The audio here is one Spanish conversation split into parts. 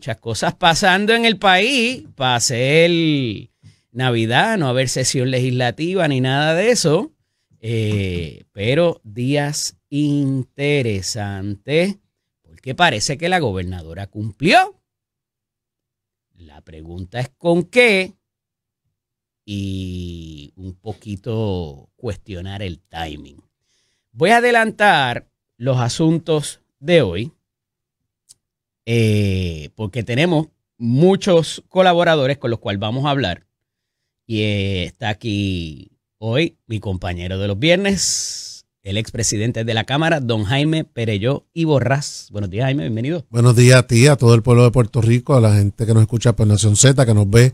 muchas cosas pasando en el país para hacer Navidad, no haber sesión legislativa ni nada de eso, pero días interesantes porque parece que la gobernadora cumplió. La pregunta es con qué y un poquito cuestionar el timing. Voy a adelantar los asuntos de hoy porque tenemos muchos colaboradores con los cuales vamos a hablar y está aquí hoy mi compañero de los viernes, el expresidente de la Cámara, don Jaime Perelló y Borrás. Buenos días, Jaime, bienvenido. Buenos días a ti, a todo el pueblo de Puerto Rico, a la gente que nos escucha por Nación Z, que nos ve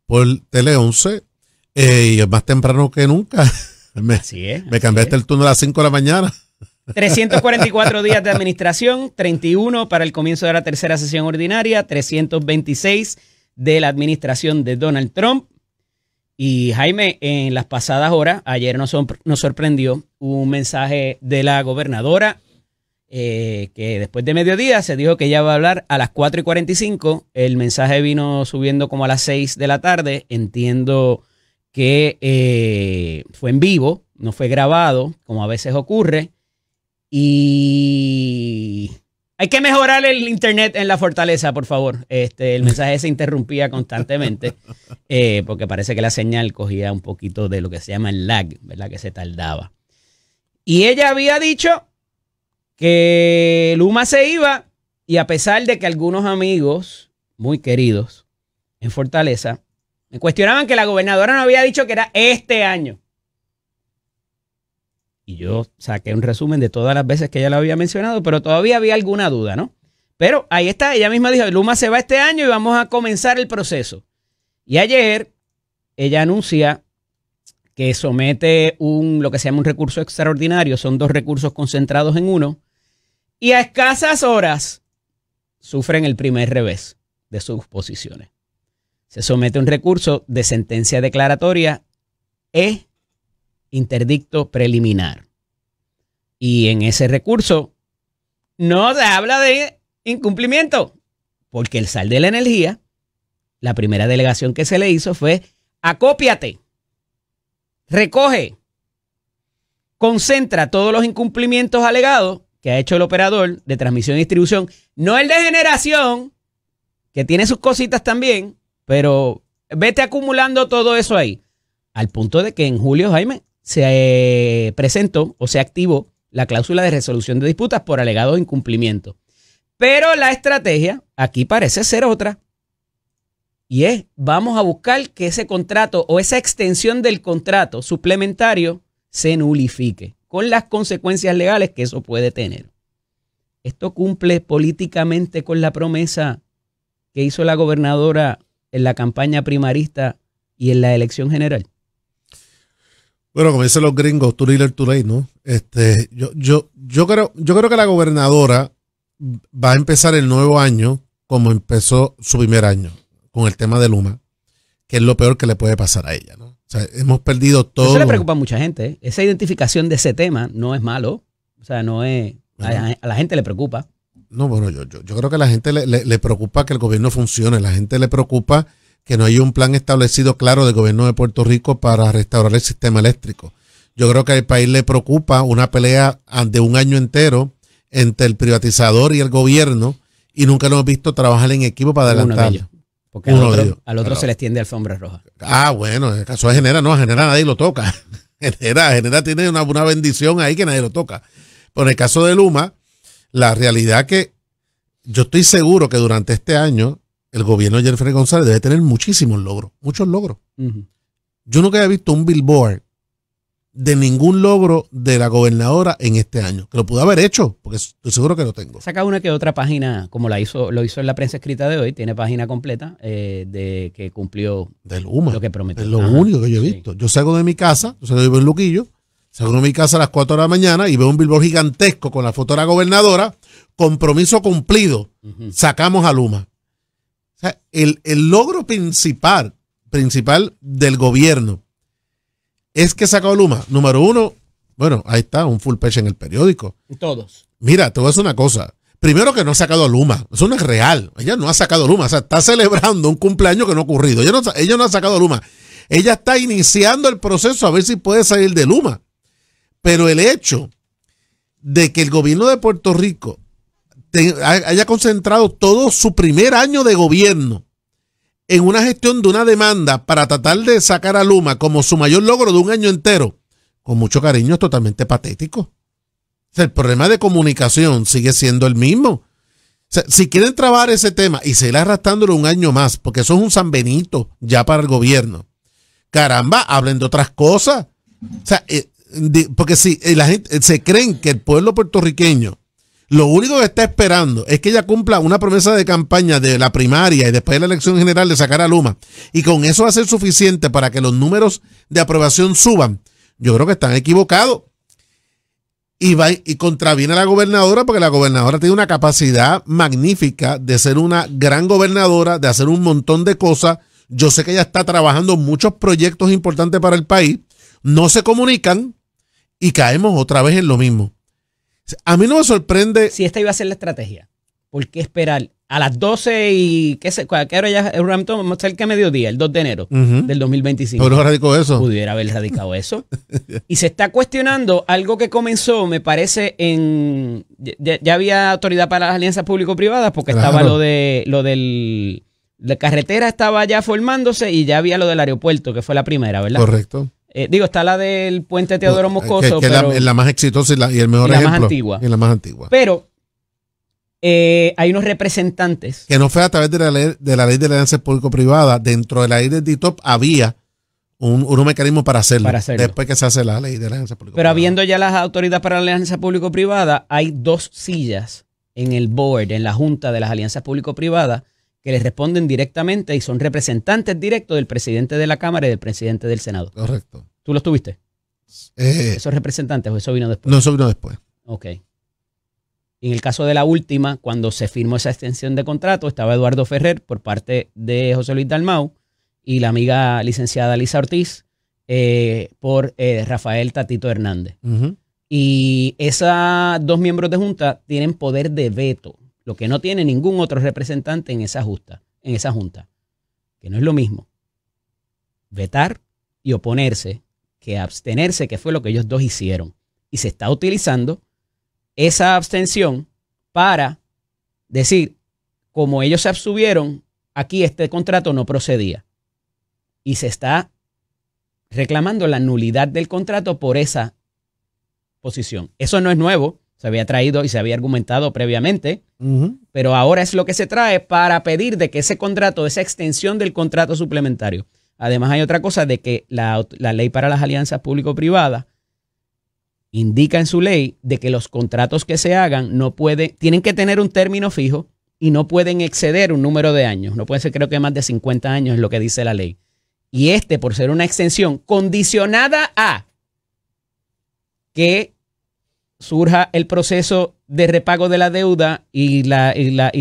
por Tele 11 y es más temprano que nunca. Así es. Me cambiaste el turno a las 5 de la mañana. 344 días de administración, 31 para el comienzo de la tercera sesión ordinaria, 326 de la administración de Donald Trump. Y Jaime, en las pasadas horas, ayer nos sorprendió un mensaje de la gobernadora que después de mediodía se dijo que ella va a hablar a las 4:45. El mensaje vino subiendo como a las 6 de la tarde. Entiendo que fue en vivo, no fue grabado, como a veces ocurre. Y hay que mejorar el internet en la fortaleza, por favor. El mensaje se interrumpía constantemente porque parece que la señal cogía un poquito de lo que se llama el lag, ¿verdad? Que se tardaba. Y ella había dicho que Luma se iba y a pesar de que algunos amigos muy queridos en Fortaleza me cuestionaban que la gobernadora no había dicho que era este año. Y yo saqué un resumen de todas las veces que ella lo había mencionado, pero todavía había alguna duda, ¿no? Pero ahí está, ella misma dijo, Luma se va este año y vamos a comenzar el proceso. Y ayer ella anuncia que somete lo que se llama un recurso extraordinario, son 2 recursos concentrados en uno, y a escasas horas sufren el primer revés de sus posiciones. Se somete un recurso de sentencia declaratoria interdicto preliminar. Y en ese recurso no se habla de incumplimiento, porque el SAL de la energía, la primera delegación que se le hizo fue acópiate, recoge, concentra todos los incumplimientos alegados que ha hecho el operador de transmisión y distribución, no el de generación, que tiene sus cositas también, pero vete acumulando todo eso ahí, al punto de que en julio, Jaime, se presentó o se activó la cláusula de resolución de disputas por alegados incumplimientos. Pero la estrategia aquí parece ser otra. Y es, vamos a buscar que ese contrato o esa extensión del contrato suplementario se nulifique, con las consecuencias legales que eso puede tener. ¿Esto cumple políticamente con la promesa que hizo la gobernadora en la campaña primarista y en la elección general? Bueno, como dicen los gringos, too little, too late, ¿no? Yo creo que la gobernadora va a empezar el nuevo año como empezó su primer año, con el tema de Luma, que es lo peor que le puede pasar a ella, ¿no? O sea, hemos perdido todo. Eso le preocupa a mucha gente, ¿eh? Esa identificación de ese tema no es malo. O sea, no es. A la gente le preocupa. No, bueno, yo creo que a la gente le preocupa que el gobierno funcione. A la gente le preocupa que no haya un plan establecido claro del gobierno de Puerto Rico para restaurar el sistema eléctrico. Yo creo que al país le preocupa una pelea de un año entero entre el privatizador y el gobierno y nunca lo hemos visto trabajar en equipo para adelantar. Porque al otro se les tiende alfombra roja. Ah, bueno, en el caso de Genera, no, a Genera nadie lo toca. Genera tiene una bendición ahí que nadie lo toca. Pero en el caso de Luma, la realidad que yo estoy seguro que durante este año el gobierno de Jennifer González debe tener muchísimos logros, muchos logros. Yo nunca he visto un billboard de ningún logro de la gobernadora en este año, que lo pudo haber hecho, porque estoy seguro que lo tengo. Saca una que otra página, como lo hizo en la prensa escrita de hoy, tiene página completa de que cumplió de Luma, lo que prometió. Es lo único que yo he visto. Sí. Yo salgo de mi casa, yo vivo en Luquillo, salgo de mi casa a las 4 de la mañana y veo un billboard gigantesco con la foto de la gobernadora, compromiso cumplido, sacamos a Luma. O sea, el logro principal del gobierno es que sacó Luma. Número uno, bueno, ahí está, un full page en el periódico. Todos. Mira, te voy a decir una cosa. Primero que no ha sacado a Luma. Eso no es real. Ella no ha sacado a Luma. O sea, está celebrando un cumpleaños que no ha ocurrido. Ella no ha sacado a Luma. Ella está iniciando el proceso a ver si puede salir de Luma. Pero el hecho de que el gobierno de Puerto Rico haya concentrado todo su primer año de gobierno en una gestión de una demanda para tratar de sacar a Luma como su mayor logro de un año entero, con mucho cariño, es totalmente patético. O sea, el problema de comunicación sigue siendo el mismo. O sea, si quieren trabajar ese tema y seguir arrastrándolo un año más, porque eso es un San Benito ya para el gobierno, caramba, hablen de otras cosas. O sea, porque si la gente se creen que el pueblo puertorriqueño lo único que está esperando es que ella cumpla una promesa de campaña de la primaria y después de la elección general de sacar a Luma, y con eso va a ser suficiente para que los números de aprobación suban, yo creo que están equivocados. Y contraviene a la gobernadora, porque la gobernadora tiene una capacidad magnífica de ser una gran gobernadora, de hacer un montón de cosas. Yo sé que ella está trabajando muchos proyectos importantes para el país, no se comunican y caemos otra vez en lo mismo. A mí no me sorprende. Si esta iba a ser la estrategia, ¿por qué esperar a las 12 y qué hora ya cerca de mediodía, el 2 de enero del 2025? ¿Pero no radicó eso? Pudiera haber radicado eso. Y se está cuestionando algo que comenzó, me parece, ya había autoridad para las alianzas público-privadas, porque estaba lo de la carretera estaba ya formándose y ya había lo del aeropuerto, que fue la primera, ¿verdad? Correcto. Está la del puente Teodoro Moscoso. Que es la más exitosa y el mejor ejemplo. Más antigua. Y la más antigua. Pero hay unos representantes. Que no fue a través de la ley de alianzas público-privada. Dentro de la ley de DITOP había un mecanismo para hacerlo. Después que se hace la ley de alianzas público-privada. Pero habiendo ya las autoridades para la alianza público-privada, hay 2 sillas en el board, en la junta de las alianzas público-privadas, que les responden directamente y son representantes directos del presidente de la Cámara y del presidente del Senado. Correcto. ¿Tú los tuviste? ¿Esos representantes o eso vino después? No, eso vino después. Ok. Y en el caso de la última, cuando se firmó esa extensión de contrato, estaba Eduardo Ferrer por parte de José Luis Dalmau y la amiga licenciada Lisa Ortiz por Rafael Tatito Hernández. Y esos 2 miembros de junta tienen poder de veto, lo que no tiene ningún otro representante en esa junta, que no es lo mismo vetar y oponerse que abstenerse, que fue lo que ellos 2 hicieron. Y se está utilizando esa abstención para decir, como ellos se abstuvieron, aquí este contrato no procedía. Y se está reclamando la nulidad del contrato por esa posición. Eso no es nuevo. Se había traído y se había argumentado previamente, pero ahora es lo que se trae para pedir de que ese contrato, esa extensión del contrato suplementario. Además hay otra cosa de que la ley para las alianzas público-privadas indica en su ley de que los contratos que se hagan tienen que tener un término fijo y no pueden exceder un número de años. No puede ser, creo que más de 50 años es lo que dice la ley. Y por ser una extensión condicionada a que surja el proceso de repago de la deuda y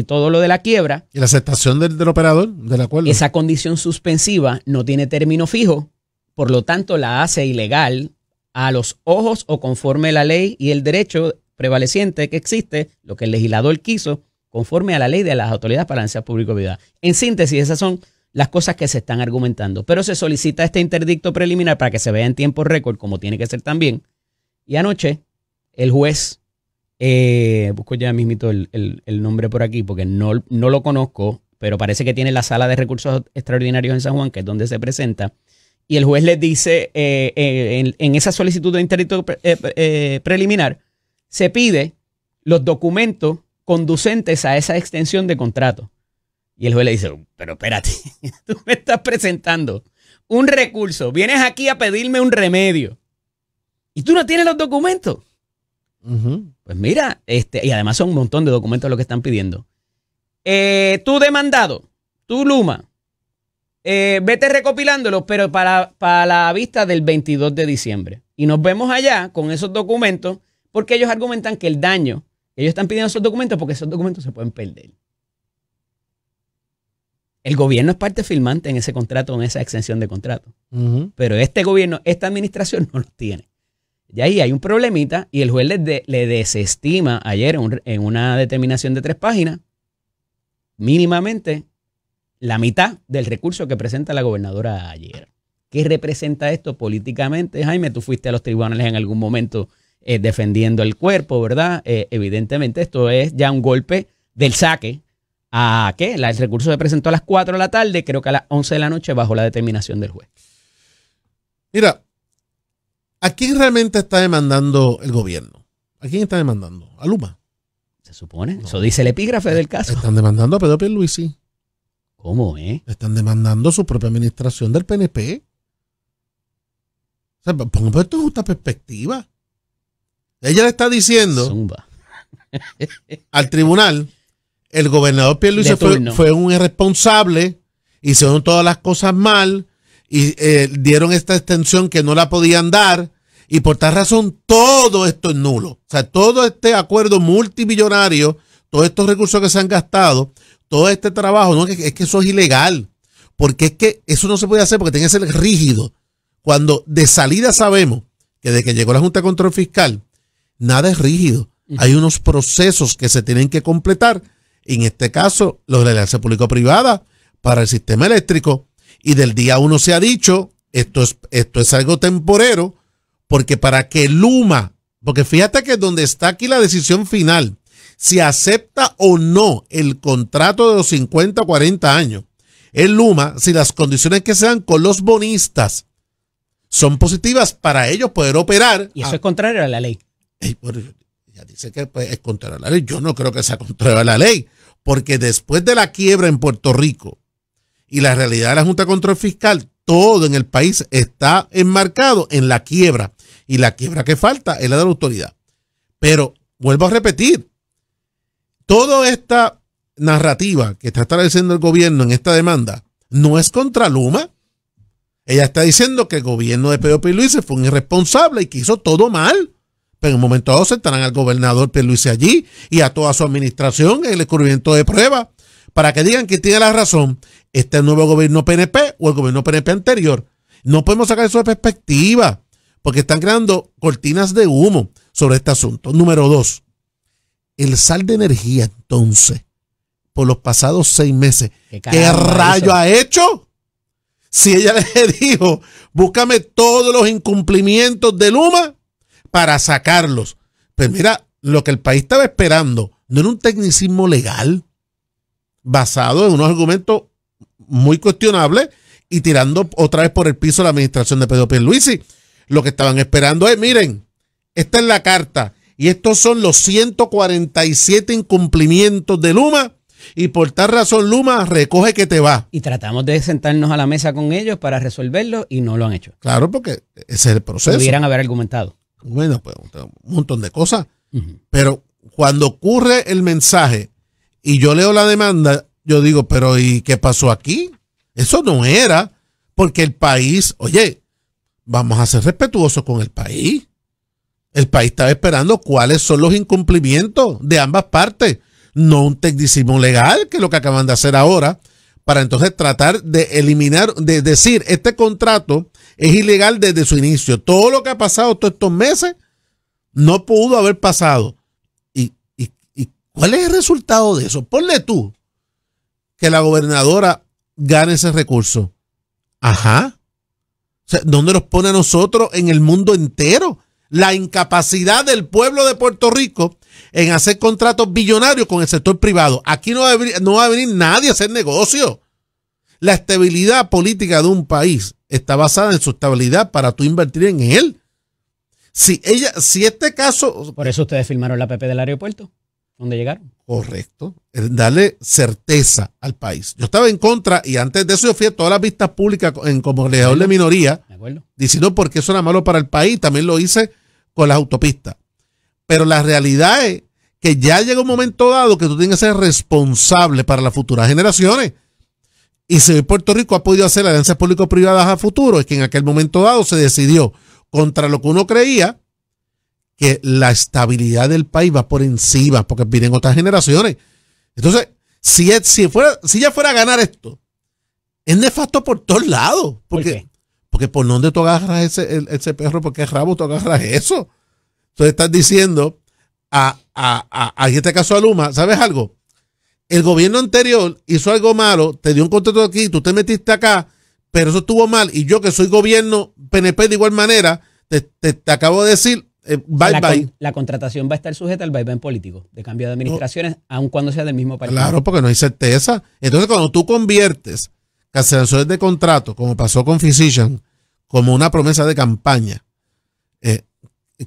todo lo de la quiebra. Y la aceptación del operador del acuerdo. Esa condición suspensiva no tiene término fijo, por lo tanto la hace ilegal a los ojos o conforme la ley y el derecho prevaleciente que existe, lo que el legislador quiso, conforme a la ley de las autoridades para la alianza público-privada. En síntesis, esas son las cosas que se están argumentando. Pero se solicita este interdicto preliminar para que se vea en tiempo récord, como tiene que ser también. Y anoche el juez, busco ya mismito el nombre por aquí porque no lo conozco, pero parece que tiene la sala de recursos extraordinarios en San Juan, que es donde se presenta, y el juez les dice, en esa solicitud de interdicto preliminar, se pide los documentos conducentes a esa extensión de contrato. Y el juez le dice, pero espérate, tú me estás presentando un recurso, vienes aquí a pedirme un remedio y tú no tienes los documentos. Pues mira, y además son un montón de documentos lo que están pidiendo. Tú demandado, tú Luma, vete recopilándolos, pero para la vista del 22 de diciembre. Y nos vemos allá con esos documentos, porque ellos argumentan que el daño, ellos están pidiendo esos documentos porque esos documentos se pueden perder. El gobierno es parte firmante en ese contrato, en esa extensión de contrato. Pero este gobierno, esta administración no los tiene. Y ahí hay un problemita y el juez le desestima ayer en una determinación de 3 páginas mínimamente la mitad del recurso que presenta la gobernadora ayer. ¿Qué representa esto políticamente? Jaime, tú fuiste a los tribunales en algún momento defendiendo el cuerpo, ¿verdad? Evidentemente esto es ya un golpe del saque a ¿qué? El recurso se presentó a las 4 de la tarde, creo que a las 11 de la noche bajo la determinación del juez. Mira, ¿a quién realmente está demandando el gobierno? ¿A quién está demandando? ¿A Luma? Se supone. No. Eso dice el epígrafe del caso. Están demandando a Pedro Pierluisi. ¿Cómo, Están demandando su propia administración del PNP. O sea, pongo esto en justa perspectiva. Ella le está diciendo Zumba. al tribunal, el gobernador Pierluisi fue un irresponsable, hicieron todas las cosas mal y dieron esta extensión que no la podían dar y por tal razón todo esto es nulo. O sea, todo este acuerdo multimillonario, todos estos recursos que se han gastado, todo este trabajo, no, es que eso es ilegal, porque es que eso no se puede hacer porque tiene que ser rígido. Cuando de salida sabemos que desde que llegó la Junta de Control Fiscal, nada es rígido. Hay unos procesos que se tienen que completar. En este caso, los de la alianza público-privada para el sistema eléctrico. Y del día 1 se ha dicho, esto es algo temporero, porque para que Luma, porque fíjate que donde está aquí la decisión final, si acepta o no el contrato de los 50 o 40 años, el Luma, si las condiciones que sean con los bonistas son positivas para ellos poder operar. Y eso es contrario a la ley. Ya dice que pues, es contrario a la ley. Yo no creo que sea contrario a la ley, porque después de la quiebra en Puerto Rico y la realidad de la Junta de Control Fiscal, todo en el país está enmarcado en la quiebra. Y la quiebra que falta es la de la autoridad. Pero vuelvo a repetir, toda esta narrativa que está estableciendo el gobierno en esta demanda no es contra Luma. Ella está diciendo que el gobierno de Pedro Pierluisi fue un irresponsable y que hizo todo mal. Pero en un momento dado sentarán al gobernador Pierluisi allí y a toda su administración en el descubrimiento de pruebas para que digan que tiene la razón este nuevo gobierno PNP o el gobierno PNP anterior. No podemos sacar eso de perspectiva porque están creando cortinas de humo sobre este asunto. Número 2, el sal de energía entonces, por los pasados 6 meses, ¿qué rayo ha hecho? Si ella le dijo, búscame todos los incumplimientos de Luma para sacarlos. Pues mira, lo que el país estaba esperando no era un tecnicismo legal basado en unos argumentos muy cuestionables y tirando otra vez por el piso la administración de Pedro Pierluisi. Lo que estaban esperando es, miren, esta es la carta y estos son los 147 incumplimientos de Luma y por tal razón Luma recoge que te va. Y tratamos de sentarnos a la mesa con ellos para resolverlo y no lo han hecho. Claro, porque ese es el proceso. Pudieran haber argumentado. Bueno, pues un montón de cosas. Pero cuando ocurre el mensaje y yo leo la demanda, yo digo, pero ¿y qué pasó aquí? Eso no era, porque el país, oye, vamos a ser respetuosos con el país. El país estaba esperando cuáles son los incumplimientos de ambas partes, no un tecnicismo legal, que es lo que acaban de hacer ahora, para entonces tratar de eliminar, de decir, este contrato es ilegal desde su inicio. Todo lo que ha pasado todos estos meses no pudo haber pasado. ¿Y cuál es el resultado de eso? Ponle tú que la gobernadora gane ese recurso. Ajá. O sea, ¿dónde nos pone a nosotros en el mundo entero? La incapacidad del pueblo de Puerto Rico en hacer contratos billonarios con el sector privado. Aquí no va a venir nadie a hacer negocio. La estabilidad política de un país está basada en su estabilidad para tú invertir en él. Si este caso... Por eso ustedes firmaron la PP del aeropuerto, donde llegaron. Correcto. Darle certeza al país. Yo estaba en contra y antes de eso yo fui a todas las vistas públicas como legislador de minoría, diciendo por qué eso era malo para el país. También lo hice con las autopistas. Pero la realidad es que ya llega un momento dado que tú tienes que ser responsable para las futuras generaciones. Y si Puerto Rico ha podido hacer alianzas público-privadas a futuro, es que en aquel momento dado se decidió contra lo que uno creía, que la estabilidad del país va por encima, porque vienen otras generaciones. Entonces, si ella fuera a ganar esto, es nefasto por todos lados. ¿Por qué? Porque por dónde tú agarras ese perro, ¿por qué rabo tú agarras eso? Entonces estás diciendo, en este caso a Luma, ¿sabes algo? El gobierno anterior hizo algo malo, te dio un contrato aquí, tú te metiste acá, pero eso estuvo mal. Y yo que soy gobierno PNP de igual manera, te acabo de decir, bye. La contratación va a estar sujeta al vaivén político de cambio de administraciones, aun cuando sea del mismo partido. Claro, porque no hay certeza. Entonces, cuando tú conviertes cancelaciones de contrato, como pasó con Physician, como una promesa de campaña,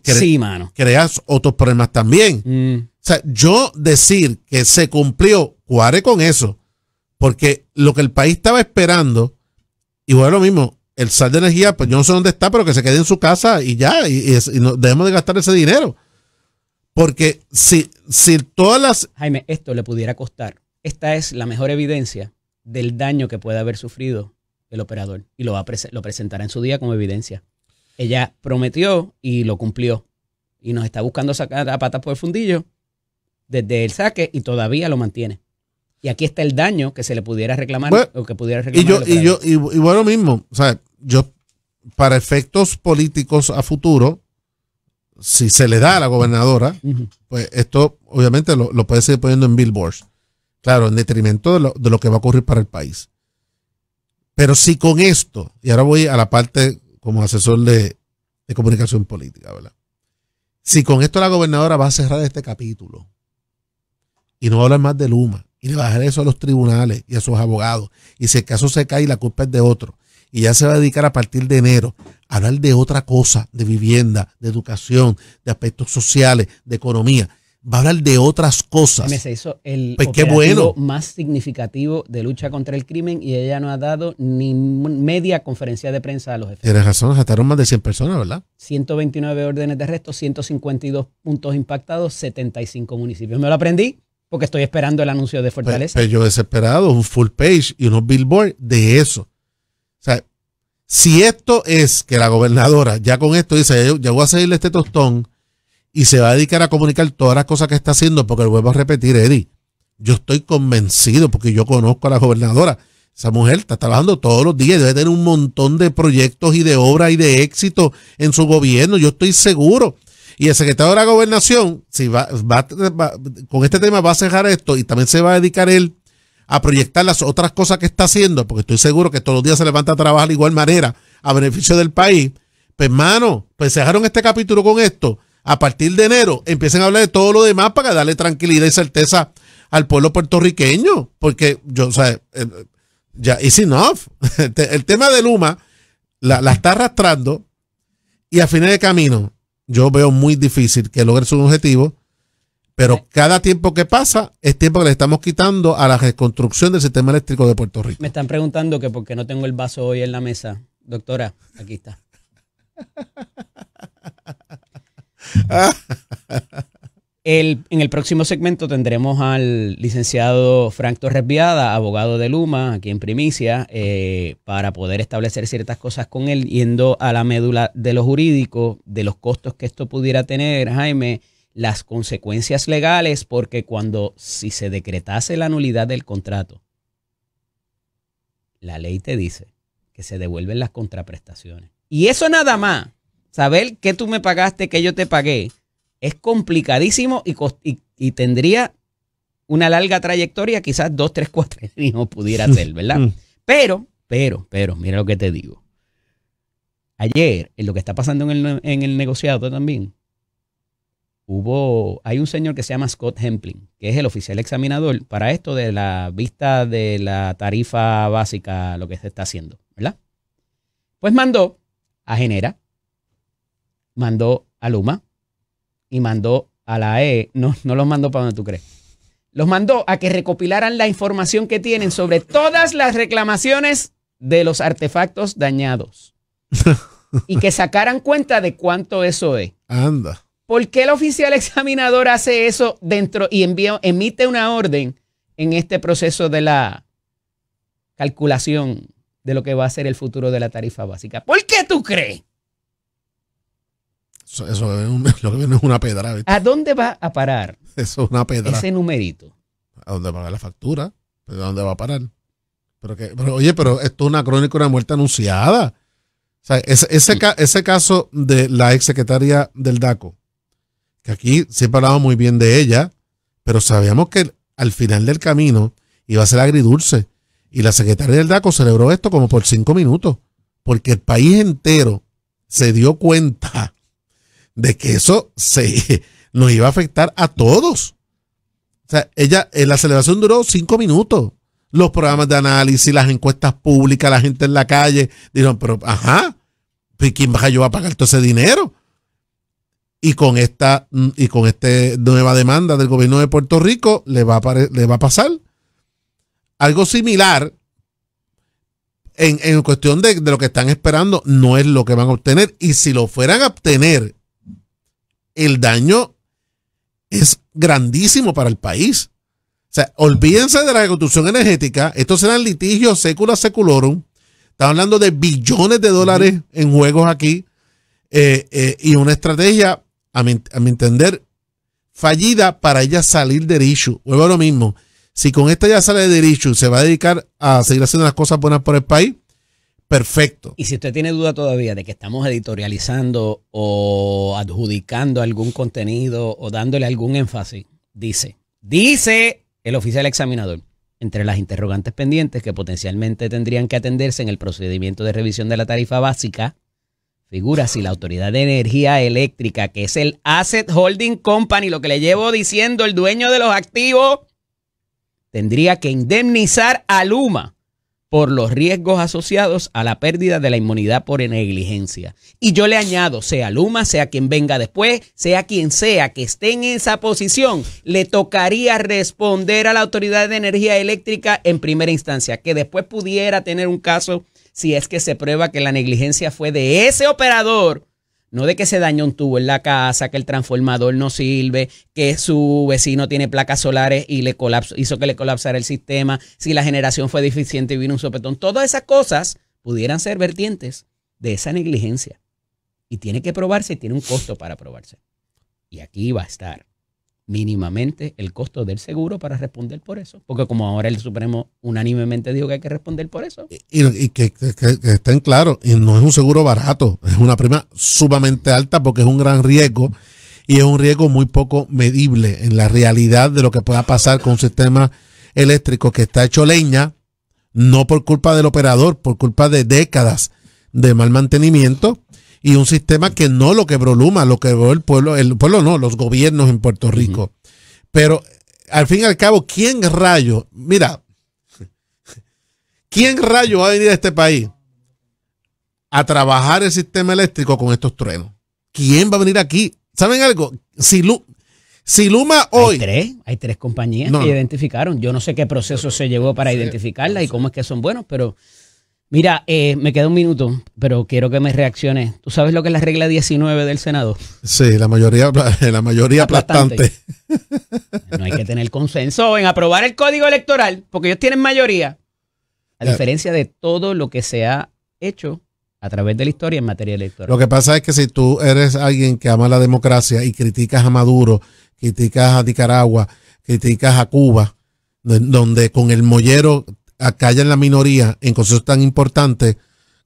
sí, mano, creas otros problemas también. O sea, yo decir que se cumplió, cuare con eso, porque lo que el país estaba esperando, igual lo mismo, el sal de energía, pues yo no sé dónde está, pero que se quede en su casa y ya, y no debemos de gastar ese dinero. Porque si todas las... Jaime, esto le pudiera costar. Esta es la mejor evidencia del daño que puede haber sufrido el operador y lo presentará en su día como evidencia. Ella prometió y lo cumplió y nos está buscando sacar a patas por el fundillo desde el saque y todavía lo mantiene. Y aquí está el daño que se le pudiera reclamar, bueno, o que pudiera reclamar. Y bueno, mismo, o sea, yo, para efectos políticos a futuro, si se le da a la gobernadora, pues esto obviamente lo puede seguir poniendo en billboards. Claro, en detrimento de lo que va a ocurrir para el país. Pero si con esto, y ahora voy a la parte como asesor de comunicación política, ¿verdad? Si con esto la gobernadora va a cerrar este capítulo y no va a hablar más de Luma, y le va a dejar eso a los tribunales y a sus abogados, y si el caso se cae, la culpa es de otro, y ya se va a dedicar a partir de enero a hablar de otra cosa, de vivienda, de educación, de aspectos sociales, de economía, va a hablar de otras cosas. Se hizo el pues operativo más significativo de lucha contra el crimen y ella no ha dado ni media conferencia de prensa a los efectos. Tienes razón, arrestaron más de 100 personas, ¿verdad? 129 órdenes de arresto, 152 puntos impactados, 75 municipios. Me lo aprendí porque estoy esperando el anuncio de Fortaleza. Pues yo desesperado, un full page y unos billboards de eso. O sea, si esto es que la gobernadora ya con esto dice, yo voy a seguirle este tostón y se va a dedicar a comunicar todas las cosas que está haciendo, porque vuelvo a repetir, Eddie, yo estoy convencido, porque yo conozco a la gobernadora, esa mujer está trabajando todos los días, debe tener un montón de proyectos y de obras y de éxito en su gobierno, yo estoy seguro. Y el secretario de la gobernación, si va con este tema va a cerrar esto y también se va a dedicar él a proyectar las otras cosas que está haciendo, porque estoy seguro que todos los días se levanta a trabajar de igual manera a beneficio del país. Pues hermano, pues cerraron este capítulo con esto. A partir de enero empiecen a hablar de todo lo demás para darle tranquilidad y certeza al pueblo puertorriqueño, porque yo, o sea, ya it's enough. El tema de Luma la está arrastrando y a final de camino yo veo muy difícil que logre su objetivo, pero cada tiempo que pasa es tiempo que le estamos quitando a la reconstrucción del sistema eléctrico de Puerto Rico. Me están preguntando que por qué no tengo el vaso hoy en la mesa. Doctora, aquí está. En el próximo segmento tendremos al licenciado Frank Torres Viada, abogado de Luma, aquí en primicia, para poder establecer ciertas cosas con él, yendo a la médula de lo jurídico, de los costos que esto pudiera tener, Jaime, las consecuencias legales, porque si se decretase la nulidad del contrato, la ley te dice que se devuelven las contraprestaciones. Y eso nada más, saber qué tú me pagaste, qué yo te pagué, es complicadísimo y tendría una larga trayectoria, quizás 2, 3, 4 años pudiera ser, ¿verdad? Pero, mira lo que te digo. Ayer, en lo que está pasando en el negociado también, hay un señor que se llama Scott Hempling, que es el oficial examinador para esto de la vista de la tarifa básica, lo que se está haciendo, ¿verdad? Pues mandó a Genera, mandó a Luma y mandó a la AE, no los mandó para donde tú crees. Los mandó a que recopilaran la información que tienen sobre todas las reclamaciones de los artefactos dañados y que sacaran cuenta de cuánto eso es. Anda. ¿Por qué el oficial examinador hace eso dentro y emite una orden en este proceso de la calculación de lo que va a ser el futuro de la tarifa básica? ¿Por qué tú crees? Eso es lo que viene es una pedra. ¿Viste? ¿A dónde va a parar? Eso es una pedra. Ese numerito. ¿A dónde va la factura? ¿Pero a dónde va a parar? Pero esto es una crónica de una muerte anunciada. O sea, ese caso de la exsecretaria del DACO, que aquí siempre hablamos muy bien de ella, pero sabíamos que al final del camino iba a ser agridulce. Y la secretaria del DACO celebró esto como por 5 minutos, porque el país entero se dio cuenta de que eso nos iba a afectar a todos. O sea, la celebración duró 5 minutos. Los programas de análisis, las encuestas públicas, la gente en la calle, dijeron, pero ajá, ¿quién va a pagar todo ese dinero? Y con esta nueva demanda del gobierno de Puerto Rico le va a pasar algo similar en cuestión de lo que están esperando. No es lo que van a obtener, y si lo fueran a obtener, el daño es grandísimo para el país. O sea, olvídense de la reconstrucción energética. Estos serán litigios secula seculorum. Estamos hablando de billones de dólares en juegos aquí, y una estrategia, a mi entender, fallida para ella salir del issue. Vuelvo a lo mismo. Si con esta ya sale del issue, se va a dedicar a seguir haciendo las cosas buenas por el país, perfecto. Y si usted tiene duda todavía de que estamos editorializando o adjudicando algún contenido o dándole algún énfasis, dice el oficial examinador, entre las interrogantes pendientes que potencialmente tendrían que atenderse en el procedimiento de revisión de la tarifa básica, figura si la Autoridad de Energía Eléctrica, que es el Asset Holding Company, lo que le llevo diciendo, el dueño de los activos, tendría que indemnizar a Luma por los riesgos asociados a la pérdida de la inmunidad por negligencia. Y yo le añado, sea Luma, sea quien venga después, sea quien sea que esté en esa posición, le tocaría responder a la Autoridad de Energía Eléctrica en primera instancia, que después pudiera tener un caso si es que se prueba que la negligencia fue de ese operador, no de que se dañó un tubo en la casa, que el transformador no sirve, que su vecino tiene placas solares y hizo que le colapsara el sistema, si la generación fue deficiente y vino un sopetón. Todas esas cosas pudieran ser vertientes de esa negligencia. Y tiene que probarse y tiene un costo para probarse. Y aquí va a estar mínimamente el costo del seguro para responder por eso. Porque como ahora el Supremo unánimemente dijo que hay que responder por eso. Y que estén claros, y no es un seguro barato, es una prima sumamente alta porque es un gran riesgo, y es un riesgo muy poco medible en la realidad de lo que pueda pasar con un sistema eléctrico que está hecho leña, no por culpa del operador, por culpa de décadas de mal mantenimiento. Y un sistema que no lo quebró Luma, lo quebró el pueblo no, los gobiernos en Puerto Rico. Pero al fin y al cabo, ¿quién rayo va a venir a este país a trabajar el sistema eléctrico con estos truenos? ¿Quién va a venir aquí? ¿Saben algo? Si Luma hoy... Hay tres compañías que identificaron. Yo no sé qué proceso se llevó para identificarlas y cómo es que son buenos, pero... Mira, me queda un minuto, pero quiero que me reacciones. ¿Tú sabes lo que es la regla 19 del Senado? Sí, la mayoría aplastante. No hay que tener consenso en aprobar el código electoral, porque ellos tienen mayoría. A diferencia de todo lo que se ha hecho a través de la historia en materia electoral. Lo que pasa es que si tú eres alguien que ama la democracia y criticas a Maduro, criticas a Nicaragua, criticas a Cuba, donde con el mollero acallan la minoría en cosas tan importantes,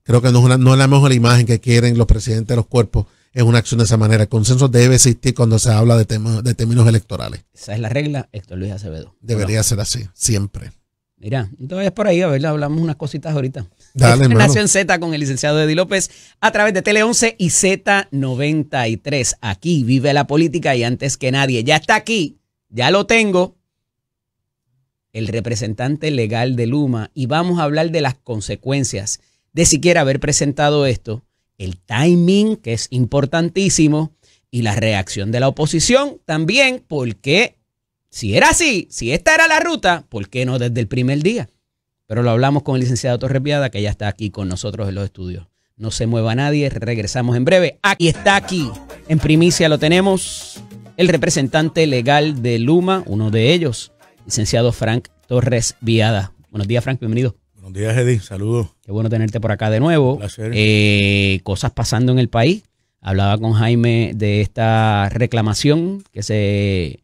creo que no es la mejor imagen que quieren los presidentes de los cuerpos en una acción de esa manera. El consenso debe existir cuando se habla de términos electorales. Esa es la regla, Héctor Luis Acevedo. Debería ser así, siempre. Mira, entonces por ahí, a ver, hablamos unas cositas ahorita. Dale, Nación Z con el licenciado Eddie López a través de Tele 11 y Z93. Aquí vive la política y antes que nadie. Ya está aquí, ya lo tengo, el representante legal de Luma, y vamos a hablar de las consecuencias de siquiera haber presentado esto, el timing, que es importantísimo, y la reacción de la oposición también, porque si era así, si esta era la ruta, ¿por qué no desde el primer día? Pero lo hablamos con el licenciado Torres Viada, que ya está aquí con nosotros en los estudios. No se mueva nadie, regresamos en breve. Aquí está, aquí, en primicia lo tenemos, el representante legal de Luma, uno de ellos, licenciado Frank Torres Viada. Buenos días, Frank, bienvenido. Buenos días, Eddie, saludos. Qué bueno tenerte por acá de nuevo. Un placer. Cosas pasando en el país. Hablaba con Jaime de esta reclamación que se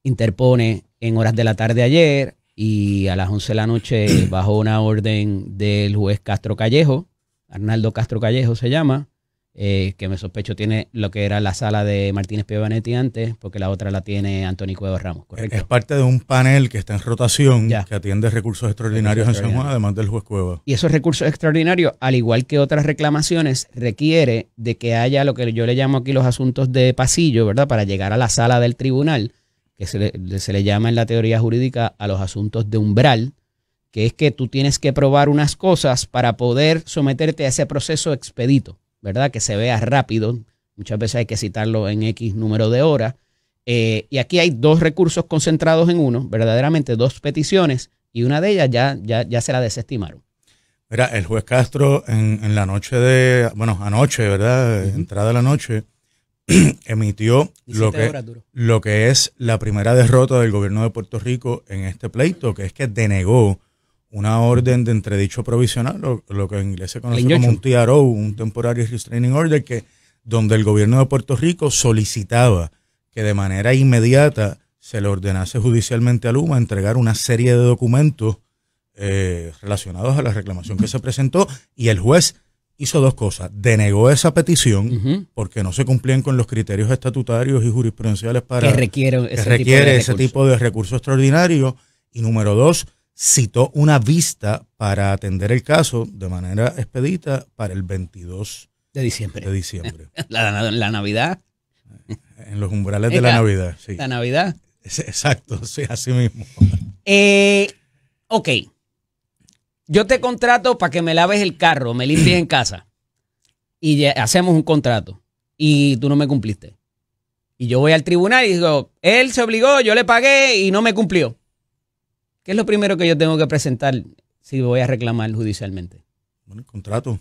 interpone en horas de la tarde ayer y a las 11 de la noche bajo una orden del juez Castro Callejo Arnaldo Castro Callejo se llama, que me sospecho tiene lo que era la sala de Martínez Piavanetti antes, porque la otra la tiene Anthony Cuevas Ramos, ¿correcto? Es parte de un panel que está en rotación, Ya. que atiende recursos extraordinarios en San Juan, además del juez Cuevas. Y esos recursos extraordinarios, al igual que otras reclamaciones, requiere de que haya lo que yo le llamo aquí los asuntos de pasillo, ¿verdad? Para llegar a la sala del tribunal, que se le llama en la teoría jurídica a los asuntos de umbral, que es que tú tienes que probar unas cosas para poder someterte a ese proceso expedito, ¿verdad? Que se vea rápido. Muchas veces hay que citarlo en X número de horas. Y aquí hay dos recursos concentrados en uno, verdaderamente dos peticiones, y una de ellas ya se la desestimaron. Mira, el juez Castro en la noche de, bueno, anoche, ¿verdad? Entrada de la noche, emitió lo que es la primera derrota del gobierno de Puerto Rico en este pleito, que es que denegó una orden de entredicho provisional, lo que en inglés se conoce como un TRO, un Temporary Restraining Order, donde el gobierno de Puerto Rico solicitaba que de manera inmediata se le ordenase judicialmente a Luma entregar una serie de documentos relacionados a la reclamación que se presentó, y el juez hizo dos cosas: denegó esa petición porque no se cumplían con los criterios estatutarios y jurisprudenciales para que requiere ese tipo de recurso extraordinario, y número dos, citó una vista para atender el caso de manera expedita para el 22 de diciembre. La Navidad. En los umbrales de la Navidad, sí. La Navidad. Exacto, sí, así mismo. Ok. Yo te contrato para que me laves el carro, me limpies en casa. Y ya hacemos un contrato. Y tú no me cumpliste. Y yo voy al tribunal y digo, él se obligó, yo le pagué y no me cumplió. ¿Qué es lo primero que yo tengo que presentar si voy a reclamar judicialmente? Bueno, el contrato.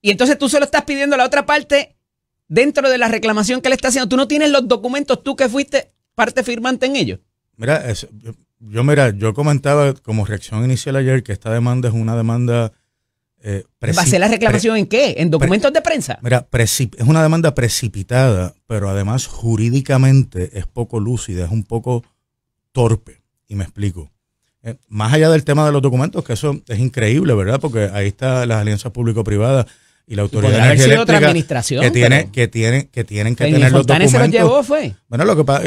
Y entonces tú se lo estás pidiendo a la otra parte dentro de la reclamación que le está haciendo. Tú no tienes los documentos, tú que fuiste parte firmante en ellos. Mira, yo comentaba como reacción inicial ayer que esta demanda es una demanda... ¿Va a ser la reclamación en qué? ¿En documentos de prensa? Mira, es una demanda precipitada, pero además jurídicamente es poco lúcida, es un poco torpe. Y me explico. Más allá del tema de los documentos, que eso es increíble, ¿verdad? Porque ahí está las alianzas público-privadas y la autoridad energética otra administración, que tienen que tener los documentos. Se los llevó, fue. Bueno, lo que pasa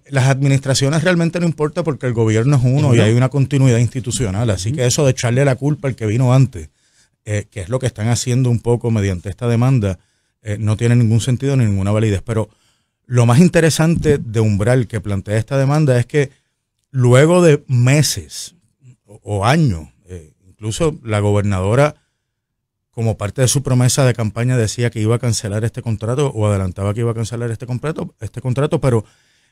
las administraciones realmente no importa porque el gobierno es uno y hay una continuidad institucional. Así que eso de echarle la culpa al que vino antes, que es lo que están haciendo un poco mediante esta demanda, no tiene ningún sentido ni ninguna validez. Pero lo más interesante de umbral que plantea esta demanda es que luego de meses o años, incluso la gobernadora, como parte de su promesa de campaña, decía que iba a cancelar este contrato o adelantaba que iba a cancelar este contrato, pero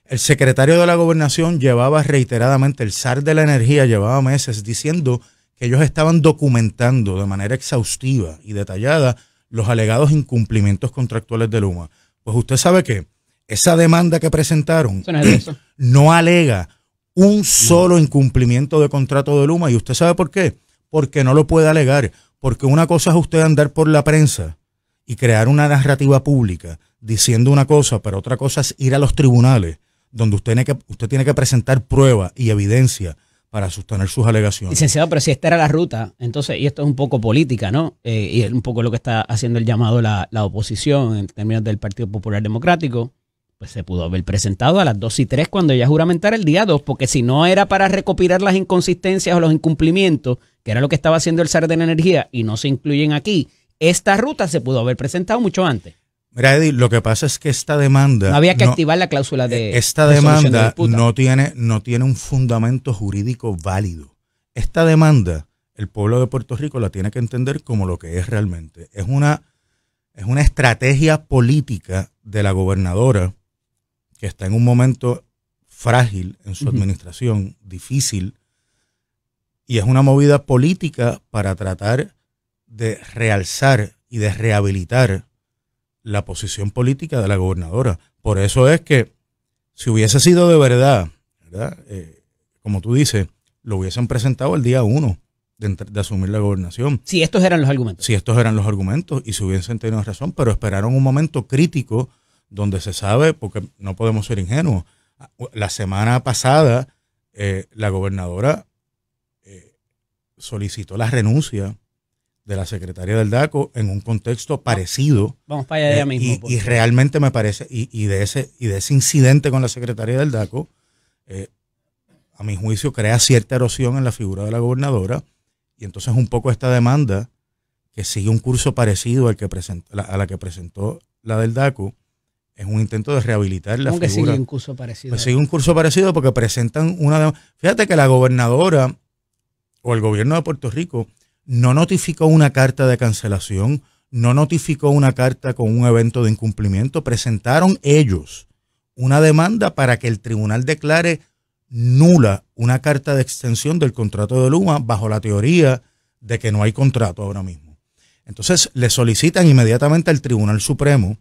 el secretario de la Gobernación llevaba reiteradamente, el zar de la energía llevaba meses diciendo que ellos estaban documentando de manera exhaustiva y detallada los alegados incumplimientos contractuales de Luma. Pues usted sabe que esa demanda que presentaron no alega un solo incumplimiento de contrato de Luma. ¿Y usted sabe por qué? Porque no lo puede alegar. Porque una cosa es usted andar por la prensa y crear una narrativa pública diciendo una cosa, pero otra cosa es ir a los tribunales, donde usted tiene que presentar prueba y evidencia para sostener sus alegaciones. Licenciado, pero si esta era la ruta, entonces, y esto es un poco política, ¿no? Y es un poco lo que está haciendo el llamado la oposición en términos del Partido Popular Democrático, pues se pudo haber presentado a las 2:03 cuando ella juramentara el día 2, porque si no era para recopilar las inconsistencias o los incumplimientos, que era lo que estaba haciendo el zar de la energía, y no se incluyen aquí, esta ruta se pudo haber presentado mucho antes. Mira, Eddie, lo que pasa es que esta demanda... No había que activar la cláusula de... Esta demanda no tiene un fundamento jurídico válido. Esta demanda, el pueblo de Puerto Rico la tiene que entender como lo que es realmente. Es una estrategia política de la gobernadora que está en un momento frágil en su administración, difícil, y es una movida política para tratar de realzar y de rehabilitar la posición política de la gobernadora. Por eso es que si hubiese sido de verdad, como tú dices, lo hubiesen presentado el día 1 de asumir la gobernación. Si estos eran los argumentos. Si estos eran los argumentos y si hubiesen tenido razón, pero esperaron un momento crítico donde se sabe, porque no podemos ser ingenuos. La semana pasada la gobernadora solicitó la renuncia de la secretaria del DACO en un contexto parecido. Vamos para allá mismo. Y realmente me parece, y de ese incidente con la secretaria del DACO, a mi juicio crea cierta erosión en la figura de la gobernadora, y entonces un poco esta demanda que sigue un curso parecido al que a la que presentó la del DACO, es un intento de rehabilitar la figura. ¿Cómo que sigue un curso parecido? Pues sigue un curso parecido porque presentan fíjate que la gobernadora o el gobierno de Puerto Rico no notificó una carta de cancelación, no notificó una carta con un evento de incumplimiento. Presentaron ellos una demanda para que el tribunal declare nula una carta de extensión del contrato de Luma bajo la teoría de que no hay contrato ahora mismo. Entonces le solicitan inmediatamente al Tribunal Supremo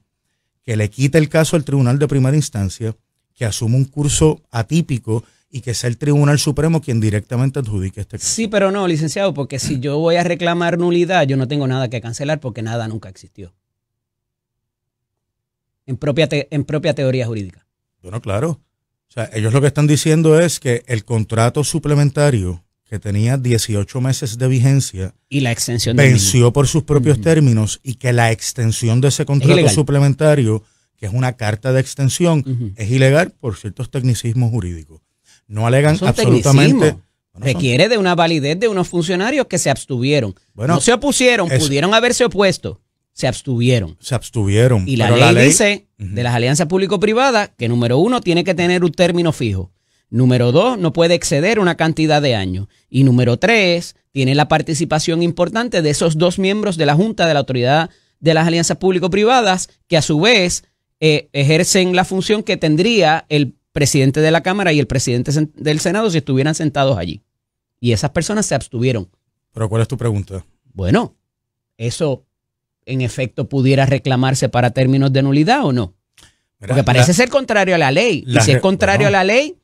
que le quite el caso al Tribunal de Primera Instancia, que asuma un curso atípico y que sea el Tribunal Supremo quien directamente adjudique este caso. Sí, pero no, licenciado, porque si yo voy a reclamar nulidad, yo no tengo nada que cancelar porque nada nunca existió. En propia teoría jurídica. Bueno, claro. O sea, ellos lo que están diciendo es que el contrato suplementario que tenía 18 meses de vigencia y la extensión venció por sus propios términos, y que la extensión de ese contrato suplementario, que es una carta de extensión, es ilegal por ciertos tecnicismos jurídicos. No alegan absolutamente. Requiere de una validez de unos funcionarios que se abstuvieron. No se opusieron, pudieron haberse opuesto. Se abstuvieron. Y la ley dice de las alianzas público-privadas que, número 1, tiene que tener un término fijo. Número 2, no puede exceder una cantidad de años. Y número 3, tiene la participación importante de esos 2 miembros de la Junta de la Autoridad de las Alianzas Público-Privadas, que a su vez ejercen la función que tendría el presidente de la Cámara y el presidente del Senado si estuvieran sentados allí. Y esas personas se abstuvieron. ¿Pero cuál es tu pregunta? Bueno, ¿eso en efecto pudiera reclamarse para términos de nulidad o no? Porque parece ser contrario a la ley. Y si es contrario a la ley,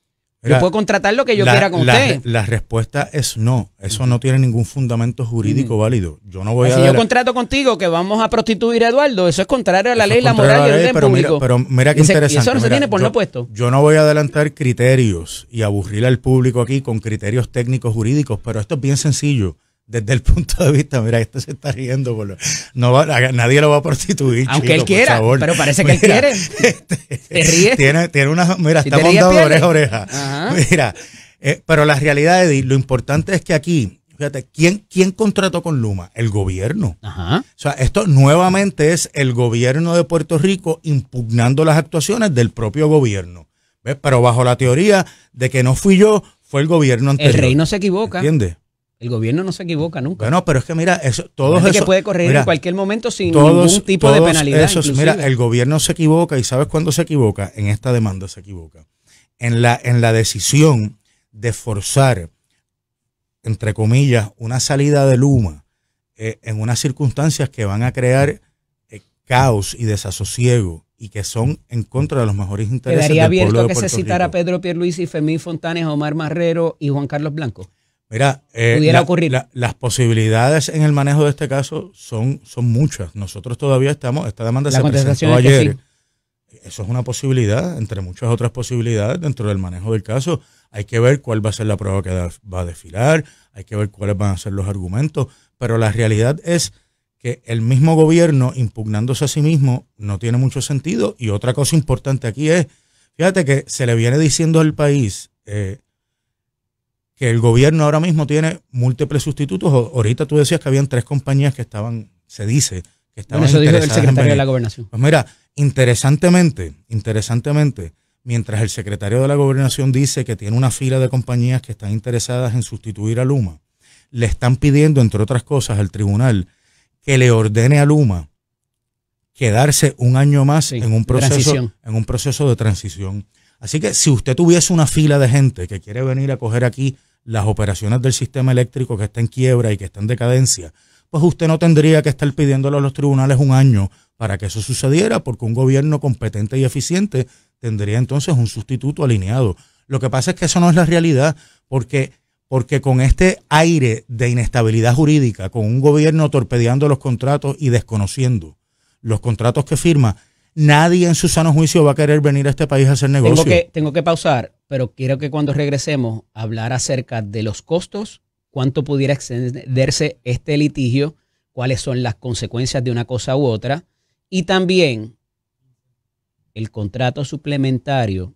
yo puedo contratar lo que yo quiera con usted. La respuesta es no. Eso no tiene ningún fundamento jurídico válido. Yo no voy si yo contrato contigo que vamos a prostituir a Eduardo, eso es contrario a la ley, la moral y el orden público. Pero mira qué interesante. Y eso no se tiene por no puesto. Yo no voy a adelantar criterios y aburrir al público aquí con criterios técnicos jurídicos, pero esto es bien sencillo. Desde el punto de vista, mira, esto se está riendo. Nadie lo va a prostituir. Aunque él quiera, pero parece que él quiere. Te ríes. Tiene una, mira, está montado de oreja a oreja. Ajá. Mira, pero la realidad, Eddie, lo importante es que aquí, fíjate, ¿quién contrató con Luma? El gobierno. Ajá. O sea, esto nuevamente es el gobierno de Puerto Rico impugnando las actuaciones del propio gobierno. ¿Ves? Pero bajo la teoría de que no fui yo, fue el gobierno anterior. El rey no se equivoca. ¿Entiendes? El gobierno no se equivoca nunca. Bueno, pero es que mira, todos esos, que puede corregir en cualquier momento sin ningún tipo de penalidad. Mira, el gobierno se equivoca, y ¿sabes cuándo se equivoca? En esta demanda se equivoca. En la decisión de forzar, entre comillas, una salida de Luma en unas circunstancias que van a crear caos y desasosiego y que son en contra de los mejores intereses del pueblo de Puerto Rico. ¿Quedaría abierto a que se citara a Pedro Pierluisi, Fermín Fontanes, Omar Marrero y Juan Carlos Blanco? Mira, pudiera ocurrir. Las posibilidades en el manejo de este caso son muchas. Nosotros todavía esta demanda se presentó ayer. Eso es una posibilidad, entre muchas otras posibilidades dentro del manejo del caso. Hay que ver cuál va a ser la prueba que va a desfilar, hay que ver cuáles van a ser los argumentos, pero la realidad es que el mismo gobierno impugnándose a sí mismo no tiene mucho sentido. Y otra cosa importante aquí es, fíjate que se le viene diciendo al país que el gobierno ahora mismo tiene múltiples sustitutos. Ahorita tú decías que habían 3 compañías que estaban, se dice, que estaban eso dijo el interesadas secretario de la Gobernación. Pues mira, interesantemente, mientras el secretario de la Gobernación dice que tiene una fila de compañías que están interesadas en sustituir a Luma, le están pidiendo, entre otras cosas, al tribunal que le ordene a Luma quedarse un año más en un proceso de transición. Así que si usted tuviese una fila de gente que quiere venir a coger aquí las operaciones del sistema eléctrico que está en quiebra y que está en decadencia, pues usted no tendría que estar pidiéndole a los tribunales un año para que eso sucediera, porque un gobierno competente y eficiente tendría entonces un sustituto alineado. Lo que pasa es que eso no es la realidad, porque con este aire de inestabilidad jurídica, con un gobierno torpedeando los contratos y desconociendo los contratos que firma, nadie en su sano juicio va a querer venir a este país a hacer negocio. Tengo que pausar, pero quiero que cuando regresemos hablar acerca de los costos, cuánto pudiera extenderse este litigio, cuáles son las consecuencias de una cosa u otra. Y también el contrato suplementario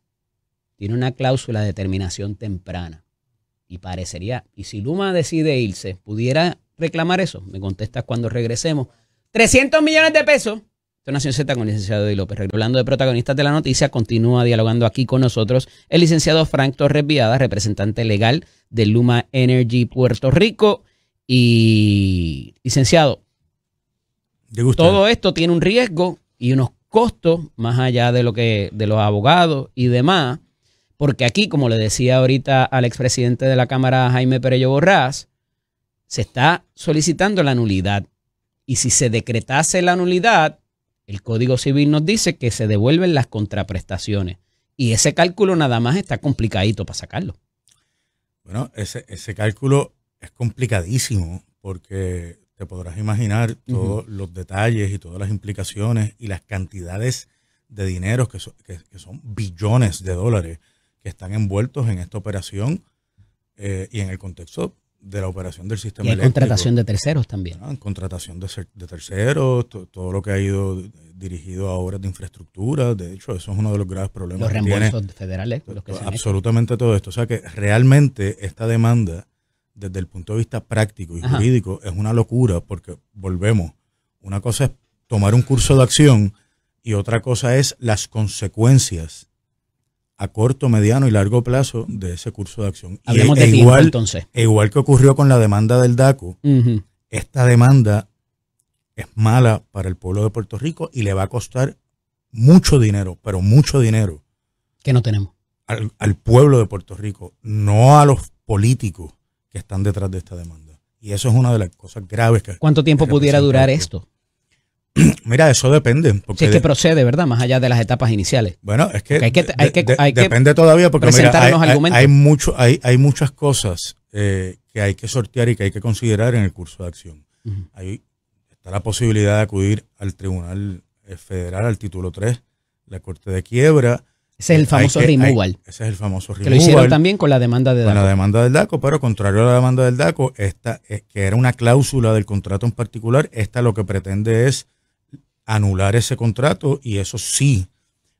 tiene una cláusula de terminación temprana. Y parecería, y si Luma decide irse, ¿pudiera reclamar eso? Me contestas cuando regresemos. 300 millones de pesos. Esto es Nación Z con el licenciado Eddie López. Hablando de protagonistas de la noticia, continúa dialogando aquí con nosotros el licenciado Frank Torres Viada, representante legal de Luma Energy Puerto Rico. Y, licenciado, todo esto tiene un riesgo y unos costos más allá de lo que de los abogados y demás, porque aquí, como le decía ahorita al expresidente de la Cámara, Jaime Perello Borrás, se está solicitando la nulidad. Y si se decretase la nulidad, el Código Civil nos dice que se devuelven las contraprestaciones. Y ese cálculo nada más está complicadito para sacarlo. Bueno, ese cálculo es complicadísimo porque te podrás imaginar todos los detalles y todas las implicaciones y las cantidades de dinero que son billones de dólares que están envueltos en esta operación y en el contexto de la operación del sistema eléctrico. Y hay contratación de terceros también. En contratación de terceros, todo lo que ha ido dirigido a obras de infraestructura. De hecho, eso es uno de los graves problemas. Los reembolsos federales. Los que absolutamente todo esto. O sea que realmente esta demanda, desde el punto de vista práctico y jurídico, es una locura porque volvemos. Una cosa es tomar un curso de acción y otra cosa es las consecuencias a corto, mediano y largo plazo de ese curso de acción. Hablemos de tiempo, entonces. Igual que ocurrió con la demanda del DACO, esta demanda es mala para el pueblo de Puerto Rico y le va a costar mucho dinero, pero mucho dinero. Que no tenemos. Al pueblo de Puerto Rico, no a los políticos que están detrás de esta demanda. Y eso es una de las cosas graves que... ¿Cuánto tiempo pudiera durar esto? Mira, eso depende. Si es que procede, ¿verdad? Más allá de las etapas iniciales. Bueno, es que, hay que depende todavía porque presentar unos argumentos. Hay muchas cosas que hay que sortear y que hay que considerar en el curso de acción. Ahí está la posibilidad de acudir al Tribunal Federal, al título 3, la Corte de Quiebra. Ese es el famoso removal. Ese es el famoso removal. Que lo hicieron también con la demanda de DACO. Con la demanda del DACO, pero contrario a la demanda del DACO, esta que era una cláusula del contrato en particular, esta lo que pretende es anular ese contrato y eso sí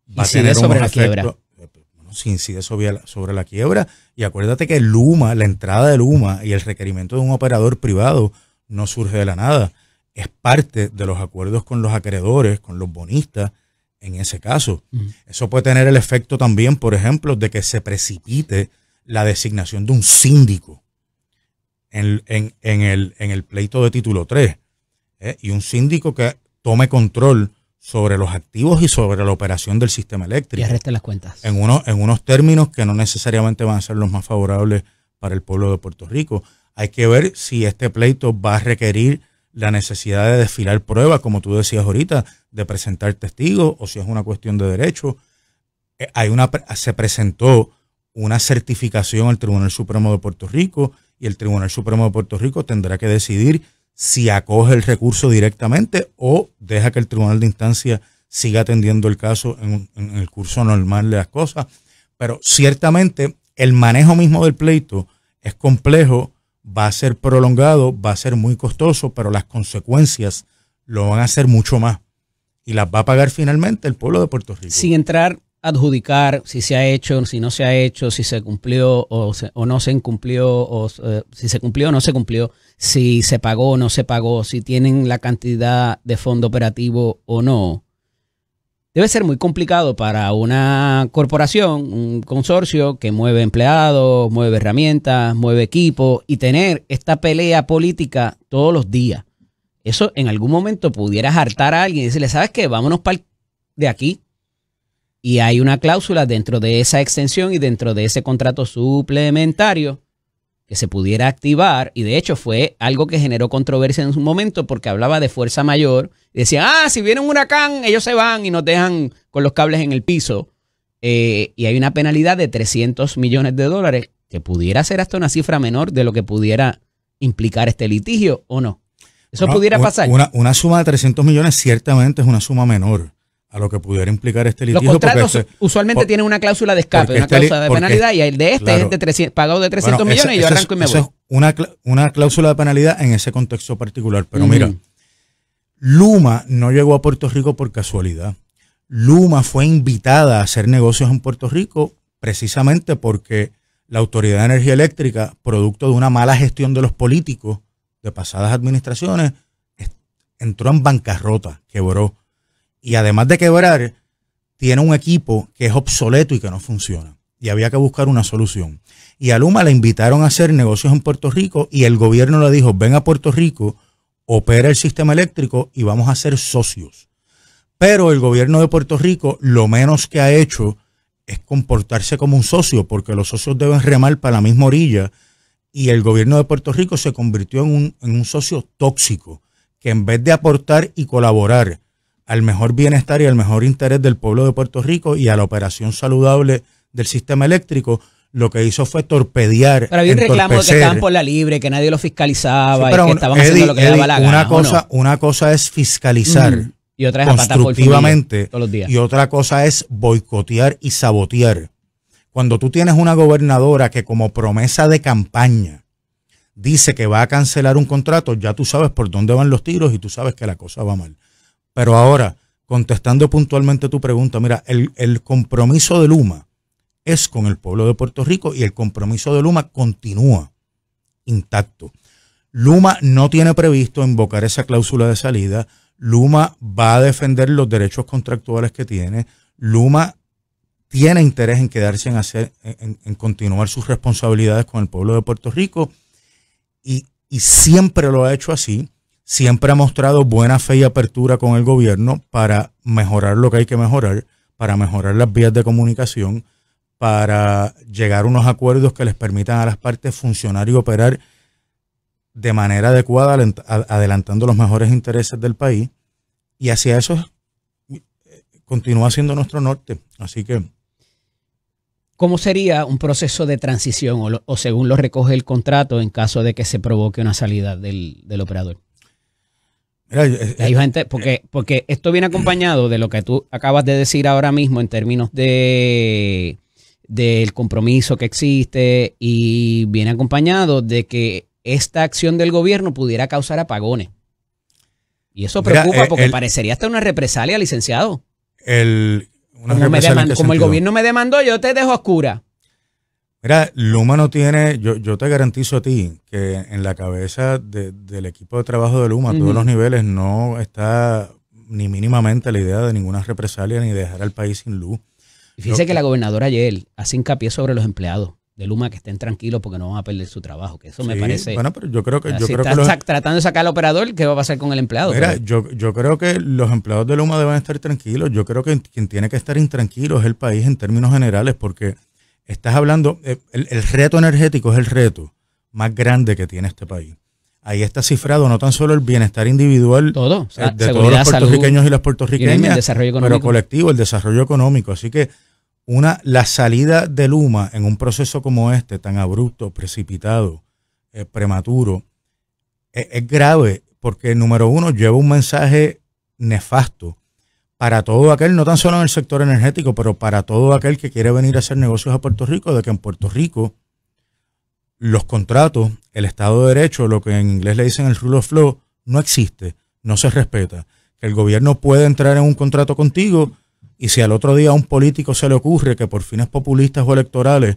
va a tener sobre la quiebra. Bueno, sí incide sobre la quiebra. Y acuérdate que Luma, la entrada de Luma y el requerimiento de un operador privado no surge de la nada. Es parte de los acuerdos con los acreedores, con los bonistas, en ese caso. Eso puede tener el efecto también, por ejemplo, de que se precipite la designación de un síndico en el pleito de título 3. Y un síndico que tome control sobre los activos y sobre la operación del sistema eléctrico. Y arreste las cuentas. En unos términos que no necesariamente van a ser los más favorables para el pueblo de Puerto Rico. Hay que ver si este pleito va a requerir la necesidad de desfilar pruebas, como tú decías ahorita, de presentar testigos, o si es una cuestión de derecho. Se presentó una certificación al Tribunal Supremo de Puerto Rico y el Tribunal Supremo de Puerto Rico tendrá que decidir si acoge el recurso directamente o deja que el Tribunal de Instancia siga atendiendo el caso en el curso normal de las cosas. Pero ciertamente el manejo mismo del pleito es complejo, va a ser prolongado, va a ser muy costoso, pero las consecuencias lo van a hacer mucho más. Y las va a pagar finalmente el pueblo de Puerto Rico. Sin entrar a adjudicar si se ha hecho, si no se ha hecho, si se cumplió o no se incumplió, o si se cumplió o no se cumplió, si se pagó o no se pagó, si tienen la cantidad de fondo operativo o no. Debe ser muy complicado para una corporación, un consorcio que mueve empleados, mueve herramientas, mueve equipos y tener esta pelea política todos los días. Eso en algún momento pudieras hartar a alguien y decirle, ¿sabes qué? Vámonos de aquí. Y hay una cláusula dentro de esa extensión y dentro de ese contrato suplementario que se pudiera activar. Y de hecho fue algo que generó controversia en su momento porque hablaba de fuerza mayor. Y decían, si viene un huracán, ellos se van y nos dejan con los cables en el piso. Y hay una penalidad de $300 millones que pudiera ser hasta una cifra menor de lo que pudiera implicar este litigio o no. ¿Eso pudiera pasar? Una suma de 300 millones ciertamente es una suma menor a lo que pudiera implicar este litigio. Los contratos usualmente tienen una cláusula de escape, una cláusula de penalidad, y el de este es de pagado de 300 millones y yo arranco y me voy. Es una cláusula de penalidad en ese contexto particular. Pero mira, Luma no llegó a Puerto Rico por casualidad. Luma fue invitada a hacer negocios en Puerto Rico precisamente porque la Autoridad de Energía Eléctrica, producto de una mala gestión de los políticos de pasadas administraciones, entró en bancarrota, quebró. Y además de quebrar, tiene un equipo que es obsoleto y que no funciona. Y había que buscar una solución. Y a Luma le invitaron a hacer negocios en Puerto Rico y el gobierno le dijo, ven a Puerto Rico, opera el sistema eléctrico y vamos a ser socios. Pero el gobierno de Puerto Rico lo menos que ha hecho es comportarse como un socio, porque los socios deben remar para la misma orilla, y el gobierno de Puerto Rico se convirtió en un socio tóxico, que en vez de aportar y colaborar al mejor bienestar y al mejor interés del pueblo de Puerto Rico y a la operación saludable del sistema eléctrico, lo que hizo fue torpedear. Pero había un reclamo de que estaban por la libre, que nadie lo fiscalizaba, sí, y que estaban haciendo lo que daba la gana. Una cosa es fiscalizar y otra es constructivamente todos los días. Y otra cosa es boicotear y sabotear. Cuando tú tienes una gobernadora que como promesa de campaña dice que va a cancelar un contrato, ya tú sabes por dónde van los tiros y tú sabes que la cosa va mal. Pero ahora, contestando puntualmente tu pregunta, mira, el compromiso de Luma es con el pueblo de Puerto Rico y el compromiso de Luma continúa intacto. Luma no tiene previsto invocar esa cláusula de salida. Luma va a defender los derechos contractuales que tiene. Luma tiene interés en quedarse en continuar sus responsabilidades con el pueblo de Puerto Rico y siempre lo ha hecho así. Siempre ha mostrado buena fe y apertura con el gobierno para mejorar lo que hay que mejorar, para mejorar las vías de comunicación, para llegar a unos acuerdos que les permitan a las partes funcionar y operar de manera adecuada, adelantando los mejores intereses del país. Y hacia eso continúa siendo nuestro norte. Así que... ¿Cómo sería un proceso de transición o según lo recoge el contrato en caso de que se provoque una salida del operador? Mira, hay gente, porque esto viene acompañado de lo que tú acabas de decir ahora mismo en términos del compromiso que existe y viene acompañado de que esta acción del gobierno pudiera causar apagones. Y eso preocupa porque parecería hasta una represalia, licenciado. Como el gobierno me demandó, yo te dejo a oscura. Mira, Luma no tiene, yo te garantizo a ti que en la cabeza del equipo de trabajo de Luma, a todos los niveles, no está ni mínimamente la idea de ninguna represalia ni dejar al país sin luz. Y fíjese que la gobernadora ayer hace hincapié sobre los empleados de Luma que estén tranquilos porque no van a perder su trabajo, que eso me parece... Bueno, pero yo creo que... tratando de sacar al operador, ¿qué va a pasar con el empleado? Mira, yo creo que los empleados de Luma deben estar tranquilos. Yo creo que quien tiene que estar intranquilo es el país en términos generales, porque estás hablando... El reto energético es el reto más grande que tiene este país. Ahí está cifrado no tan solo el bienestar individual de todos los puertorriqueños y las puertorriqueñas, pero colectivo, el desarrollo económico. Así que la salida de Luma en un proceso como este, tan abrupto, precipitado, prematuro, es grave porque, número uno, lleva un mensaje nefasto para todo aquel, no tan solo en el sector energético, pero para todo aquel que quiere venir a hacer negocios a Puerto Rico, de que en Puerto Rico los contratos, el Estado de Derecho, lo que en inglés le dicen el rule of law, no existe, no se respeta. Que el gobierno puede entrar en un contrato contigo y si al otro día a un político se le ocurre que por fines populistas o electorales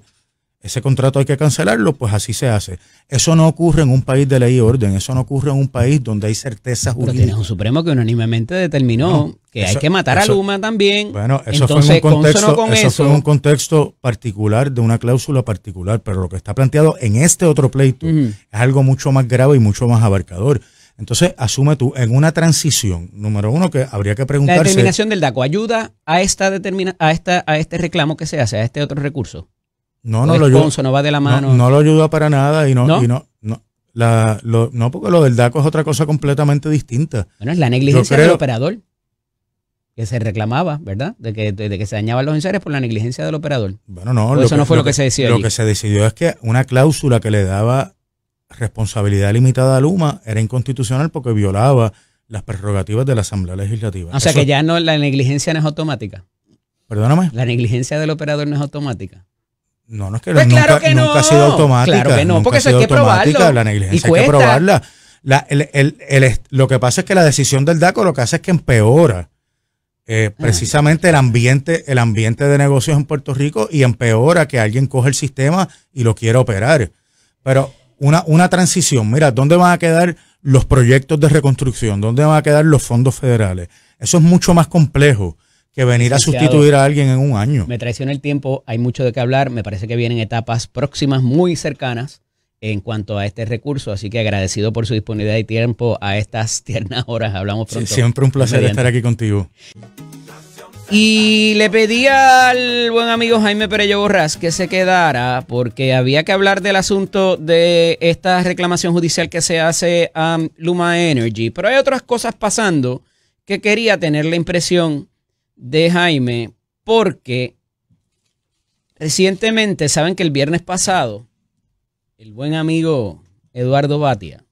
ese contrato hay que cancelarlo, pues así se hace. Eso no ocurre en un país de ley y orden, eso no ocurre en un país donde hay certeza jurídica. Pero tienes un Supremo que unánimemente determinó que hay que matar a Luma también. Bueno, eso fue en un contexto particular de una cláusula particular, pero lo que está planteado en este otro pleito es algo mucho más grave y mucho más abarcador. Entonces, asume tú, en una transición, número uno, que habría que preguntarse... ¿La determinación del DACO ayuda a este reclamo que se hace, a este otro recurso? No lo ayuda. No va de la mano. No lo ayuda para nada porque lo del DACO es otra cosa completamente distinta. Bueno, es la negligencia del operador que se reclamaba, ¿verdad? De que se dañaban los enseres por la negligencia del operador. Bueno, no. Eso no fue lo que se decidió. Lo que se decidió es que una cláusula que le daba responsabilidad limitada a Luma era inconstitucional porque violaba las prerrogativas de la Asamblea Legislativa. O sea que ya no, la negligencia no es automática. Perdóname. La negligencia del operador no es automática. No es que pues nunca ha sido automática. Claro que no, porque eso hay que probarlo. La negligencia hay que probarla. Lo que pasa es que la decisión del DACO lo que hace es que empeora precisamente el ambiente de negocios en Puerto Rico y empeora que alguien coge el sistema y lo quiera operar. Pero una transición, mira, ¿dónde van a quedar los proyectos de reconstrucción? ¿Dónde van a quedar los fondos federales? Eso es mucho más complejo que venir a sustituir a alguien en un año. Me traiciona el tiempo, hay mucho de qué hablar, me parece que vienen etapas próximas muy cercanas en cuanto a este recurso, así que agradecido por su disponibilidad y tiempo a estas tiernas horas. Hablamos pronto. Sí, siempre un placer estar aquí contigo. Y le pedí al buen amigo Jaime Perello Borrás que se quedara porque había que hablar del asunto de esta reclamación judicial que se hace a Luma Energy, pero hay otras cosas pasando que quería tener la impresión de Jaime porque recientemente, saben que el viernes pasado el buen amigo Eduardo Batia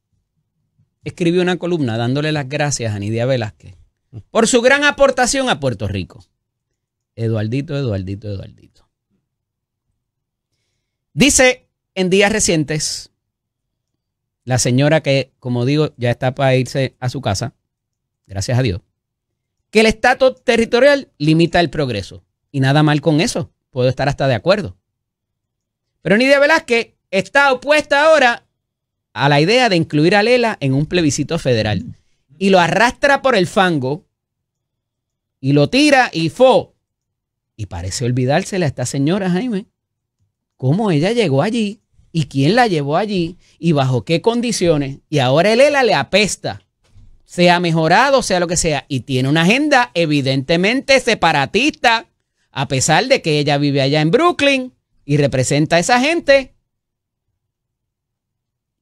escribió una columna dándole las gracias a Nidia Velázquez por su gran aportación a Puerto Rico. Eduardito. Dice en días recientes la señora que, como digo, ya está para irse a su casa, gracias a Dios, que el estatus territorial limita el progreso. Y nada mal con eso, puedo estar hasta de acuerdo. Pero Nidia Velázquez está opuesta ahora a la idea de incluir a Lela en un plebiscito federal. Y lo arrastra por el fango y lo tira y Y parece olvidársela a esta señora, Jaime, cómo ella llegó allí y quién la llevó allí y bajo qué condiciones. Y ahora el Lela le apesta, sea mejorado, sea lo que sea. Y tiene una agenda evidentemente separatista, a pesar de que ella vive allá en Brooklyn y representa a esa gente.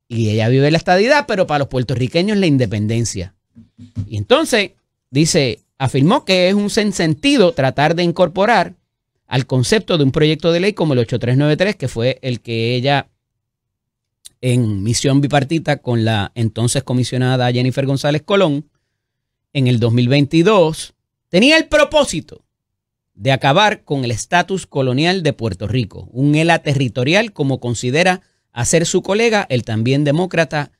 Y ella vive la estadidad, pero para los puertorriqueños la independencia. Y entonces, afirmó que es un sinsentido tratar de incorporar al concepto de un proyecto de ley como el 8393, que fue el que ella, en misión bipartita con la entonces comisionada Jennifer González Colón, en el 2022, tenía el propósito de acabar con el estatus colonial de Puerto Rico, un ELA territorial como considera hacer su colega, el también demócrata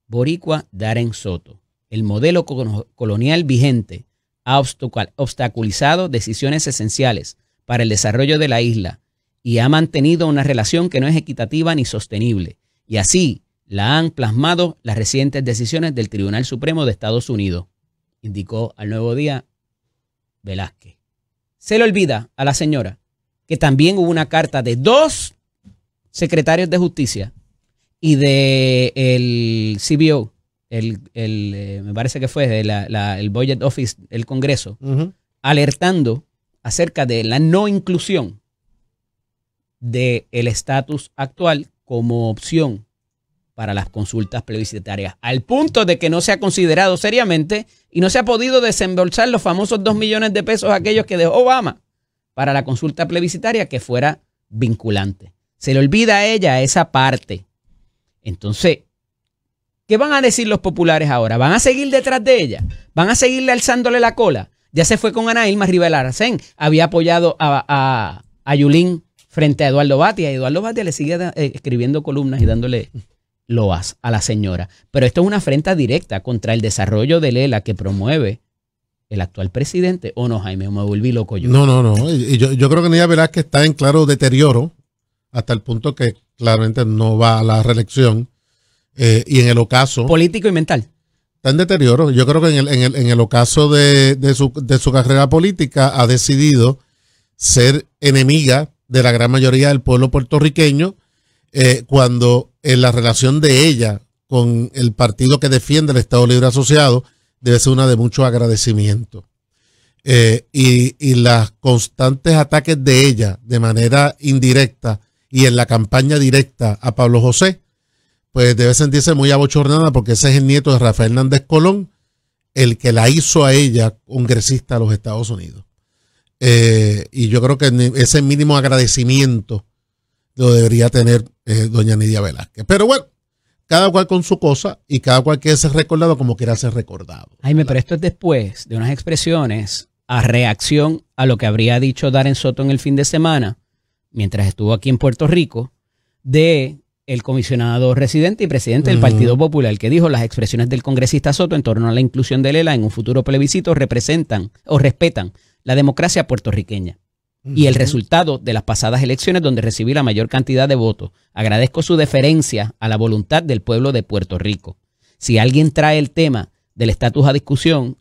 boricua Darren Soto. El modelo colonial vigente ha obstaculizado decisiones esenciales para el desarrollo de la isla y ha mantenido una relación que no es equitativa ni sostenible. Y así la han plasmado las recientes decisiones del Tribunal Supremo de Estados Unidos, indicó al Nuevo Día Velázquez. Se le olvida a la señora que también hubo una carta de 2 secretarios de justicia y de el CBO, me parece que fue el Budget Office del Congreso, alertando acerca de la no inclusión del estatus actual como opción para las consultas plebiscitarias, al punto de que no se ha considerado seriamente y no se ha podido desembolsar los famosos 2 millones de pesos aquellos que dejó Obama para la consulta plebiscitaria que fuera vinculante. Se le olvida a ella esa parte. Entonces, ¿qué van a decir los populares ahora? ¿Van a seguir detrás de ella? ¿Van a seguirle alzándole la cola? Ya se fue con Ana Irma Rivera Aracén. Había apoyado a Yulín frente a Eduardo Batia. Y Eduardo Batia le sigue escribiendo columnas y dándole loas a la señora. Pero esto es una afrenta directa contra el desarrollo de Lela que promueve el actual presidente. ¿O no, Jaime? ¿Me volví loco yo? No. Y yo creo que Nidia Velázquez está en claro deterioro hasta el punto que claramente no va a la reelección. Y en el ocaso político y mental está en deterioro. Yo creo que en el ocaso de su carrera política ha decidido ser enemiga de la gran mayoría del pueblo puertorriqueño, cuando en la relación de ella con el partido que defiende el Estado Libre Asociado debe ser una de mucho agradecimiento. Y los constantes ataques de ella de manera indirecta y en la campaña directa a Pablo José, pues debe sentirse muy abochornada porque ese es el nieto de Rafael Hernández Colón, el que la hizo a ella congresista a los Estados Unidos. Y yo creo que ese mínimo agradecimiento lo debería tener doña Nidia Velázquez. Pero bueno, cada cual con su cosa y cada cual quiere ser recordado como quiera ser recordado. Jaime, pero esto es después de unas expresiones a reacción a lo que habría dicho Darren Soto en el fin de semana, mientras estuvo aquí en Puerto Rico, de el comisionado residente y presidente del Partido Popular, que dijo las expresiones del congresista Soto en torno a la inclusión de Lela en un futuro plebiscito representan o respetan la democracia puertorriqueña y el resultado de las pasadas elecciones donde recibí la mayor cantidad de votos. Agradezco su deferencia a la voluntad del pueblo de Puerto Rico. Si alguien trae el tema del estatus a discusión,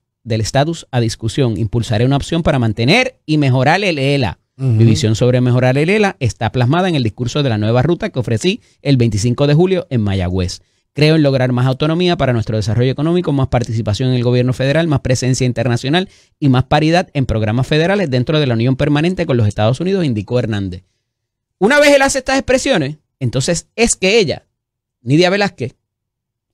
impulsaré una opción para mantener y mejorar el ELA. Mi visión sobre mejorar el ELA está plasmada en el discurso de la nueva ruta que ofrecí el 25 de julio en Mayagüez. Creo en lograr más autonomía para nuestro desarrollo económico, más participación en el gobierno federal, más presencia internacional y más paridad en programas federales dentro de la unión permanente con los Estados Unidos, indicó Hernández. Una vez él hace estas expresiones, entonces es que ella, Nidia Velázquez,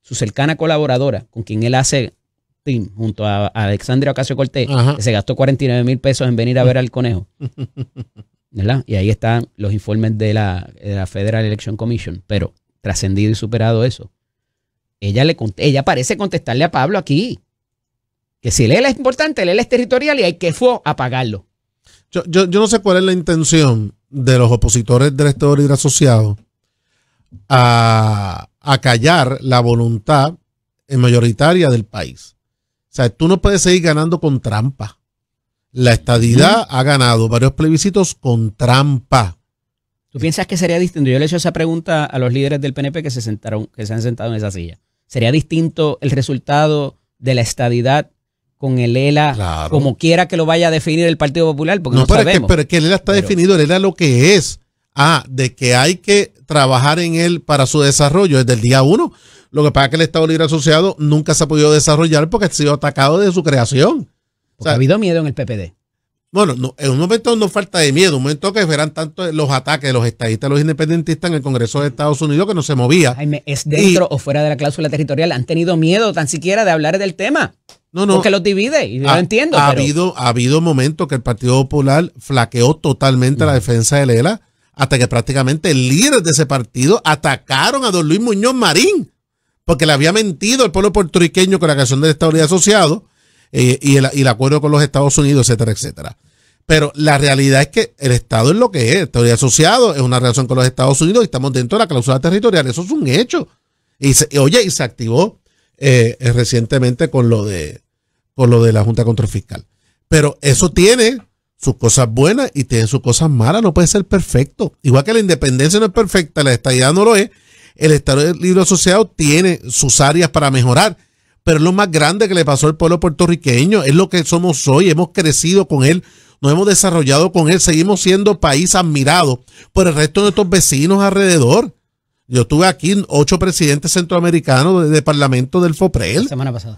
su cercana colaboradora, con quien él hace team, junto a Alexandria Ocasio-Cortez, que se gastó 49,000 pesos en venir a ver al conejo, ¿verdad? Y ahí están los informes de la Federal Election Commission, pero trascendido y superado eso. Ella parece contestarle a Pablo aquí que si el ELA es importante, el ELA es territorial y hay que apagarlo. Yo no sé cuál es la intención de los opositores del Estado Libre Asociado a callar la voluntad mayoritaria del país. O sea, tú no puedes seguir ganando con trampa. La estadidad ha ganado varios plebiscitos con trampa. ¿Tú piensas que sería distinto? Yo le he hecho esa pregunta a los líderes del PNP que se han sentado en esa silla. ¿Sería distinto el resultado de la estadidad con el ELA, claro, como quiera que lo vaya a definir el Partido Popular? Porque no sabemos. Pero es que el ELA está definido, el ELA lo que es. De que hay que trabajar en él para su desarrollo desde el día 1. Lo que pasa es que el Estado Libre Asociado nunca se ha podido desarrollar porque ha sido atacado desde su creación. Porque ha habido miedo en el PPD. Bueno, no, en un momento no falta de miedo, un momento que eran tanto los ataques de los estadistas, los independentistas en el Congreso de Estados Unidos que no se movía. Jaime, ¿es dentro o fuera de la cláusula territorial? ¿Han tenido miedo tan siquiera de hablar del tema? No. Porque los divide, y yo lo entiendo. Ha habido momentos que el Partido Popular flaqueó totalmente la defensa de ELA, hasta que prácticamente el líder de ese partido atacaron a don Luis Muñoz Marín, porque le había mentido al pueblo puertorriqueño con la creación del Estado Libre Asociado y el acuerdo con los Estados Unidos, etcétera, etcétera. Pero la realidad es que el Estado es lo que es. El Estado Libre Asociado es una relación con los Estados Unidos y estamos dentro de la cláusula territorial. Eso es un hecho. Y se activó recientemente con lo de la Junta de Control Fiscal. Pero eso tiene sus cosas buenas y tiene sus cosas malas. No puede ser perfecto. Igual que la independencia no es perfecta, la estadidad no lo es. El Estado Libre Asociado tiene sus áreas para mejorar, pero es lo más grande que le pasó al pueblo puertorriqueño. Es lo que somos hoy. Hemos crecido con él, nos hemos desarrollado con él. Seguimos siendo país admirado por el resto de nuestros vecinos alrededor. Yo tuve aquí 8 presidentes centroamericanos de parlamento del FOPREL.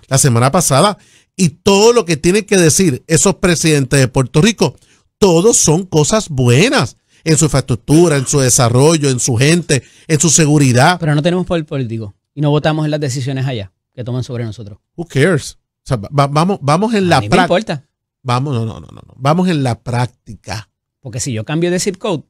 La semana pasada. Y todo lo que tienen que decir esos presidentes de Puerto Rico, todos son cosas buenas. En su infraestructura, en su desarrollo, en su gente, en su seguridad. Pero no tenemos poder político y no votamos en las decisiones allá que toman sobre nosotros. Who cares? O sea, vamos en la práctica. No importa. No. Vamos en la práctica. Porque si yo cambio de zip code,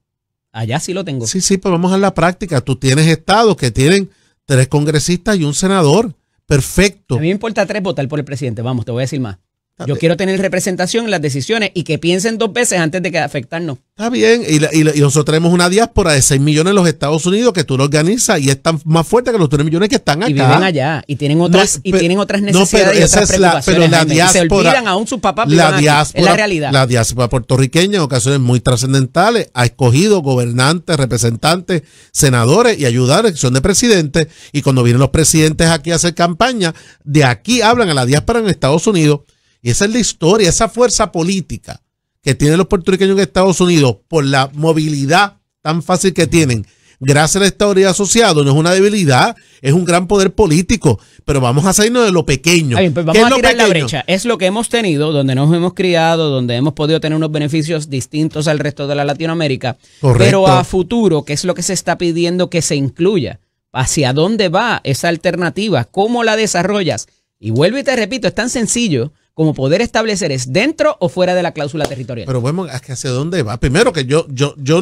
allá sí lo tengo. Sí, pero vamos a la práctica. Tú tienes estados que tienen 3 congresistas y un senador. Perfecto. A mí me importa 3 votar por el presidente. Vamos, te voy a decir más. Yo quiero tener representación en las decisiones y que piensen 2 veces antes de afectarnos. Está bien, y nosotros tenemos una diáspora de 6 millones en los Estados Unidos que tú lo organizas y es tan más fuerte que los 3 millones que están acá. Y viven allá y tienen otras, tienen otras necesidades y otras preocupaciones. Pero la diáspora, se olvidan aún sus papás. Es la realidad. La diáspora puertorriqueña en ocasiones muy trascendentales ha escogido gobernantes, representantes, senadores y ayudar a la elección de presidentes. Y cuando vienen los presidentes aquí a hacer campaña, de aquí hablan a la diáspora en Estados Unidos. Y esa es la historia, esa fuerza política que tienen los puertorriqueños en Estados Unidos por la movilidad tan fácil que tienen. Gracias al Estado Libre Asociado, no es una debilidad, es un gran poder político. Pero vamos a salirnos de lo pequeño. Bien, pues vamos a tirar la brecha. Es lo que hemos tenido, donde nos hemos criado, donde hemos podido tener unos beneficios distintos al resto de la Latinoamérica. Correcto. Pero a futuro, ¿qué es lo que se está pidiendo que se incluya? ¿Hacia dónde va esa alternativa? ¿Cómo la desarrollas? Y vuelvo y te repito, es tan sencillo como poder establecer es dentro o fuera de la cláusula territorial. Pero bueno, ¿hacia dónde va? Primero que yo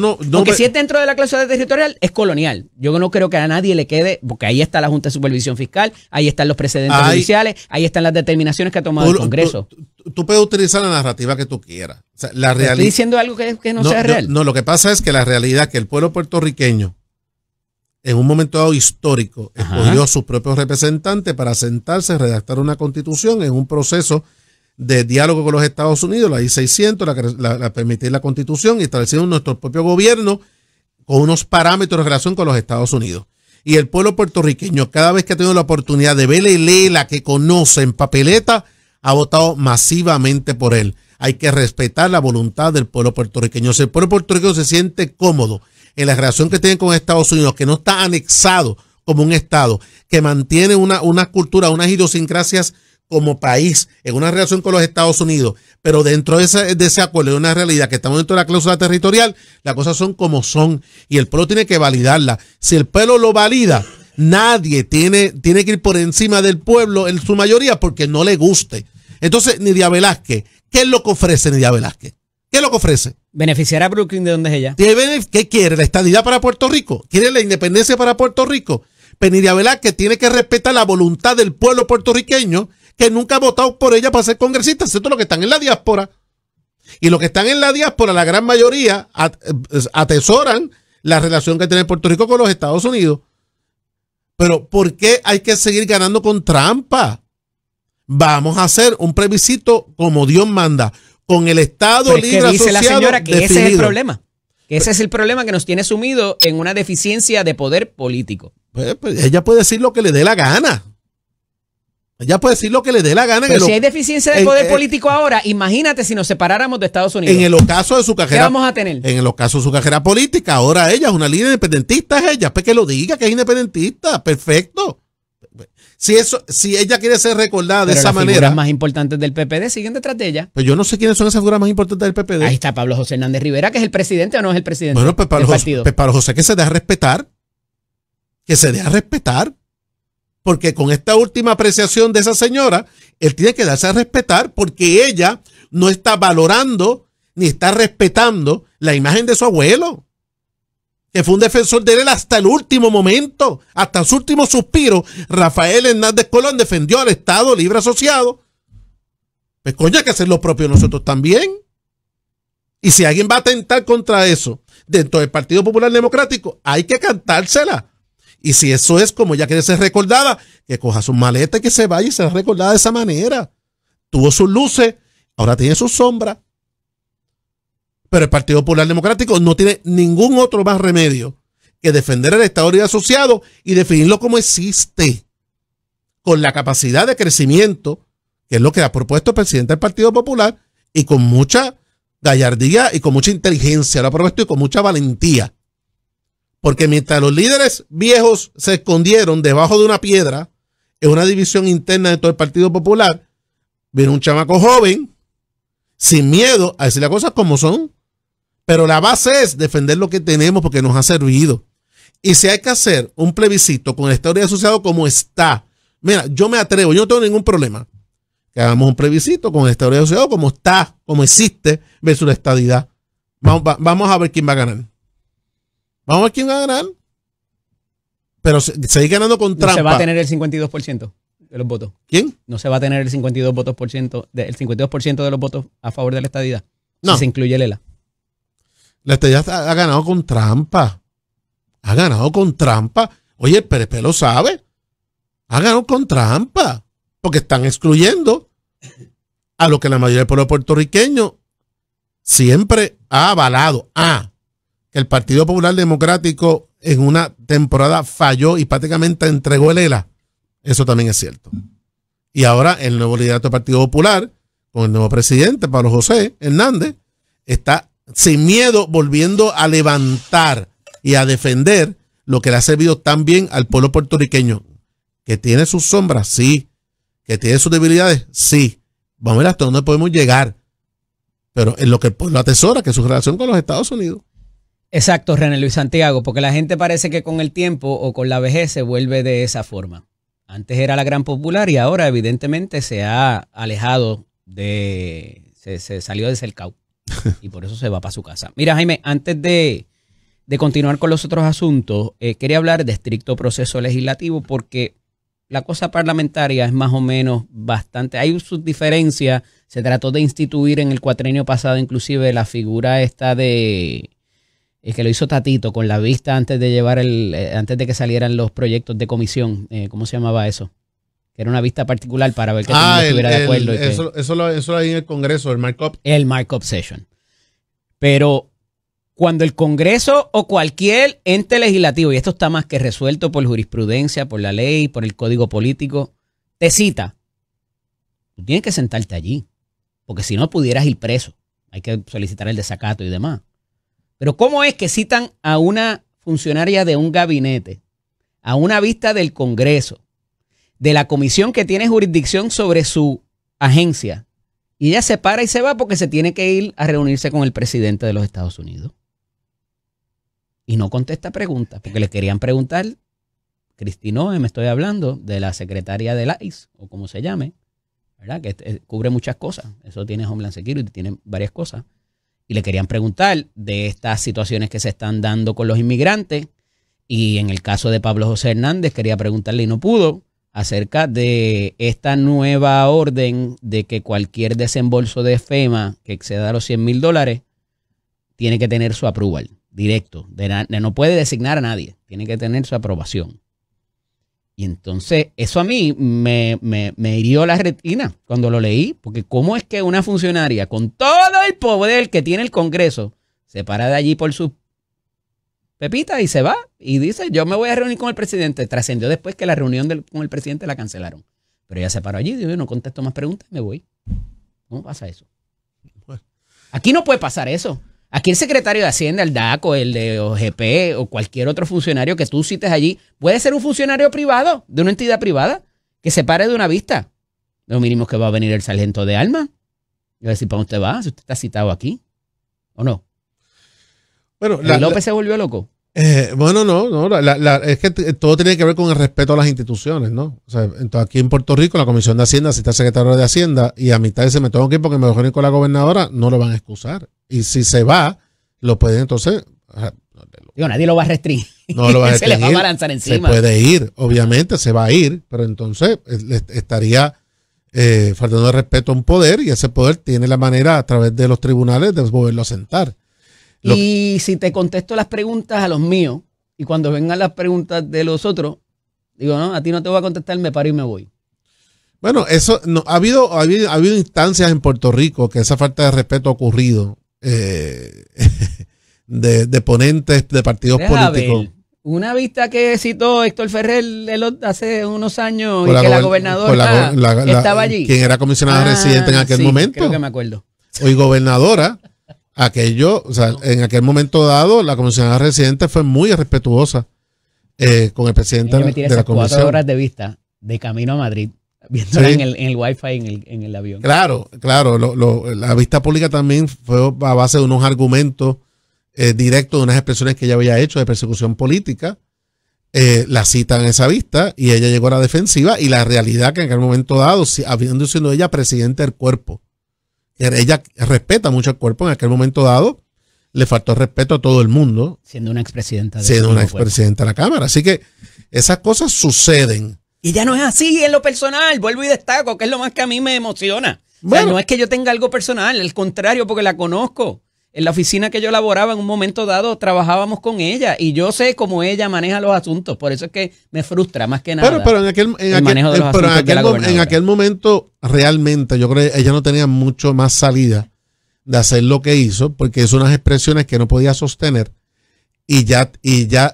no... Porque si es dentro de la cláusula territorial, es colonial. Yo no creo que a nadie le quede, porque ahí está la Junta de Supervisión Fiscal, ahí están los precedentes judiciales, ahí están las determinaciones que ha tomado el Congreso. Tú puedes utilizar la narrativa que tú quieras. O sea, la realidad... ¿Estoy diciendo algo que no sea real? No, lo que pasa es que la realidad es que el pueblo puertorriqueño en un momento dado histórico, escogió sus propios representantes para sentarse, redactar una constitución en un proceso de diálogo con los Estados Unidos, la I-600, la permitir la constitución y establecieron nuestro propio gobierno con unos parámetros en relación con los Estados Unidos. Y el pueblo puertorriqueño, cada vez que ha tenido la oportunidad de verla y leerla, que conoce en papeleta, ha votado masivamente por él. Hay que respetar la voluntad del pueblo puertorriqueño. Si el pueblo puertorriqueño se siente cómodo en la relación que tiene con Estados Unidos, que no está anexado como un Estado, que mantiene una cultura, unas idiosincrasias como país en una relación con los Estados Unidos, pero dentro de ese acuerdo, de una realidad que estamos dentro de la cláusula territorial, las cosas son como son y el pueblo tiene que validarla. Si el pueblo lo valida, nadie tiene que ir por encima del pueblo en su mayoría porque no le guste. Entonces, Nidia Velázquez, ¿qué es lo que ofrece Nidia Velázquez? ¿Qué es lo que ofrece? Beneficiar a Brooklyn, ¿de dónde es ella? ¿Qué quiere? ¿La estadidad para Puerto Rico? ¿Quiere la independencia para Puerto Rico? Pero Nidia Velázquez tiene que respetar la voluntad del pueblo puertorriqueño que nunca ha votado por ella para ser congresista, excepto los que están en la diáspora. Y los que están en la diáspora, la gran mayoría, atesoran la relación que tiene Puerto Rico con los Estados Unidos. Pero ¿por qué hay que seguir ganando con trampa? Vamos a hacer un plebiscito como Dios manda, con el Estado libre asociado. Dice la señora que definido. ese es el problema. Que ese es el problema que nos tiene sumido en una deficiencia de poder político. Pues ella puede decir lo que le dé la gana. Ella puede decir lo que le dé la gana. Pero si hay deficiencia de poder político ahora, imagínate si nos separáramos de Estados Unidos. En el ocaso de su carrera. ¿Qué vamos a tener? En el ocaso de su carrera política, ahora ella es una líder independentista, es ella. Pues que lo diga, que es independentista. Perfecto. Si ella quiere ser recordada de esa manera. Las figuras más importantes del PPD siguen detrás de ella. Pues yo no sé quiénes son esas figuras más importantes del PPD. Ahí está Pablo José Hernández Rivera, que es el presidente o no es el presidente. Bueno, pues Pablo José que se deja respetar. Que se deja respetar. Porque con esta última apreciación de esa señora, él tiene que darse a respetar porque ella no está valorando ni está respetando la imagen de su abuelo, que fue un defensor de él hasta el último momento, hasta su último suspiro. Rafael Hernández Colón defendió al Estado Libre Asociado. Pues coño, hay que hacer lo propio nosotros también. Y si alguien va a atentar contra eso dentro del Partido Popular Democrático, hay que cantársela. Y si eso es como ella quiere ser recordada, que coja sus maletas y que se vaya y sea recordada de esa manera. Tuvo sus luces, ahora tiene sus sombras. Pero el Partido Popular Democrático no tiene ningún otro más remedio que defender el Estado Libre Asociado y definirlo como existe, con la capacidad de crecimiento, que es lo que ha propuesto el presidente del Partido Popular, y con mucha gallardía y con mucha inteligencia, lo ha propuesto y con mucha valentía. Porque mientras los líderes viejos se escondieron debajo de una piedra en una división interna dentro del Partido Popular, viene un chamaco joven, sin miedo a decir las cosas como son. Pero la base es defender lo que tenemos porque nos ha servido. Y si hay que hacer un plebiscito con el Estado Libre Asociado como está, mira, yo me atrevo, yo no tengo ningún problema. Que hagamos un plebiscito con el Estado Libre Asociado como está, como existe, versus la estadidad. Vamos a ver quién va a ganar. Vamos a ver quién va a ganar. Pero seguir ganando con trampa. No se va a tener el 52% de los votos. ¿Quién? No se va a tener el 52% de los votos a favor de la estadidad. No. Si se incluye el ELA. La estadidad ha ganado con trampa. Ha ganado con trampa. Oye, el PNP lo sabe. Ha ganado con trampa. Porque están excluyendo a lo que la mayoría del pueblo puertorriqueño siempre ha avalado. Que el Partido Popular Democrático en una temporada falló y prácticamente entregó el ELA. Eso también es cierto. Y ahora el nuevo liderato del Partido Popular, con el nuevo presidente, Pablo José Hernández, está sin miedo volviendo a levantar y a defender lo que le ha servido tan bien al pueblo puertorriqueño. Que tiene sus sombras, sí. Que tiene sus debilidades, sí. Vamos a ver hasta dónde podemos llegar. Pero en lo que el pueblo atesora, que es su relación con los Estados Unidos. Exacto, René Luis Santiago, porque la gente parece que con el tiempo o con la vejez se vuelve de esa forma. Antes era la gran popular y ahora evidentemente se ha alejado se salió de Cercado y por eso se va para su casa. Mira, Jaime, antes de continuar con los otros asuntos, quería hablar de estricto proceso legislativo porque la cosa parlamentaria es más o menos bastante, hay sus diferencias. Se trató de instituir en el cuatrenio pasado inclusive la figura esta de que lo hizo Tatito con la vista antes de llevar antes de que salieran los proyectos de comisión. ¿Cómo se llamaba eso? Que era una vista particular para ver que todo el mundo estuviera de acuerdo. Eso lo hay en el Congreso, el markup. El markup session. Pero cuando el Congreso o cualquier ente legislativo, y esto está más que resuelto por jurisprudencia, por la ley, por el código político, te cita, tú tienes que sentarte allí, porque si no pudieras ir preso. Hay que solicitar el desacato y demás. Pero ¿cómo es que citan a una funcionaria de un gabinete, a una vista del Congreso, de la comisión que tiene jurisdicción sobre su agencia, y ella se para y se va porque se tiene que ir a reunirse con el presidente de los Estados Unidos? Y no contesta preguntas, porque le querían preguntar, Cristinoe, me estoy hablando, de la secretaria del ICE, o como se llame, ¿verdad? Que cubre muchas cosas. Eso tiene Homeland Security, tiene varias cosas. Y le querían preguntar de estas situaciones que se están dando con los inmigrantes. Y en el caso de Pablo José Hernández, quería preguntarle y no pudo, acerca de esta nueva orden de que cualquier desembolso de FEMA que exceda los $100,000 tiene que tener su approval directo. No puede designar a nadie, tiene que tener su aprobación. Y entonces eso a mí me hirió la retina cuando lo leí, porque cómo es que una funcionaria con todo el poder que tiene el Congreso se para de allí por sus pepitas y se va y dice, yo me voy a reunir con el presidente. Trascendió después que la reunión con el presidente la cancelaron. Pero ella se paró allí y dijo, no contesto más preguntas y me voy. ¿Cómo pasa eso? Aquí no puede pasar eso. Aquí el secretario de Hacienda, el DACO, el de OGP o cualquier otro funcionario que tú cites allí, puede ser un funcionario privado, de una entidad privada, que se pare de una vista. Lo mínimo que va a venir el sargento de armas. Y va a decir, ¿para dónde usted va? Si usted está citado aquí. ¿O no? Bueno, ¿López se volvió loco? Bueno, no. Es que todo tiene que ver con el respeto a las instituciones, ¿no? O sea, entonces aquí en Puerto Rico, la Comisión de Hacienda cita al secretario de Hacienda y a mitad dice, me tengo que ir porque me voy a reunir con la gobernadora, no lo van a excusar. Y si se va, lo pueden entonces... Digo, nadie lo va a restringir. No lo va a restringir. Se le va a balanzar encima. Se puede ir, obviamente se va a ir, pero entonces estaría faltando de respeto a un poder y ese poder tiene la manera a través de los tribunales de volverlo a sentar. Y si te contesto las preguntas a los míos y cuando vengan las preguntas de los otros, digo, no, a ti no te voy a contestar, me paro y me voy. Bueno, eso no, ha habido instancias en Puerto Rico que esa falta de respeto ha ocurrido de ponentes de partidos políticos. Una vista que citó Héctor Ferrer hace unos años y que la gobernadora estaba allí. Quien era comisionada residente en aquel momento. Creo que me acuerdo. Hoy gobernadora. En aquel momento dado, la comisionada residente fue muy respetuosa con el presidente de la comisión. 4 horas de vista de camino a Madrid, viéndola en el wifi en el avión. Claro. La vista pública también fue a base de unos argumentos directos, de unas expresiones que ella había hecho de persecución política. La citan en esa vista y ella llegó a la defensiva y la realidad que en aquel momento dado, habiendo sido ella presidente del cuerpo, ella respeta mucho el cuerpo, en aquel momento dado le faltó respeto a todo el mundo. Siendo una expresidenta de la Cámara. Así que esas cosas suceden. Y ya no es así en lo personal, vuelvo y destaco, que es lo más que a mí me emociona. Bueno, o sea, no es que yo tenga algo personal, al contrario, porque la conozco. En la oficina que yo laboraba en un momento dado trabajábamos con ella y yo sé cómo ella maneja los asuntos, por eso es que me frustra más que nada. Pero en aquel momento realmente yo creo que ella no tenía mucho más salida de hacer lo que hizo porque hizo unas expresiones que no podía sostener y ya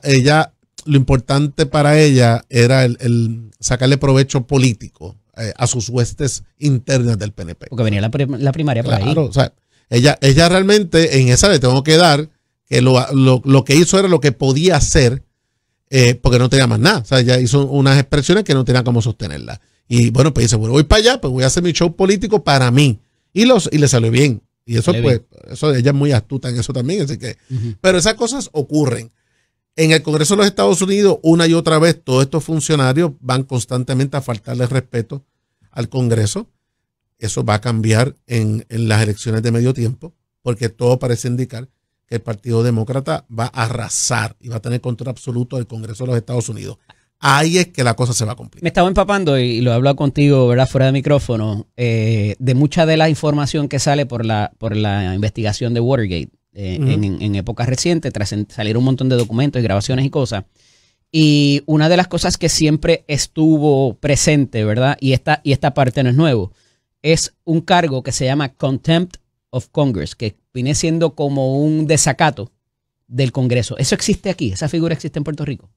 ella, lo importante para ella era el sacarle provecho político a sus huestes internas del PNP. Porque venía la primaria por ahí. Claro, o sea, ella realmente en esa le tengo que dar que lo que hizo era lo que podía hacer porque no tenía más nada. O sea, ella hizo unas expresiones que no tenía cómo sostenerlas. Y bueno, pues dice, bueno, voy para allá, pues voy a hacer mi show político para mí. Y le salió bien. Y eso, pues, ella es muy astuta en eso también. Así que, pero esas cosas ocurren. En el Congreso de los Estados Unidos, una y otra vez, todos estos funcionarios van constantemente a faltarle respeto al Congreso. Eso va a cambiar en las elecciones de medio tiempo, porque todo parece indicar que el Partido Demócrata va a arrasar y va a tener control absoluto del Congreso de los Estados Unidos. Ahí es que la cosa se va a complicar. Me estaba empapando, y lo he hablado contigo, ¿verdad?, fuera de micrófono, de mucha de la información que sale por la investigación de Watergate. en épocas recientes, tras salir un montón de documentos y grabaciones y cosas. Y una de las cosas que siempre estuvo presente, ¿verdad? Y esta parte no es nuevo, es un cargo que se llama Contempt of Congress, que viene siendo como un desacato del Congreso. ¿Eso existe aquí? ¿Esa figura existe en Puerto Rico?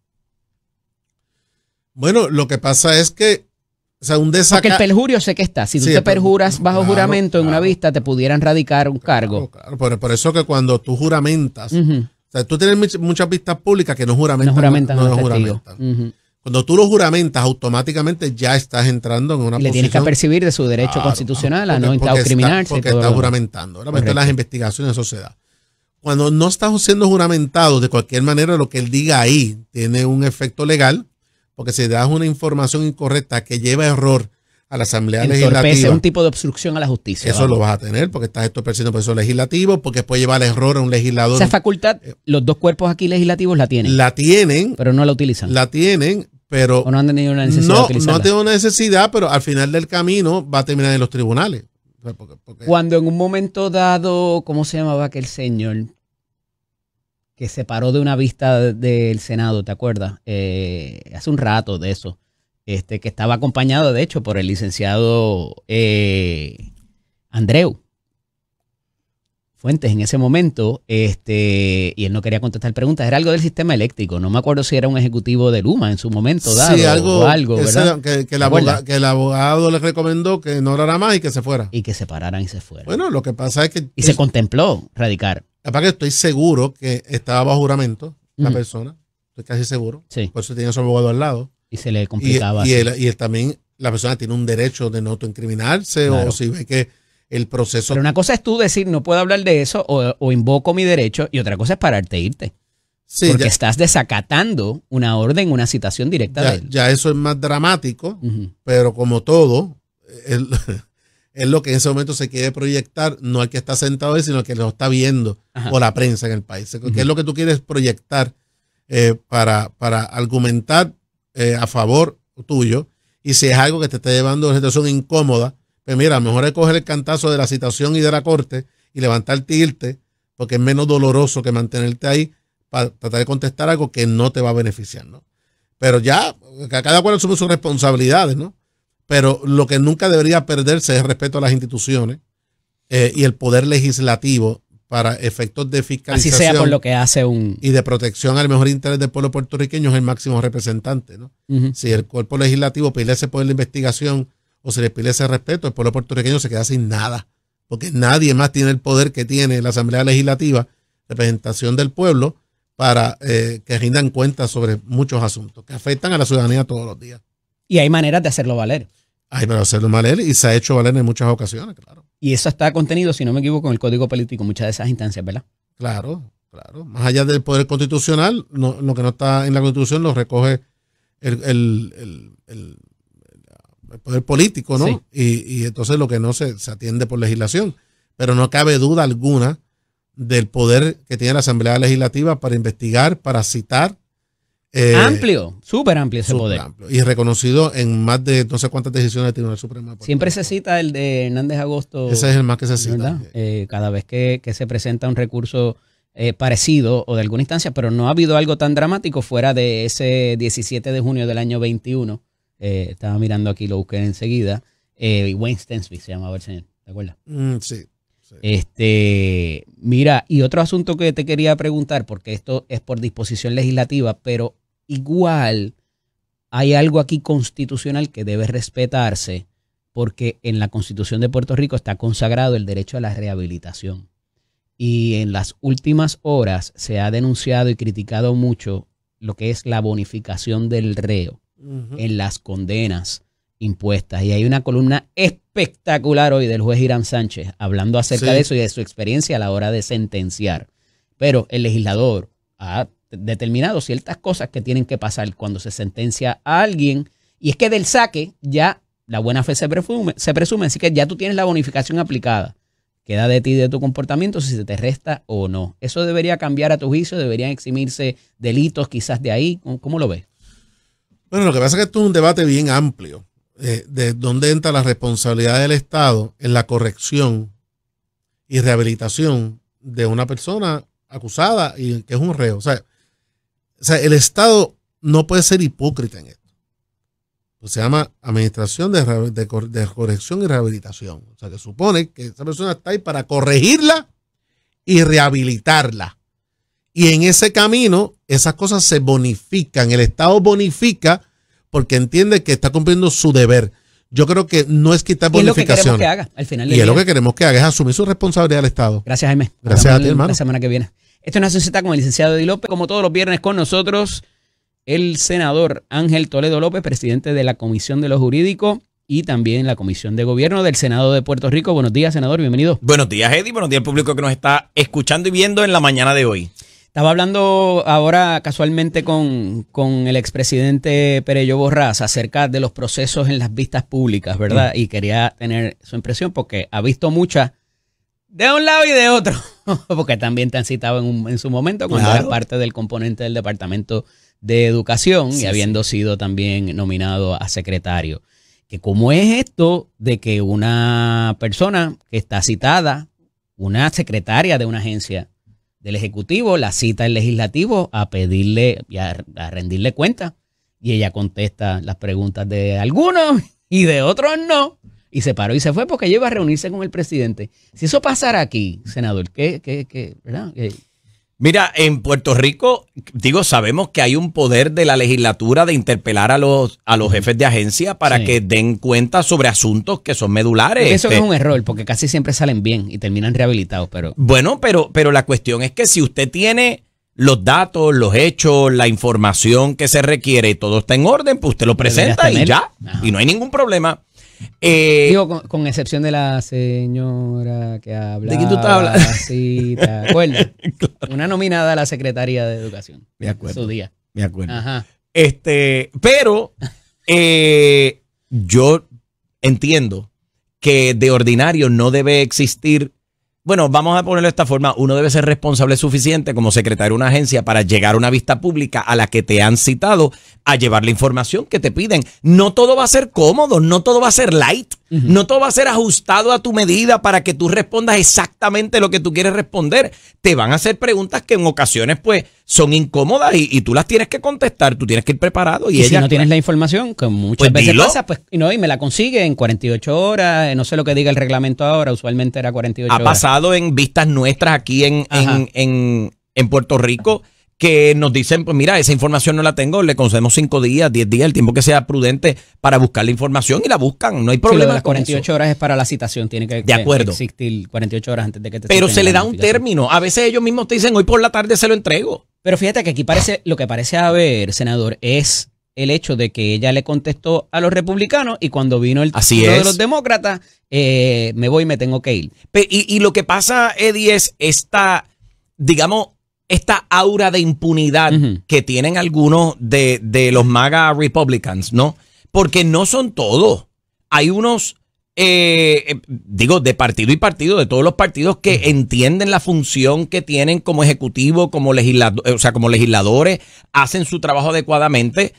Bueno, lo que pasa es que, o sea, un desacato. Porque el perjurio sé que está. Si tú te perjuras bajo juramento en una vista, te pudieran radicar un cargo. Claro. Por eso que cuando tú juramentas, o sea, tú tienes muchas vistas públicas que no juramentan. No juramentan. Cuando tú lo juramentas, automáticamente ya estás entrando en una posición. Le tienes que apercibir de su derecho constitucional a no incriminarse. Porque está juramentando. Ahora las investigaciones, eso se da. Cuando no estás siendo juramentado, de cualquier manera, lo que él diga ahí tiene un efecto legal, porque si das una información incorrecta que lleva error a la Asamblea Legislativa. Es un tipo de obstrucción a la justicia. Eso lo vas a tener porque estás entorpeciendo el proceso legislativo, porque puede llevar error a un legislador. Esa facultad, los dos cuerpos aquí legislativos la tienen. La tienen. Pero no la utilizan. La tienen, pero. O no han tenido una necesidad de utilizarla. No tienen una necesidad, pero al final del camino va a terminar en los tribunales. Porque cuando en un momento dado, ¿cómo se llamaba aquel señor que se paró de una vista del Senado, ¿te acuerdas? Hace un rato de eso, que estaba acompañado, de hecho, por el licenciado Andreu Fuentes en ese momento, y él no quería contestar preguntas, era algo del sistema eléctrico, no me acuerdo si era un ejecutivo de Luma en su momento dado, sí, o algo, ¿verdad? Que el abogado le recomendó que no hablara más y que se fuera. Y que se pararan y se fueran. Bueno, lo que pasa es que... Y se contempló radicar. Aparte que estoy seguro que estaba bajo juramento la persona, estoy casi seguro, sí. Por eso tenía su abogado al lado. Y se le complicaba. Y él también, la persona tiene un derecho de no autoincriminarse, claro. O si ve que el proceso... Pero una cosa es tú decir, no puedo hablar de eso o invoco mi derecho, y otra cosa es pararte e irte. Sí, porque estás desacatando una orden, una citación directa de él. Ya eso es más dramático, pero como todo, es lo que en ese momento se quiere proyectar, no el que está sentado ahí, sino el que lo está viendo, o la prensa en el país. ¿Qué es lo que tú quieres proyectar para argumentar a favor tuyo? Y si es algo que te está llevando a una situación incómoda, pues mira, mejor es coger el cantazo de la citación y de la corte y levantarte y irte, porque es menos doloroso que mantenerte ahí para tratar de contestar algo que no te va a beneficiar, ¿no? Pero ya, cada cual asume sus responsabilidades, ¿no? Pero lo que nunca debería perderse es el respeto a las instituciones y el poder legislativo para efectos de fiscalización. Así sea por lo que hace y de protección al mejor interés del pueblo puertorriqueño es el máximo representante, ¿no? Si el cuerpo legislativo pide ese poder de investigación o se le pide ese respeto, el pueblo puertorriqueño se queda sin nada, porque nadie más tiene el poder que tiene la Asamblea Legislativa, representación del pueblo, para que rindan cuentas sobre muchos asuntos que afectan a la ciudadanía todos los días. Y hay maneras de hacerlo valer. Hay para hacerlo valer y se ha hecho valer en muchas ocasiones, claro. Y eso está contenido, si no me equivoco, en el Código Político, muchas de esas instancias, ¿verdad? Claro. Más allá del poder constitucional, lo que no está en la Constitución lo recoge el poder político, ¿no? Sí. Y entonces lo que no se atiende por legislación. Pero no cabe duda alguna del poder que tiene la Asamblea Legislativa para investigar, para citar. Amplio, súper amplio ese poder. Amplio, y reconocido en más de no sé cuántas decisiones del Tribunal Supremo. Siempre se cita el de Hernández Agosto. Ese es el más que se cita. Cada vez que se presenta un recurso parecido o de alguna instancia, pero no ha habido algo tan dramático fuera de ese 17 de junio del año 21. Estaba mirando aquí, lo busqué enseguida. Wayne Stensby se llamaba el señor, ¿te acuerdas? Sí. Mira, y otro asunto que te quería preguntar, porque esto es por disposición legislativa, pero igual hay algo aquí constitucional que debe respetarse, porque en la Constitución de Puerto Rico está consagrado el derecho a la rehabilitación. Y en las últimas horas se ha denunciado y criticado mucho lo que es la bonificación del reo en las condenas impuestas. Y hay una columna espectacular hoy del juez Irán Sánchez hablando acerca de eso y de su experiencia a la hora de sentenciar. Pero el legislador ha determinado ciertas cosas que tienen que pasar cuando se sentencia a alguien, y es que del saque ya la buena fe se presume, así que ya tú tienes la bonificación aplicada. Queda de ti y de tu comportamiento si se te resta o no. ¿Eso debería cambiar a tu juicio? ¿Deberían eximirse delitos quizás de ahí? ¿Cómo lo ves? Bueno, lo que pasa es que esto es un debate bien amplio de dónde entra la responsabilidad del Estado en la corrección y rehabilitación de una persona acusada y que es un reo. O sea, el Estado no puede ser hipócrita en esto. Pues se llama Administración de Corrección y Rehabilitación. O sea, que supone que esa persona está ahí para corregirla y rehabilitarla. Y en ese camino, esas cosas se bonifican. El Estado bonifica porque entiende que está cumpliendo su deber. Yo creo que no es quitar bonificaciones. Es lo que queremos que haga al final del día. Es lo que queremos que haga, es asumir su responsabilidad al Estado. Gracias, Jaime. Gracias a ti, hermano. La semana que viene. Esto es Nación Z con el licenciado Eddie López. Como todos los viernes con nosotros, el senador Ángel Toledo López, presidente de la Comisión de lo Jurídico y también la Comisión de Gobierno del Senado de Puerto Rico. Buenos días, senador. Bienvenido. Buenos días, Eddie. Buenos días al público que nos está escuchando y viendo en la mañana de hoy. Estaba hablando ahora casualmente con el expresidente Perello Borrás acerca de los procesos en las vistas públicas, ¿verdad? Y quería tener su impresión porque ha visto muchas de un lado y de otro, porque también te han citado en su momento cuando era parte del componente del Departamento de Educación y habiendo sido también nominado a secretario. Que cómo es esto de que una persona que está citada, una secretaria de una agencia del Ejecutivo, la cita el Legislativo a pedirle y a rendirle cuenta y ella contesta las preguntas de algunos y de otros no y se paró y se fue porque ella iba a reunirse con el presidente. Si eso pasara aquí, senador, ¿qué verdad? Mira, en Puerto Rico, sabemos que hay un poder de la legislatura de interpelar a los jefes de agencia para que den cuenta sobre asuntos que son medulares. Eso es un error, porque casi siempre salen bien y terminan rehabilitados. Bueno, pero la cuestión es que si usted tiene los datos, los hechos, la información que se requiere y todo está en orden, pues usted lo presenta y ya. Ajá. Y no hay ningún problema. Digo, con excepción de la señora que habla. ¿De quién tú estás hablando? Sí, ¿te acuerdas? Claro. Una nominada a la Secretaría de Educación. Me acuerdo. Su día. Me acuerdo. Ajá. Pero yo entiendo que de ordinario no debe existir. Bueno, vamos a ponerlo de esta forma. Uno debe ser responsable suficiente como secretario de una agencia para llegar a una vista pública a la que te han citado a llevar la información que te piden. No todo va a ser cómodo, no todo va a ser light, no todo va a ser ajustado a tu medida para que tú respondas exactamente lo que tú quieres responder. Te van a hacer preguntas que en ocasiones pues son incómodas y tú las tienes que contestar, tú tienes que ir preparado. Y si no tienes la información, que muchas veces pasa, pues y me la consigue en 48 horas, no sé lo que diga el reglamento ahora, usualmente era 48 horas. Ha pasado en vistas nuestras aquí en Puerto Rico que nos dicen, pues mira, esa información no la tengo, le concedemos 5 días, 10 días, el tiempo que sea prudente para buscar la información y la buscan, no hay problema. Sí, lo de las 48 horas es para la citación, tiene que existir 48 horas antes de que te Pero se le da un término, a veces ellos mismos te dicen, hoy por la tarde se lo entrego. Pero fíjate que aquí lo que parece haber, senador, es el hecho de que ella le contestó a los republicanos y cuando vino el turno de los demócratas, me voy y me tengo que ir. Y lo que pasa, Eddie, es esta aura de impunidad que tienen algunos de los MAGA Republicans, ¿no? Porque no son todos. Hay unos, de partido y partido, de todos los partidos que entienden la función que tienen como ejecutivo, como legisladores, hacen su trabajo adecuadamente,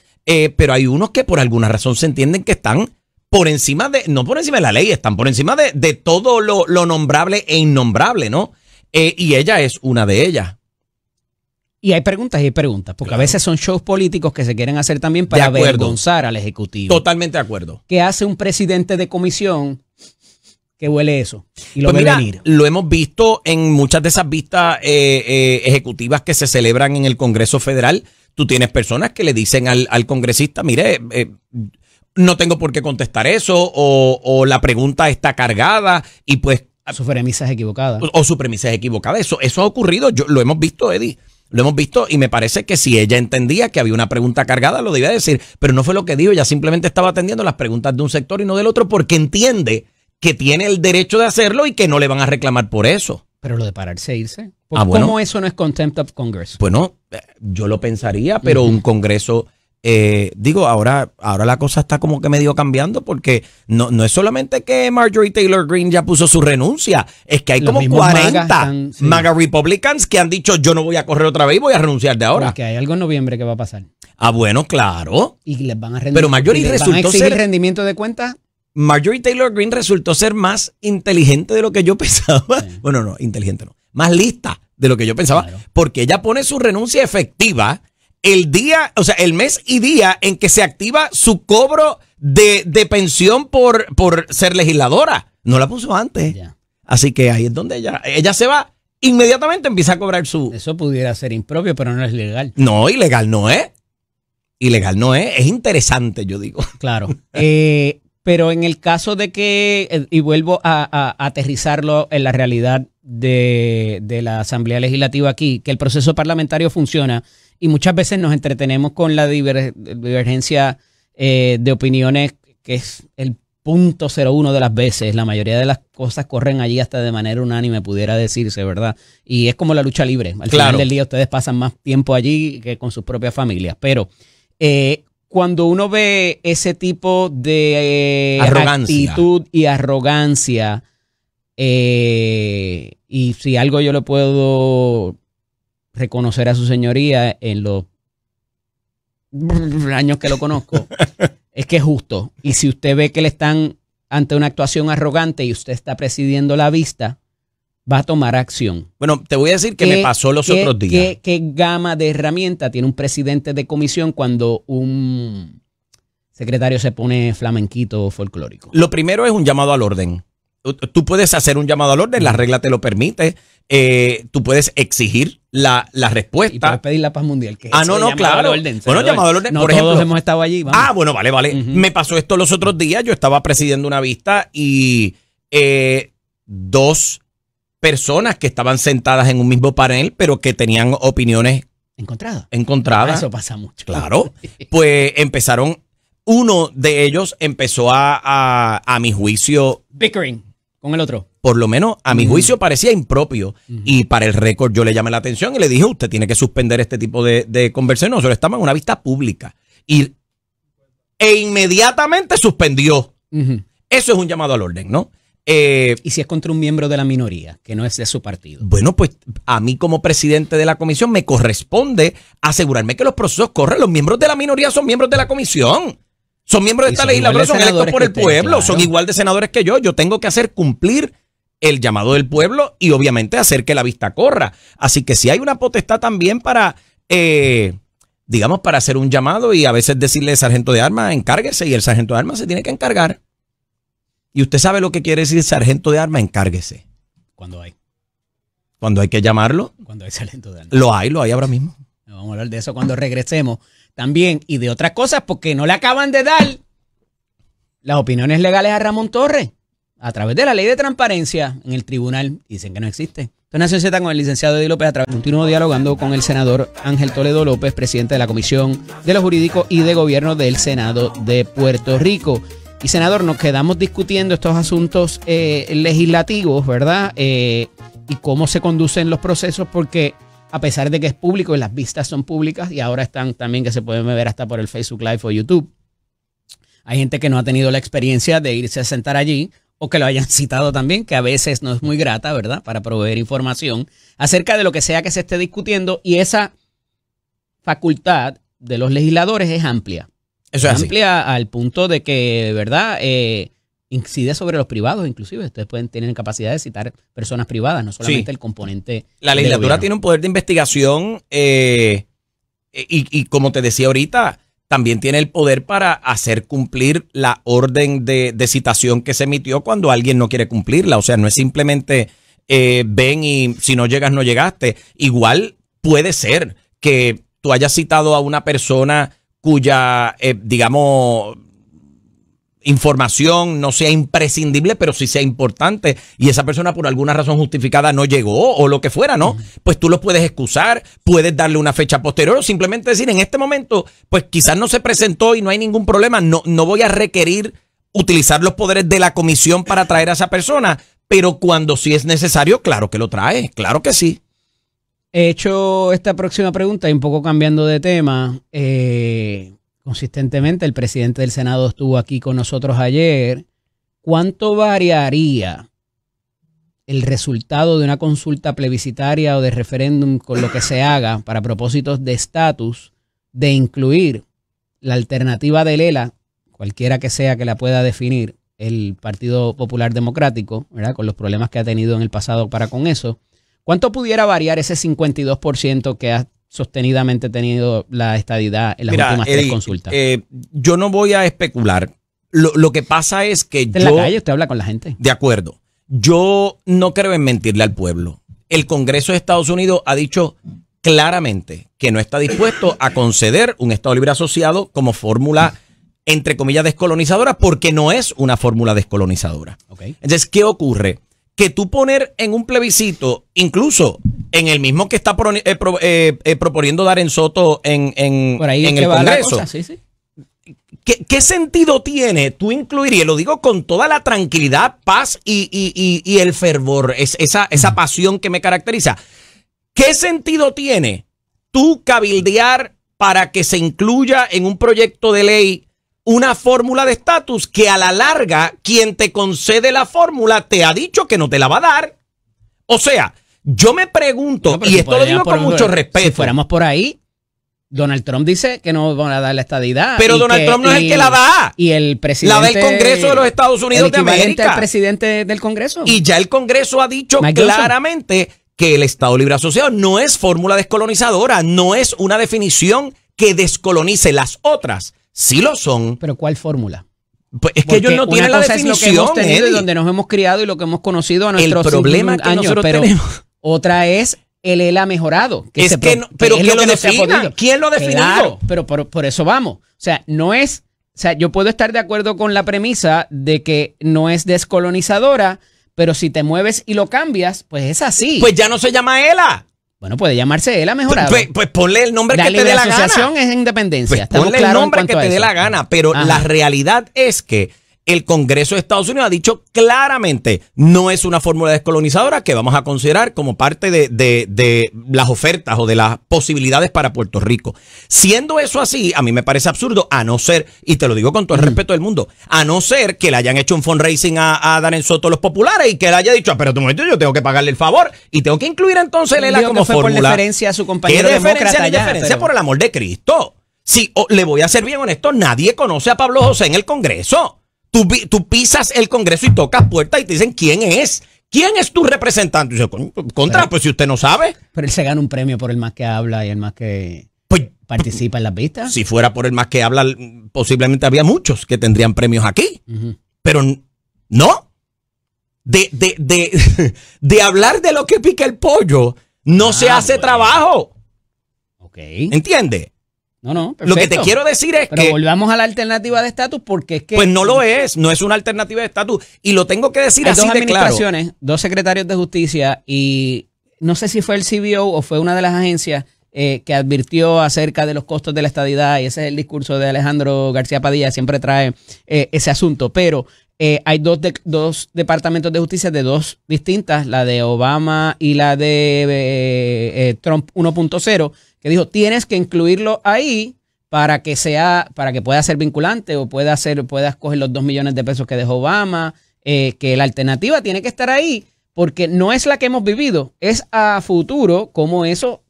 pero hay unos que por alguna razón se entienden que están por encima no por encima de la ley, están por encima de todo lo nombrable e innombrable, ¿no? Y ella es una de ellas. Y hay preguntas, porque claro, a veces son shows políticos que se quieren hacer también para avergonzar al Ejecutivo. Totalmente de acuerdo. ¿Qué hace un presidente de comisión que huele eso y lo ve venir? Lo hemos visto en muchas de esas vistas ejecutivas que se celebran en el Congreso Federal. Tú tienes personas que le dicen al congresista, mire, no tengo por qué contestar eso, o la pregunta está cargada y pues... Su premisa es equivocada. O su premisa es equivocada. Eso ha ocurrido, lo hemos visto, Eddie. Lo hemos visto y me parece que si ella entendía que había una pregunta cargada, lo debía decir. Pero no fue lo que dijo, ella simplemente estaba atendiendo las preguntas de un sector y no del otro porque entiende que tiene el derecho de hacerlo y que no le van a reclamar por eso. Pero lo de pararse e irse. ¿Cómo eso no es contempt of Congress? Bueno, yo lo pensaría, pero un Congreso... ahora la cosa está como que medio cambiando porque no es solamente que Marjorie Taylor Greene ya puso su renuncia, es que hay como 40 MAGA Republicans que han dicho yo no voy a correr otra vez y voy a renunciar de ahora. Porque hay algo en noviembre que va a pasar. Bueno, claro. Y les van a rendir. Pero Marjorie resultó ser rendimiento de cuentas. Marjorie Taylor Greene resultó ser más inteligente de lo que yo pensaba. Sí. Bueno, no, inteligente no. más lista de lo que yo pensaba, Claro. porque ella pone su renuncia efectiva el día, o sea, el mes y día en que se activa su cobro de pensión por ser legisladora. No la puso antes. Ya. Así que ahí es donde ella se va, inmediatamente empieza a cobrar su... Eso pudiera ser impropio, pero no es legal. No, ilegal no es. Ilegal no es. Es interesante, yo digo. Claro. Pero en el caso de que, y vuelvo a aterrizarlo en la realidad de la Asamblea Legislativa aquí, que el proceso parlamentario funciona y muchas veces nos entretenemos con la divergencia de opiniones, que es el 0.01 de las veces. La mayoría de las cosas corren allí hasta de manera unánime, pudiera decirse, ¿verdad? Y es como la lucha libre. Al final del día ustedes pasan más tiempo allí que con sus propias familias. Pero cuando uno ve ese tipo de actitud y arrogancia, y si algo yo le puedo reconocer a su señoría en los años que lo conozco, es que es justo. Y si usted ve que le están ante una actuación arrogante y usted está presidiendo la vista, va a tomar acción. Bueno, te voy a decir que me pasó los otros días. ¿Qué gama de herramientas tiene un presidente de comisión cuando un secretario se pone flamenquito o folclórico? Lo primero es un llamado al orden. Tú puedes hacer un llamado al orden, la regla te lo permite. Tú puedes exigir la respuesta. Y puedes pedir la paz mundial. Que no, claro. Bueno, llamado al orden. No, por ejemplo, todos hemos estado allí. Vamos. Bueno, vale. Me pasó esto los otros días. Yo estaba presidiendo una vista y dos personas que estaban sentadas en un mismo panel, pero que tenían opiniones encontradas. Eso pasa mucho. Claro. Pues uno de ellos empezó a mi juicio, bickering con el otro. Por lo menos a mi juicio parecía impropio. Y para el récord yo le llamé la atención y le dije, usted tiene que suspender este tipo de conversación. Nosotros estamos en una vista pública. E inmediatamente suspendió. Eso es un llamado al orden, ¿no? ¿Y si es contra un miembro de la minoría, que no es de su partido? Bueno, pues a mí como presidente de la comisión me corresponde asegurarme que los procesos corren. Los miembros de la minoría son miembros de la comisión. Son miembros de esta legislatura, son electos por el pueblo, claro. Son igual de senadores que yo. Yo tengo que hacer cumplir el llamado del pueblo y obviamente hacer que la vista corra. Así que si hay una potestad también para, digamos, para hacer un llamado y a veces decirle sargento de armas, encárguese, y el sargento de armas se tiene que encargar. Y usted sabe lo que quiere decir sargento de armas, encárguese. ¿Cuándo hay? ¿Cuándo hay que llamarlo? Cuando hay sargento de armas. Lo hay ahora mismo. Vamos a hablar de eso cuando regresemos también y de otras cosas, porque no le acaban de dar las opiniones legales a Ramón Torres a través de la ley de transparencia en el tribunal. Dicen que no existe. Esto es Nación Z con el licenciado Eddie López. Continúo dialogando con el senador Ángel Toledo López, presidente de la Comisión de lo Jurídico y de Gobierno del Senado de Puerto Rico. Y senador, nos quedamos discutiendo estos asuntos legislativos, ¿verdad? Y cómo se conducen los procesos, porque a pesar de que es público y las vistas son públicas y ahora están también que se pueden ver hasta por el Facebook Live o YouTube, hay gente que no ha tenido la experiencia de irse a sentar allí o que lo hayan citado también, que a veces no es muy grata, ¿verdad? Para proveer información acerca de lo que sea que se esté discutiendo, y esa facultad de los legisladores es amplia. Eso es amplia al punto de que, ¿verdad? Incide sobre los privados, inclusive. Ustedes tienen capacidad de citar personas privadas, no solamente el componente. La legislatura tiene un poder de investigación y como te decía ahorita, también tiene el poder para hacer cumplir la orden de citación que se emitió cuando alguien no quiere cumplirla. O sea, no es simplemente ven y si no llegas, no llegaste. Igual puede ser que tú hayas citado a una persona cuya, digamos, información no sea imprescindible, pero sí sea importante, y esa persona por alguna razón justificada no llegó o lo que fuera, ¿no? Pues tú lo puedes excusar, puedes darle una fecha posterior o simplemente decir en este momento, pues quizás no se presentó y no hay ningún problema, no voy a requerir utilizar los poderes de la comisión para traer a esa persona, pero cuando sí es necesario, claro que lo trae, claro que sí. He hecho esta próxima pregunta y un poco cambiando de tema. Consistentemente, el presidente del Senado estuvo aquí con nosotros ayer. ¿Cuánto variaría el resultado de una consulta plebiscitaria o de referéndum con lo que se haga para propósitos de estatus, de incluir la alternativa de Lela, cualquiera que sea que la pueda definir, el Partido Popular Democrático, ¿verdad? Con los problemas que ha tenido en el pasado para con eso? ¿Cuánto pudiera variar ese 52% que ha sostenidamente tenido la estadidad en las últimas 3 consultas? Yo no voy a especular. Lo que pasa es que usted en la calle, usted habla con la gente. De acuerdo. Yo no creo en mentirle al pueblo. El Congreso de Estados Unidos ha dicho claramente que no está dispuesto a conceder un Estado Libre Asociado como fórmula, entre comillas, descolonizadora, porque no es una fórmula descolonizadora. Okay. Entonces, ¿qué ocurre? Que tú poner en un plebiscito, incluso en el mismo que está proponiendo Darren Soto en el Congreso. Sí. ¿Qué sentido tiene tú incluir, y lo digo con toda la tranquilidad, paz y el fervor, esa pasión que me caracteriza? ¿Qué sentido tiene tú cabildear para que se incluya en un proyecto de ley una fórmula de estatus que a la larga quien te concede la fórmula te ha dicho que no te la va a dar? O sea, yo me pregunto, y esto lo digo con mucho respeto. Si fuéramos por ahí, Donald Trump dice que no van a dar la estadidad. Pero Donald Trump no es el que la da. Y el presidente. La da el Congreso de los Estados Unidos de América. El presidente del Congreso. Y ya el Congreso ha dicho claramente que el Estado Libre Asociado no es fórmula descolonizadora, no es una definición que descolonice. Las otras sí lo son. ¿Pero cuál fórmula? Pues es que ellos no tienen la definición. Es lo que hemos tenido y donde nos hemos criado y lo que hemos conocido a nuestros años. El problema que nosotros tenemos. Otra es el ELA mejorado. Pero ¿quién lo defina? ¿Quién lo ha definido? Claro, pero por eso vamos. O sea, no es. O sea, yo puedo estar de acuerdo con la premisa de que no es descolonizadora, pero si te mueves y lo cambias, pues es así. Pues ya no se llama ELA. Bueno, puede llamarse ELA mejorado. Pues ponle el nombre que te dé la gana. La asociación es independencia. Pues ponle el nombre que te dé la gana. Pero la realidad es que el Congreso de Estados Unidos ha dicho claramente no es una fórmula descolonizadora que vamos a considerar como parte de las ofertas o de las posibilidades para Puerto Rico. Siendo eso así, a mí me parece absurdo, a no ser, y te lo digo con todo el respeto del mundo, a no ser que le hayan hecho un fundraising a Darren Soto los populares y que él haya dicho, pero tu momento, yo tengo que pagarle el favor y tengo que incluir entonces el ELA como fórmula. Por deferencia a su compañero demócrata ya, por el amor de Cristo. Si le voy a ser bien honesto, nadie conoce a Pablo José en el Congreso. Tú pisas el Congreso y tocas puertas y te dicen quién es. ¿Quién es tu representante? Y dice, pues si usted no sabe. Pero él se gana un premio por el más que habla y el más que participa en las vistas. Si fuera por el más que habla, posiblemente había muchos que tendrían premios aquí. Pero no. De hablar de lo que pica el pollo, no se hace trabajo. Ok. ¿Entiende? No, perfecto. Lo que te quiero decir es Pero volvamos a la alternativa de estatus porque es que... Pues no lo es, no es una alternativa de estatus. Y lo tengo que decir así de claro. Hay 2 administraciones, 2 secretarios de justicia y no sé si fue el CBO o fue una de las agencias que advirtió acerca de los costos de la estadidad, y ese es el discurso de Alejandro García Padilla, siempre trae ese asunto, pero hay dos departamentos de justicia de 2 distintas, la de Obama y la de Trump 1.0, que dijo, tienes que incluirlo ahí para que pueda ser vinculante o puedas coger los 2 millones de pesos que dejó Obama, que la alternativa tiene que estar ahí, porque no es la que hemos vivido, es a futuro como eso,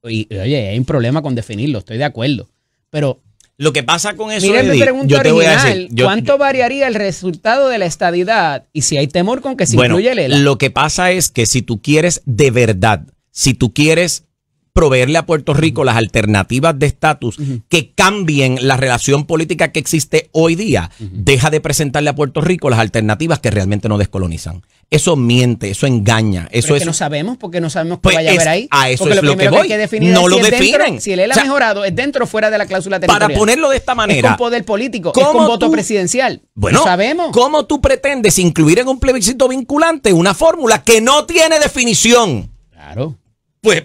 y oye, hay un problema con definirlo, estoy de acuerdo, pero... Lo que pasa con eso, mira mi pregunta original, ¿cuánto variaría el resultado de la estadidad? Y si hay temor con que se incluya el ELA. Lo que pasa es que si tú quieres de verdad, si tú quieres proveerle a Puerto Rico las alternativas de estatus que cambien la relación política que existe hoy día, deja de presentarle a Puerto Rico las alternativas que realmente no descolonizan. Eso miente, eso engaña. Eso es que no sabemos, porque no sabemos qué pues vaya a haber ahí. A eso porque es lo que voy. No lo definen. Si el ELA mejorado es dentro o fuera de la cláusula territorial. Para ponerlo de esta manera. Es con poder político, es con voto presidencial. Bueno, ¿no sabemos? ¿Cómo tú pretendes incluir en un plebiscito vinculante una fórmula que no tiene definición? Claro.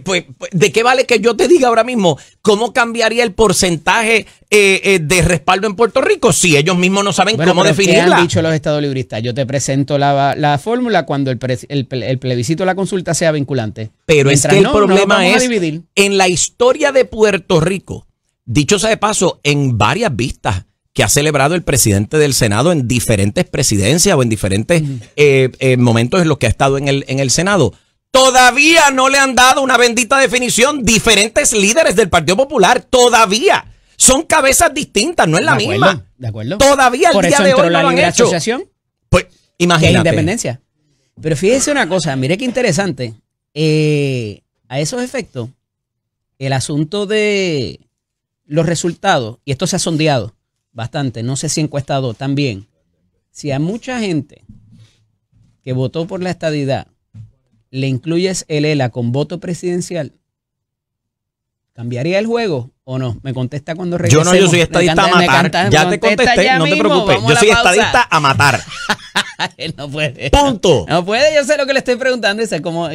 Pues, ¿de qué vale que yo te diga ahora mismo cómo cambiaría el porcentaje de respaldo en Puerto Rico si ellos mismos no saben cómo definirla? ¿Qué han dicho los estadolibristas? Yo te presento la fórmula cuando el plebiscito, la consulta sea vinculante. Pero mientras es que el problema es, en la historia de Puerto Rico, dicho sea de paso, en varias vistas que ha celebrado el presidente del Senado en diferentes presidencias o en diferentes momentos en los que ha estado en el Senado, todavía no le han dado una bendita definición. Diferentes líderes del Partido Popular todavía son cabezas distintas, no es la misma. De acuerdo. Todavía el día de hoy no lo han hecho. Asociación, pues imagínate. Que es independencia. Pero fíjese una cosa, mire qué interesante. A esos efectos, el asunto de los resultados, y esto se ha sondeado bastante, no sé si encuestado también, si a mucha gente que votó por la estadidad le incluyes el ELA con voto presidencial, ¿cambiaría el juego o no? Me contesta cuando regresemos. Yo soy estadista a matar. Ya te contesté, no te preocupes. Yo soy estadista a matar. No puede. Punto. No puede, yo sé lo que le estoy preguntando y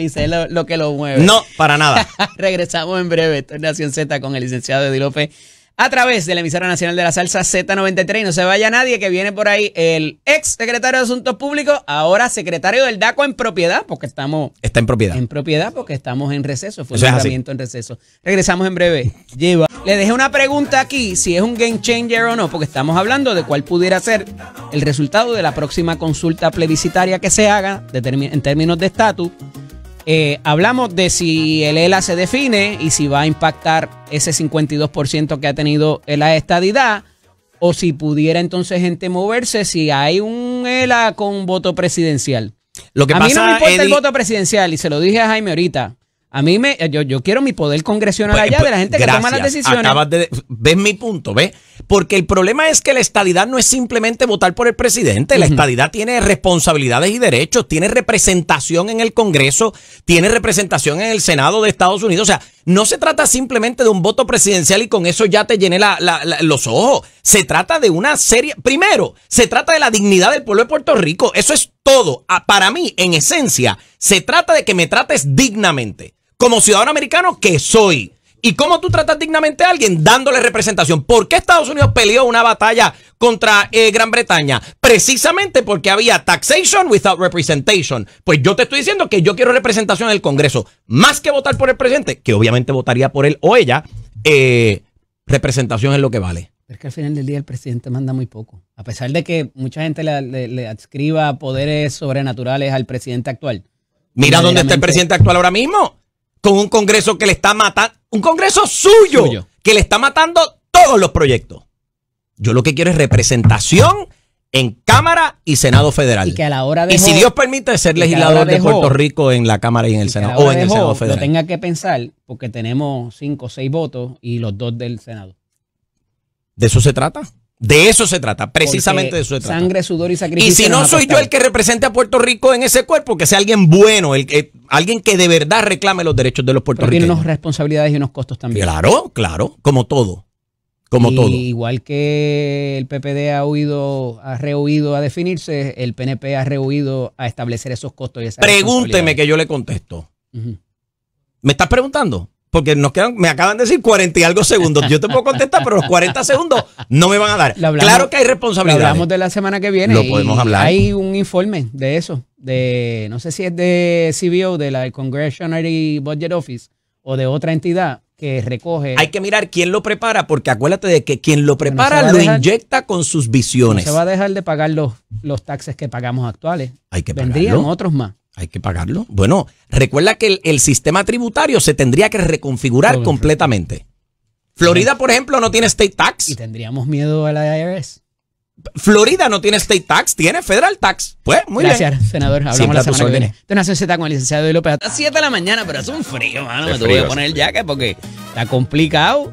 sé lo que lo mueve. No, para nada. Regresamos en breve. Esto es Nación Z con el licenciado Eddie López a través de la emisora nacional de la salsa Z93. Y no se vaya nadie, que viene por ahí el ex secretario de Asuntos Públicos, ahora secretario del DACO en propiedad, porque estamos... Está en propiedad. En propiedad porque estamos en receso. Fue un nombramiento en receso. Regresamos en breve. Le dejé una pregunta aquí, si es un game changer o no, porque estamos hablando de cuál pudiera ser el resultado de la próxima consulta plebiscitaria que se haga en términos de estatus. Hablamos de si el ELA se define y si va a impactar ese 52% que ha tenido la estadidad, o si pudiera entonces gente moverse si hay un ELA con voto presidencial. Lo que a pasa, mí no me importa Eddie, el voto presidencial, y se lo dije a Jaime ahorita. A mí yo quiero mi poder congresional allá de la gente que toma las decisiones. ¿Ves mi punto? ¿Ves? Porque el problema es que la estadidad no es simplemente votar por el presidente. La estadidad tiene responsabilidades y derechos, tiene representación en el Congreso, tiene representación en el Senado de Estados Unidos. O sea, no se trata simplemente de un voto presidencial y con eso ya te llené los ojos. Se trata de una serie... Primero, se trata de la dignidad del pueblo de Puerto Rico. Eso es todo. Para mí, en esencia, se trata de que me trates dignamente. Como ciudadano americano que soy. ¿Y cómo tú tratas dignamente a alguien? Dándole representación. ¿Por qué Estados Unidos peleó una batalla contra Gran Bretaña? Precisamente porque había taxation without representation. Pues yo te estoy diciendo que yo quiero representación en el Congreso. Más que votar por el presidente, que obviamente votaría por él o ella, representación es lo que vale. Es que al final del día el presidente manda muy poco. A pesar de que mucha gente le adscriba poderes sobrenaturales al presidente actual. Mira dónde está el presidente actual ahora mismo. Con un Congreso que le está matando, un Congreso suyo, que le está matando todos los proyectos. Yo lo que quiero es representación en Cámara y Senado Federal. Y que a la hora de y si Dios permite ser legislador de Puerto Rico en la Cámara y en el Senado, o en el Senado Federal. Lo tenga que pensar, porque tenemos 5 o 6 votos y los 2 del Senado. ¿De eso se trata? De eso se trata, precisamente porque de eso se trata. Sangre, sudor y sacrificio. Y si no soy yo el que represente a Puerto Rico en ese cuerpo, que sea alguien bueno, alguien que de verdad reclame los derechos de los puertorriqueños. Tiene unas responsabilidades y unos costos también. Claro, claro, como todo. Igual que el PPD ha rehuido a definirse, el PNP ha rehuido a establecer esos costos y esas Pregúnteme que yo le contesto. ¿Me estás preguntando? Porque me acaban de decir 40 y algo segundos. Yo te puedo contestar, pero los 40 segundos no me van a dar. Claro que hay responsabilidades. Lo hablamos de la semana que viene. Lo podemos hablar. Hay un informe de eso. No sé si es de CBO, de la Congressional Budget Office, o de otra entidad que recoge. Hay que mirar quién lo prepara, porque acuérdate de que quien lo prepara lo inyecta con sus visiones. No se va a dejar de pagar los taxes que pagamos actuales. Hay que pagarlo. Vendrían otros más. Hay que pagarlo. Bueno, recuerda que el sistema tributario se tendría que reconfigurar completamente. Florida, por ejemplo, no tiene state tax. Y tendríamos miedo a la IRS. Florida no tiene state tax, tiene federal tax. Pues, muy Gracias, bien. Senador. Hablamos Siempre la semana que viene. órdenes. Esto es Nación Z con el licenciado Eddie López. A las 7 de la mañana, pero hace un frío, mano. Me tuve que poner el jacket porque está complicado.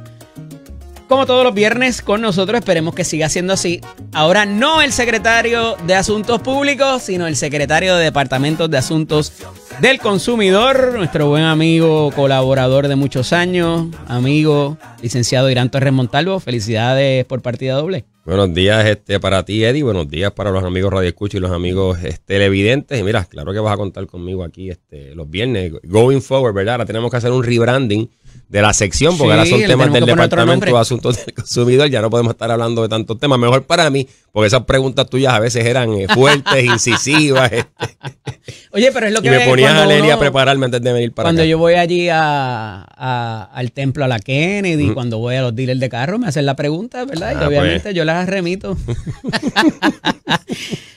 Como todos los viernes con nosotros, esperemos que siga siendo así. Ahora no el secretario de Asuntos Públicos, sino el secretario de Departamentos de Asuntos del Consumidor, nuestro buen amigo, colaborador de muchos años, amigo, licenciado Irán Torres Montalvo. Felicidades por partida doble. Buenos días para ti, Eddie. Buenos días para los amigos Radio Escucha y los amigos televidentes. Y mira, claro que vas a contar conmigo aquí los viernes. Going forward, ¿verdad? Ahora tenemos que hacer un rebranding de la sección, porque ahora son temas del Departamento de Asuntos del Consumidor. Ya no podemos estar hablando de tantos temas. Mejor para mí, porque esas preguntas tuyas a veces eran fuertes, incisivas. Oye, pero es lo que... Y me ponías a leer y a prepararme antes de venir para cuando acá. yo voy allí al templo a la Kennedy, cuando voy a los dealers de carro, me hacen la pregunta, ¿verdad? Y obviamente yo las remito.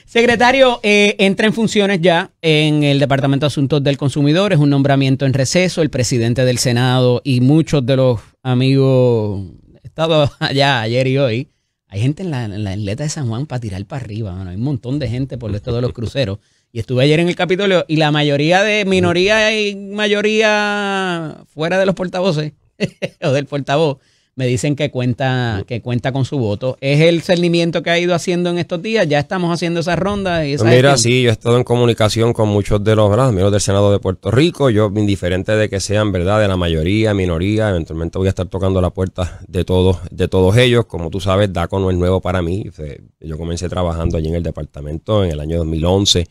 Secretario, entra en funciones ya en el Departamento de Asuntos del Consumidor. Es un nombramiento en receso. El presidente del Senado y muchos de los amigos, he estado allá ayer y hoy. Hay gente en la isleta de San Juan para tirar para arriba, mano. Hay un montón de gente por esto de los cruceros. Y estuve ayer en el Capitolio y la mayoría de minoría y mayoría fuera de los portavoces o del portavoz me dicen que cuenta con su voto. ¿Es el cernimiento que ha ido haciendo en estos días? ¿Ya estamos haciendo esas rondas? Y esa Mira, gestión? sí, yo he estado en comunicación con muchos de los miembros del Senado de Puerto Rico. Yo, indiferente de que sean, ¿verdad?, de la mayoría, minoría, eventualmente voy a estar tocando la puerta de todos ellos. Como tú sabes, DACO no es nuevo para mí. Yo comencé trabajando allí en el departamento en el año 2011,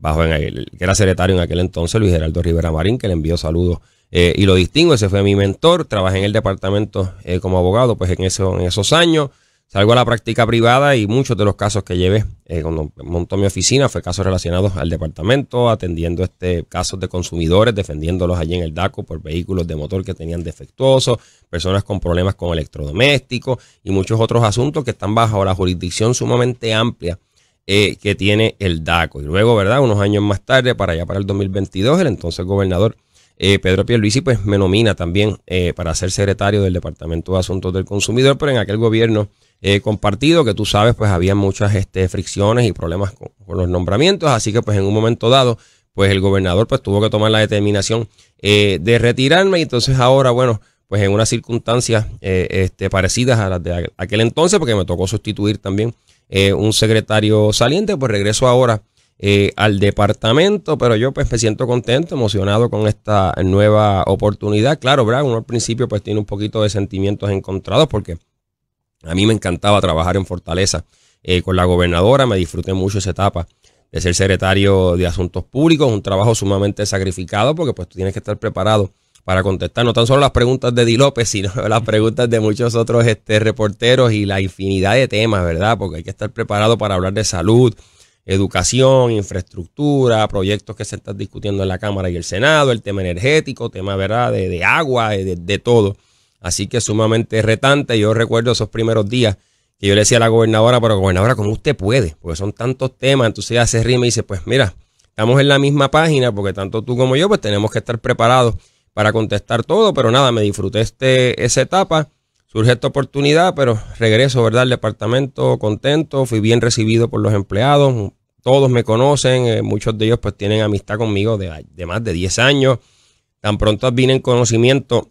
que era secretario en aquel entonces, Luis Geraldo Rivera Marín, que le envió saludos y lo distingo. Ese fue mi mentor. Trabajé en el departamento como abogado pues en esos años. Salgo a la práctica privada y muchos de los casos que llevé cuando montó mi oficina fue casos relacionados al departamento, atendiendo casos de consumidores, defendiéndolos allí en el DACO por vehículos de motor que tenían defectuosos, personas con problemas con electrodomésticos y muchos otros asuntos que están bajo la jurisdicción sumamente amplia que tiene el DACO. Y luego, ¿verdad?, unos años más tarde, para el 2022, el entonces gobernador Pedro Pierluisi pues me nomina también para ser secretario del Departamento de Asuntos del Consumidor, pero en aquel gobierno compartido, que tú sabes, pues había muchas fricciones y problemas con los nombramientos, así que pues en un momento dado, pues el gobernador pues tuvo que tomar la determinación de retirarme, y entonces ahora, bueno, pues en unas circunstancias parecidas a las de aquel entonces, porque me tocó sustituir también un secretario saliente, pues regreso ahora al departamento, pero yo pues me siento contento, emocionado con esta nueva oportunidad. Claro, ¿verdad? Uno al principio pues tiene un poquito de sentimientos encontrados porque a mí me encantaba trabajar en Fortaleza con la gobernadora, me disfruté mucho esa etapa de ser secretario de Asuntos Públicos, un trabajo sumamente sacrificado porque pues tú tienes que estar preparado para contestar no tan solo las preguntas de Di López, sino las preguntas de muchos otros reporteros y la infinidad de temas, ¿verdad? Porque hay que estar preparado para hablar de salud, educación, infraestructura, proyectos que se están discutiendo en la Cámara y el Senado, el tema energético, tema, ¿verdad?, de agua, de todo. Así que sumamente retante. Yo recuerdo esos primeros días que yo le decía a la gobernadora, pero gobernadora, ¿cómo usted puede? Porque son tantos temas. Entonces ella se ríe y me dice, pues mira, estamos en la misma página porque tanto tú como yo pues tenemos que estar preparados para contestar todo. Pero nada, me disfruté esa etapa. Surge esta oportunidad, pero regreso, ¿verdad?, al departamento contento. Fui bien recibido por los empleados. Todos me conocen. Muchos de ellos pues tienen amistad conmigo de más de 10 años. Tan pronto vine en conocimiento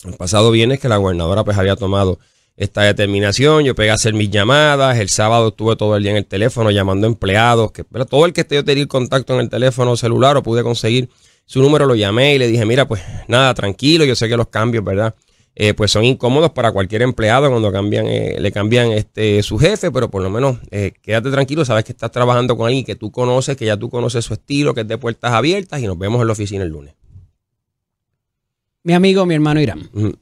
el pasado viernes que la gobernadora pues había tomado esta determinación. Yo pegué a hacer mis llamadas. El sábado estuve todo el día en el teléfono llamando a empleados. ¿Verdad? Todo el que yo tenía contacto en el teléfono celular o pude conseguir su número, lo llamé y le dije, mira, pues nada, tranquilo. Yo sé que los cambios, ¿verdad?, pues son incómodos para cualquier empleado cuando le cambian su jefe, pero por lo menos quédate tranquilo, sabes que estás trabajando con alguien que tú conoces, que ya tú conoces su estilo, que es de puertas abiertas, y nos vemos en la oficina el lunes. Mi amigo, mi hermano Irán. En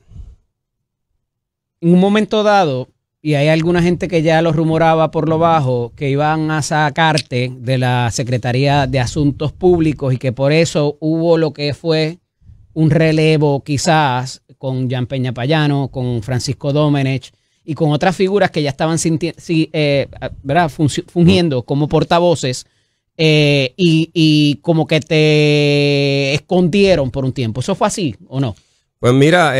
un momento dado, y hay alguna gente que ya lo rumoraba por lo bajo, que iban a sacarte de la Secretaría de Asuntos Públicos y que por eso hubo lo que fue un relevo quizás con Jan Peña Payano, con Francisco Domenech y con otras figuras que ya estaban fungiendo como portavoces y como que te escondieron por un tiempo. ¿Eso fue así o no? Pues mira,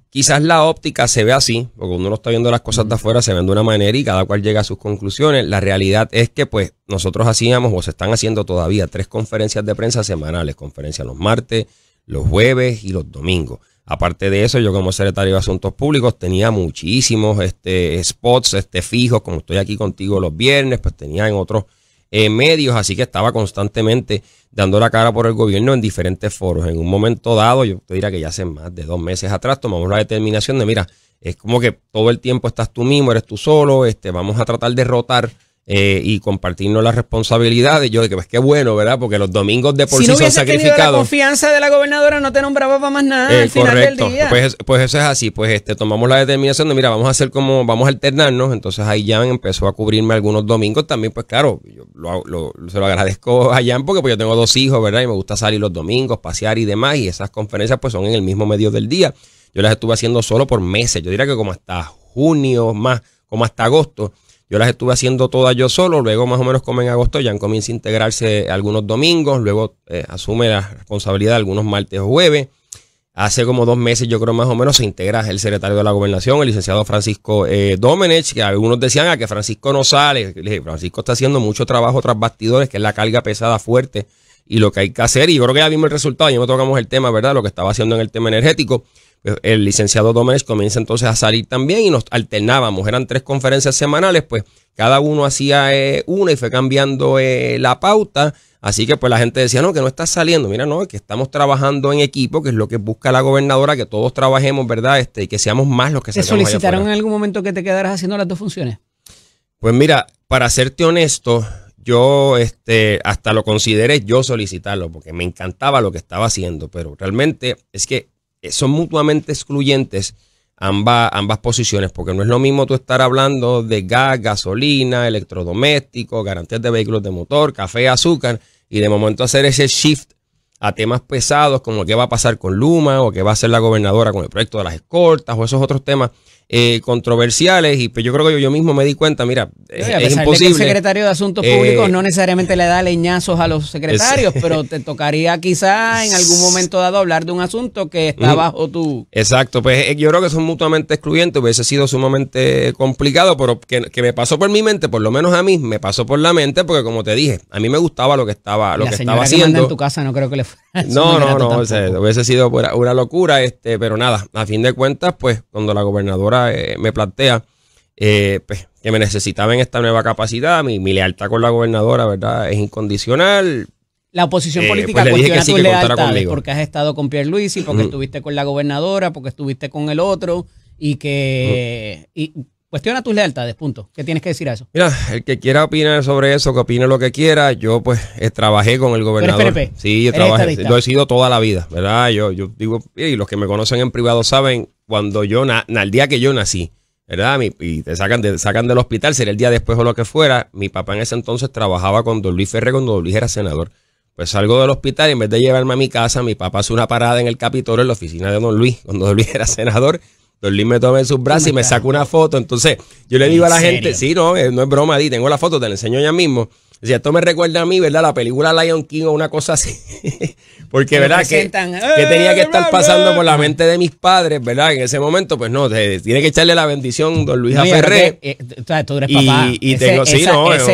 quizás la óptica se ve así, porque uno no está viendo las cosas de afuera, se ven de una manera y cada cual llega a sus conclusiones. La realidad es que pues nosotros hacíamos, o se están haciendo todavía, 3 conferencias de prensa semanales, conferencias los martes, los jueves y los domingos. Aparte de eso, yo como secretario de Asuntos Públicos tenía muchísimos spots fijos, como estoy aquí contigo los viernes, pues tenía en otros medios, así que estaba constantemente dando la cara por el gobierno en diferentes foros. En un momento dado, yo te diría que ya hace más de 2 meses atrás, tomamos la determinación de, mira, es como que todo el tiempo estás tú mismo, eres tú solo, vamos a tratar de rotar y compartirnos las responsabilidades. Yo de que pues qué bueno, ¿verdad? Porque los domingos de por sí son sacrificados. La confianza de la gobernadora no te nombraba para más nada al final correcto. del día. Pues eso es así. Pues tomamos la determinación de, mira, vamos a alternarnos. Entonces ahí Jan empezó a cubrirme algunos domingos también. Pues claro, yo se lo agradezco a Jan porque pues yo tengo 2 hijos, ¿verdad? Y me gusta salir los domingos, pasear y demás. Y esas conferencias pues son en el mismo medio del día. Yo las estuve haciendo solo por meses. Yo diría que como hasta junio, más como hasta agosto. Yo las estuve haciendo todas yo solo, luego más o menos como en agosto Jan comienza a integrarse algunos domingos, luego asume la responsabilidad de algunos martes o jueves. Hace como 2 meses, yo creo más o menos, se integra el secretario de la Gobernación, el licenciado Francisco Domenech, que algunos decían que Francisco no sale. Le dije, Francisco está haciendo mucho trabajo tras bastidores, que es la carga pesada fuerte y lo que hay que hacer. Y yo creo que ya vimos el resultado, ya no tocamos el tema, ¿verdad? Lo que estaba haciendo en el tema energético. El licenciado Domenech comienza entonces a salir también y nos alternábamos. Eran 3 conferencias semanales, pues cada uno hacía una y fue cambiando la pauta. Así que pues la gente decía, no, que no estás saliendo. Mira, no, que estamos trabajando en equipo, que es lo que busca la gobernadora, que todos trabajemos, ¿verdad? Y que seamos más los que ¿Te solicitaron en algún momento que te quedaras haciendo las 2 funciones? Pues mira, para serte honesto, yo hasta lo consideré yo solicitarlo, porque me encantaba lo que estaba haciendo, pero realmente es que son mutuamente excluyentes ambas posiciones, porque no es lo mismo tú estar hablando de gas, gasolina, electrodomésticos, garantías de vehículos de motor, café, azúcar, y de momento hacer ese shift a temas pesados como qué va a pasar con Luma o qué va a hacer la gobernadora con el proyecto de las escoltas o esos otros temas controversiales. Y pues yo creo que yo mismo me di cuenta, mira, es imposible. Que el secretario de Asuntos Públicos no necesariamente le da leñazos a los secretarios, pero te tocaría quizá en algún momento dado hablar de un asunto que está bajo tu... Exacto, pues yo creo que son mutuamente excluyentes, hubiese sido sumamente complicado, pero que me pasó por mi mente, por lo menos a mí me pasó por la mente, porque como te dije, a mí me gustaba lo que estaba haciendo. Manda en tu casa no creo que le fuera. No, o sea, hubiese sido una locura, pero nada, a fin de cuentas, pues cuando la gobernadora me plantea pues, que me necesitaba en esta nueva capacidad, mi lealtad con la gobernadora, ¿verdad? Es incondicional. La oposición política pues cuestiona tus lealtades porque has estado con Pierluisi, porque estuviste con la gobernadora, porque estuviste con el otro y que... Cuestiona tus lealtades, punto. ¿Qué tienes que decir a eso? Mira, el que quiera opinar sobre eso, que opine lo que quiera. Yo, pues, trabajé con el gobernador. ¿Eres PNP? Sí, yo trabajé. Lo he sido toda la vida, ¿verdad? Yo digo, y los que me conocen en privado saben, cuando al día que yo nací, ¿verdad? Y te sacan del hospital, sería el día después o lo que fuera. Mi papá en ese entonces trabajaba con don Luis Ferré, cuando don Luis era senador. Pues salgo del hospital y en vez de llevarme a mi casa, mi papá hace una parada en el Capitolio, en la oficina de don Luis, cuando don Luis era senador. Don Luis me toma en sus brazos y me saca una foto. Entonces, yo le digo a la gente, sí, no es broma, tengo la foto, te la enseño ya mismo. O sea, esto me recuerda a mí, ¿verdad? La película Lion King o una cosa así. Porque, ¿verdad? Que tenía que estar pasando por la mente de mis padres, ¿verdad? En ese momento, pues no, tiene que echarle la bendición don Luis Ferré. Tú eres papá.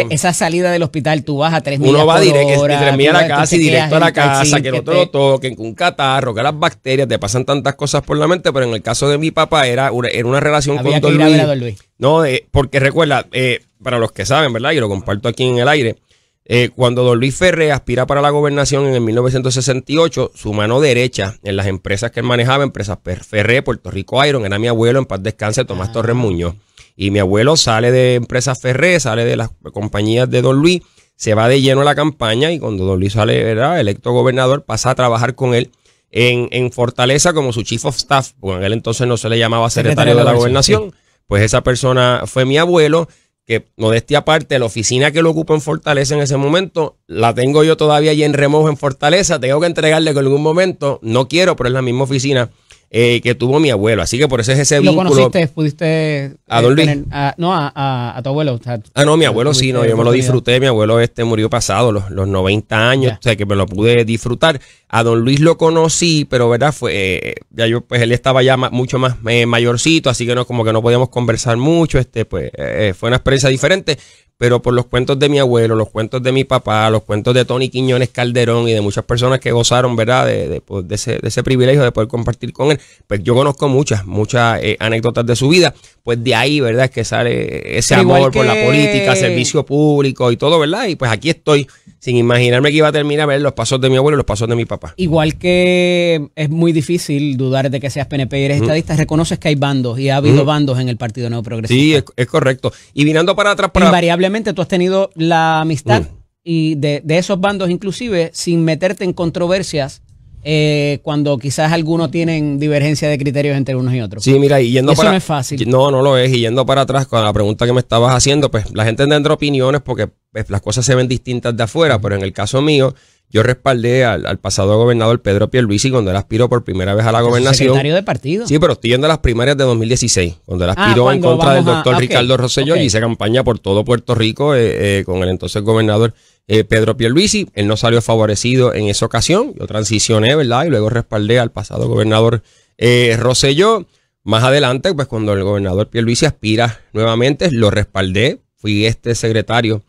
Esa salida del hospital, tú vas a 3 millas Uno va por directo, hora, 3 millas a la casa y directo a la casa, que no te lo toquen, con un catarro, que las bacterias, te pasan tantas cosas por la mente, pero en el caso de mi papá era una relación con don Luis. Don Luis. No, porque recuerda, para los que saben, ¿verdad? Y lo comparto aquí en el aire. Cuando don Luis Ferré aspira para la gobernación en el 1968, su mano derecha en las empresas que él manejaba, empresas Ferré, Puerto Rico Iron, era mi abuelo, en paz descanse, Tomás Torres Muñoz. Y mi abuelo sale de empresas Ferré, sale de las compañías de don Luis, se va de lleno a la campaña y cuando don Luis sale, ¿verdad?, electo gobernador, pasa a trabajar con él en Fortaleza como su chief of staff, porque en aquel entonces no se le llamaba secretario de la gobernación. Sí. Pues esa persona fue mi abuelo, que modestia aparte, la oficina que lo ocupa en Fortaleza en ese momento, la tengo yo todavía allí en remojo en Fortaleza, tengo que entregarle en algún momento, no quiero, pero es la misma oficina que tuvo mi abuelo, así que por eso es ese vínculo. ¿Lo conociste? ¿Pudiste a don Luis? A tu abuelo. O sea, no, mi abuelo sí, no, yo me lo disfruté, mi abuelo murió pasado los 90 años, o sea que me lo pude disfrutar. A don Luis lo conocí, pero verdad fue, pues él estaba ya mucho más mayorcito, así que no, como que no podíamos conversar mucho, pues fue una experiencia diferente. Pero por los cuentos de mi abuelo, los cuentos de mi papá, los cuentos de Tony Quiñones Calderón y de muchas personas que gozaron, ¿verdad?, de ese privilegio de poder compartir con él, pues yo conozco muchas anécdotas de su vida. Pues de ahí, ¿verdad?, es que sale ese amor por la política, servicio público y todo, ¿verdad? Y pues aquí estoy, sin imaginarme que iba a terminar a ver los pasos de mi abuelo y los pasos de mi papá. Igual que es muy difícil dudar de que seas PNP y eres estadista, reconoces que hay bandos y ha habido bandos en el Partido Nuevo Progresista. Sí, es correcto. Y mirando para atrás... Invariablemente tú has tenido la amistad y de esos bandos inclusive sin meterte en controversias cuando quizás algunos tienen divergencia de criterios entre unos y otros. Sí, mira, y yendo eso no es fácil. No lo es. Y yendo para atrás con la pregunta que me estabas haciendo, pues la gente tendrá opiniones porque pues, las cosas se ven distintas de afuera, pero en el caso mío, yo respaldé al pasado gobernador Pedro Pierluisi cuando él aspiró por primera vez a la gobernación. Secretario de partido. Sí, pero estoy yendo a las primarias de 2016, cuando él aspiró en contra del doctor Ricardo Rosselló y hice campaña por todo Puerto Rico con el entonces gobernador Pedro Pierluisi. Él no salió favorecido en esa ocasión. Yo transicioné, ¿verdad? Y luego respaldé al pasado gobernador Rosselló. Más adelante, pues cuando el gobernador Pierluisi aspira nuevamente, lo respaldé. Fui secretario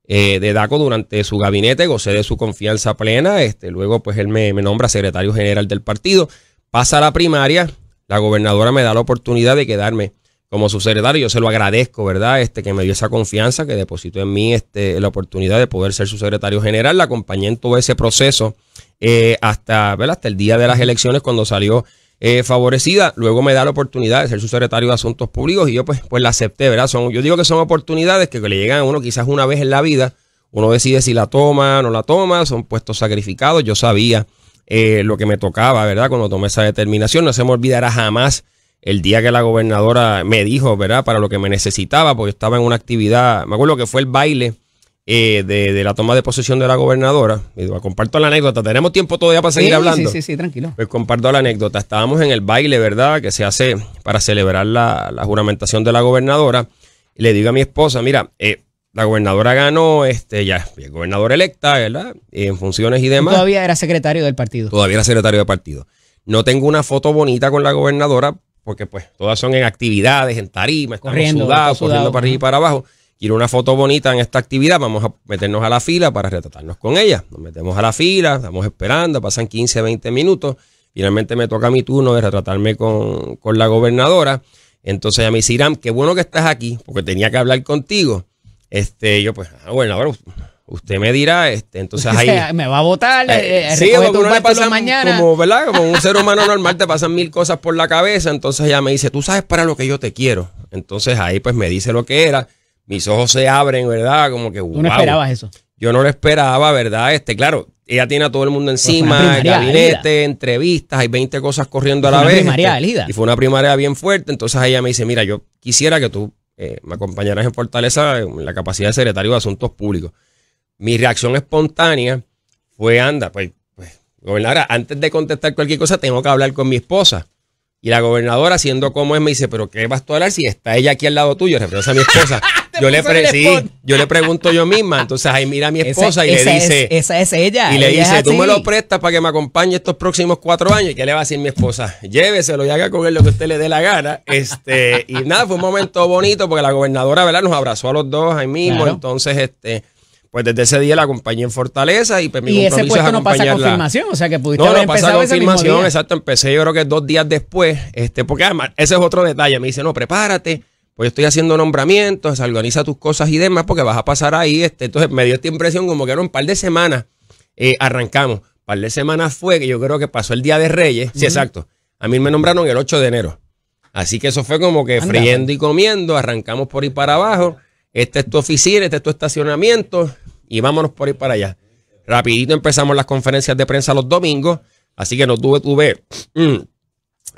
de DACO durante su gabinete, gocé de su confianza plena. Luego, pues él me nombra secretario general del partido. Pasa la primaria, la gobernadora me da la oportunidad de quedarme como subsecretario. Yo se lo agradezco, ¿verdad? Que me dio esa confianza, que depositó en mí la oportunidad de poder ser su secretario general. La acompañé en todo ese proceso hasta el día de las elecciones, cuando salió favorecida. Luego me da la oportunidad de ser su secretario de Asuntos Públicos y yo pues la acepté, ¿verdad? Yo digo que son oportunidades que le llegan a uno quizás una vez en la vida. Uno decide si la toma o no la toma, son puestos sacrificados. Yo sabía lo que me tocaba, ¿verdad? Cuando tomé esa determinación. No se me olvidará jamás el día que la gobernadora me dijo, ¿verdad? Para lo que me necesitaba, porque estaba en una actividad, me acuerdo que fue el baile de la toma de posesión de la gobernadora. Comparto la anécdota. Tenemos tiempo todavía para seguir hablando. Sí, tranquilo. Pues comparto la anécdota. Estábamos en el baile, ¿verdad? Que se hace para celebrar la juramentación de la gobernadora. Y le digo a mi esposa, mira, la gobernadora ganó, ya, gobernadora electa, ¿verdad? En funciones y demás. Todavía era secretario del partido. Todavía era secretario del partido. No tengo una foto bonita con la gobernadora, porque pues todas son en actividades, en tarimas, corriendo para arriba y para abajo. Quiero una foto bonita en esta actividad, vamos a meternos a la fila para retratarnos con ella. Nos metemos a la fila, estamos esperando, pasan 15, 20 minutos. Finalmente me toca mi turno de retratarme con la gobernadora. Entonces ella me dice, Irán, qué bueno que estás aquí, porque tenía que hablar contigo. Yo pues, gobernadora, usted me dirá, entonces ahí... me va a votar, sí, porque uno le pasa mañana. Como, ¿verdad? Como un ser humano normal te pasan 1000 cosas por la cabeza. Entonces ella me dice, tú sabes para lo que yo te quiero. Entonces ahí pues me dice lo que era. Mis ojos se abren, ¿verdad? Como que, wow. ¿Tú no esperabas eso? Yo no lo esperaba, ¿verdad? Claro, ella tiene a todo el mundo encima, el gabinete, entrevistas, hay 20 cosas corriendo a la vez. Y fue una primaria bien fuerte. Entonces ella me dice, mira, yo quisiera que tú me acompañaras en Fortaleza en la capacidad de secretario de Asuntos Públicos. Mi reacción espontánea fue, pues, gobernadora, antes de contestar cualquier cosa, tengo que hablar con mi esposa. Y la gobernadora, siendo como es, me dice, ¿pero qué vas tú a hablar si está ella aquí al lado tuyo? Referencia a mi esposa. yo le pregunto yo misma. Entonces ahí mira a mi esposa y le dice... Esa es ella. Y le ella dice, tú me lo prestas para que me acompañe estos próximos 4 años. ¿Y qué le va a decir mi esposa? Lléveselo y haga con él lo que usted le dé la gana. Y nada, fue un momento bonito porque la gobernadora, ¿verdad? Nos abrazó a los dos ahí mismo. Claro. Entonces, pues desde ese día la acompañé en Fortaleza y pues mi compromiso ese puesto no pasa confirmación, o sea que pudiste haber empezado pasa confirmación, ese mismo día. Exacto, empecé yo creo que 2 días después, porque además ese es otro detalle, me dice, no, prepárate, pues yo estoy haciendo nombramientos, organiza tus cosas y demás porque vas a pasar ahí, entonces me dio esta impresión como que era un par de semanas, arrancamos, un par de semanas fue que yo creo que pasó el Día de Reyes, sí, exacto, a mí me nombraron el 8 de enero, así que eso fue como que friendo y comiendo, arrancamos por ahí para abajo, esta es tu oficina, este es tu estacionamiento, y vámonos por ahí para allá. Rapidito empezamos las conferencias de prensa los domingos, así que no tuve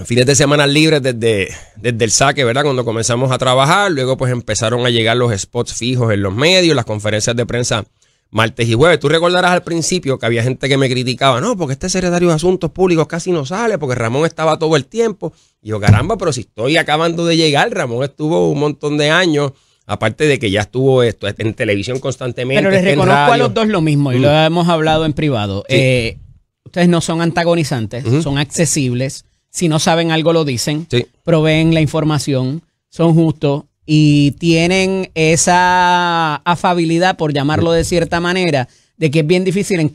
fines de semana libres desde el saque, ¿verdad? Cuando comenzamos a trabajar, luego pues empezaron a llegar los spots fijos en los medios, las conferencias de prensa martes y jueves. Tú recordarás al principio que había gente que me criticaba, no, porque este secretario de Asuntos Públicos casi no sale, porque Ramón estaba todo el tiempo. Y yo, caramba, pero si estoy acabando de llegar, Ramón estuvo un montón de años. Aparte de que ya estuvo en televisión constantemente. Pero les reconozco a los dos lo mismo y lo hemos hablado en privado. Sí. Ustedes no son antagonizantes, son accesibles. Si no saben algo lo dicen, proveen la información, son justos y tienen esa afabilidad, por llamarlo de cierta manera, de que es bien difícil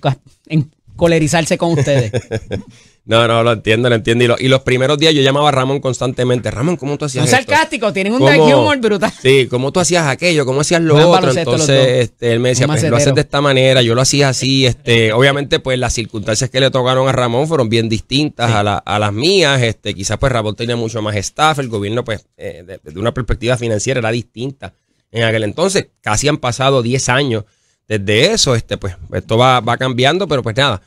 encolerizarse con ustedes. No, lo entiendo. Y los primeros días yo llamaba a Ramón constantemente. Ramón, ¿cómo tú hacías esto? Son sarcásticos, tienen un dark humor brutal. Sí, ¿cómo tú hacías aquello? ¿Cómo hacías lo otro? Entonces, él me decía, pues lo haces de esta manera, yo lo hacía así. Obviamente, pues las circunstancias que le tocaron a Ramón fueron bien distintas a las mías. Quizás pues Ramón tenía mucho más staff, el gobierno, pues, desde una perspectiva financiera era distinta en aquel entonces. Casi han pasado 10 años desde eso. Pues esto va cambiando, pero pues nada.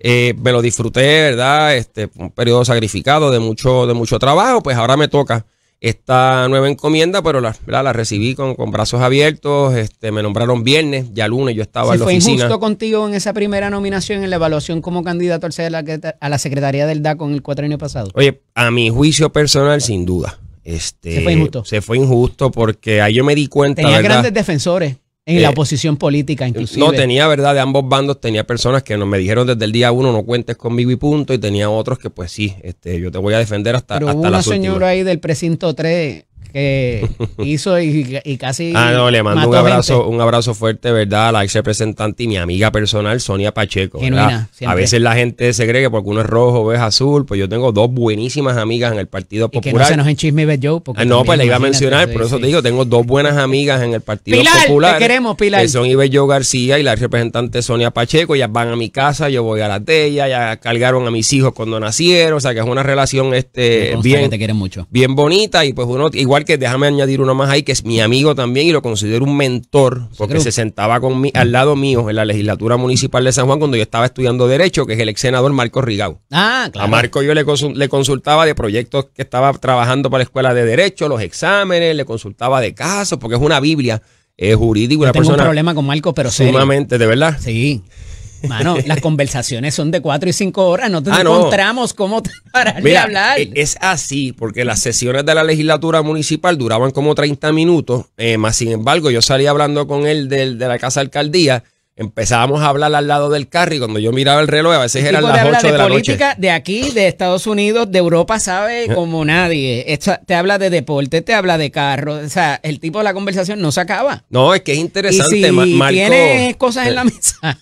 Me lo disfruté, ¿verdad? Un periodo sacrificado de mucho trabajo. Pues ahora me toca esta nueva encomienda, pero la recibí con brazos abiertos. Me nombraron viernes, ya lunes yo estaba en la oficina. ¿Fue injusto contigo en esa primera nominación en la evaluación como candidato a la secretaría del DACO en el cuatrienio pasado? Oye, a mi juicio personal, sin duda. ¿Se fue injusto? Se fue injusto porque ahí yo me di cuenta. Tenía grandes defensores. En la oposición política, inclusive. No, tenía, ¿verdad? De ambos bandos, tenía personas que me dijeron desde el día 1, no cuentes conmigo y punto, y tenía otros que pues sí, yo te voy a defender hasta Pero hasta hubo una las últimas. señora ahí del precinto 3 que hizo y casi no, le mando mató un abrazo fuerte, ¿verdad? A la ex representante y mi amiga personal, Sonia Pacheco. Genuina, A veces la gente se cree que porque uno es rojo o es azul, pues yo tengo dos buenísimas amigas en el Partido gente. Y Popular. que no se nos enchisme Bet Joe. No, pues le iba a mencionar, por eso te digo, tengo dos buenas amigas en el Partido Pilar, Popular. te queremos, Pilar. Que son Ibet Joe García y la representante Sonia Pacheco. Ellas van a mi casa, yo voy a las de ellas, ya cargaron a mis hijos cuando nacieron, o sea que es una relación bien, que te quieren mucho. bien bonita. Y pues uno, igual que déjame añadir uno más ahí, que es mi amigo también y lo considero un mentor, porque se sentaba al lado mío en la legislatura municipal de San Juan cuando yo estaba estudiando Derecho, que es el ex senador Marcos Rigau. Ah, claro. A Marco yo le consultaba de proyectos que estaba trabajando para la Escuela de Derecho, los exámenes, le consultaba de casos, porque es una Biblia jurídica. Yo una tengo persona un problema con Marco, pero serio. sumamente, ¿de verdad? Sí. Mano, las conversaciones son de 4 y 5 horas, no te encontramos cómo parar de hablar. Es así, porque las sesiones de la legislatura municipal duraban como 30 minutos, más sin embargo yo salía hablando con él de la casa de alcaldía, empezábamos a hablar al lado del carro y cuando yo miraba el reloj a veces eran las 8 de la noche. Política de aquí, de Estados Unidos, de Europa, sabe como nadie. Te habla de deporte, te habla de carro, o sea, el tipo de la conversación no se acaba. No, es que es interesante. Y si Marco, tienes cosas en la mesa...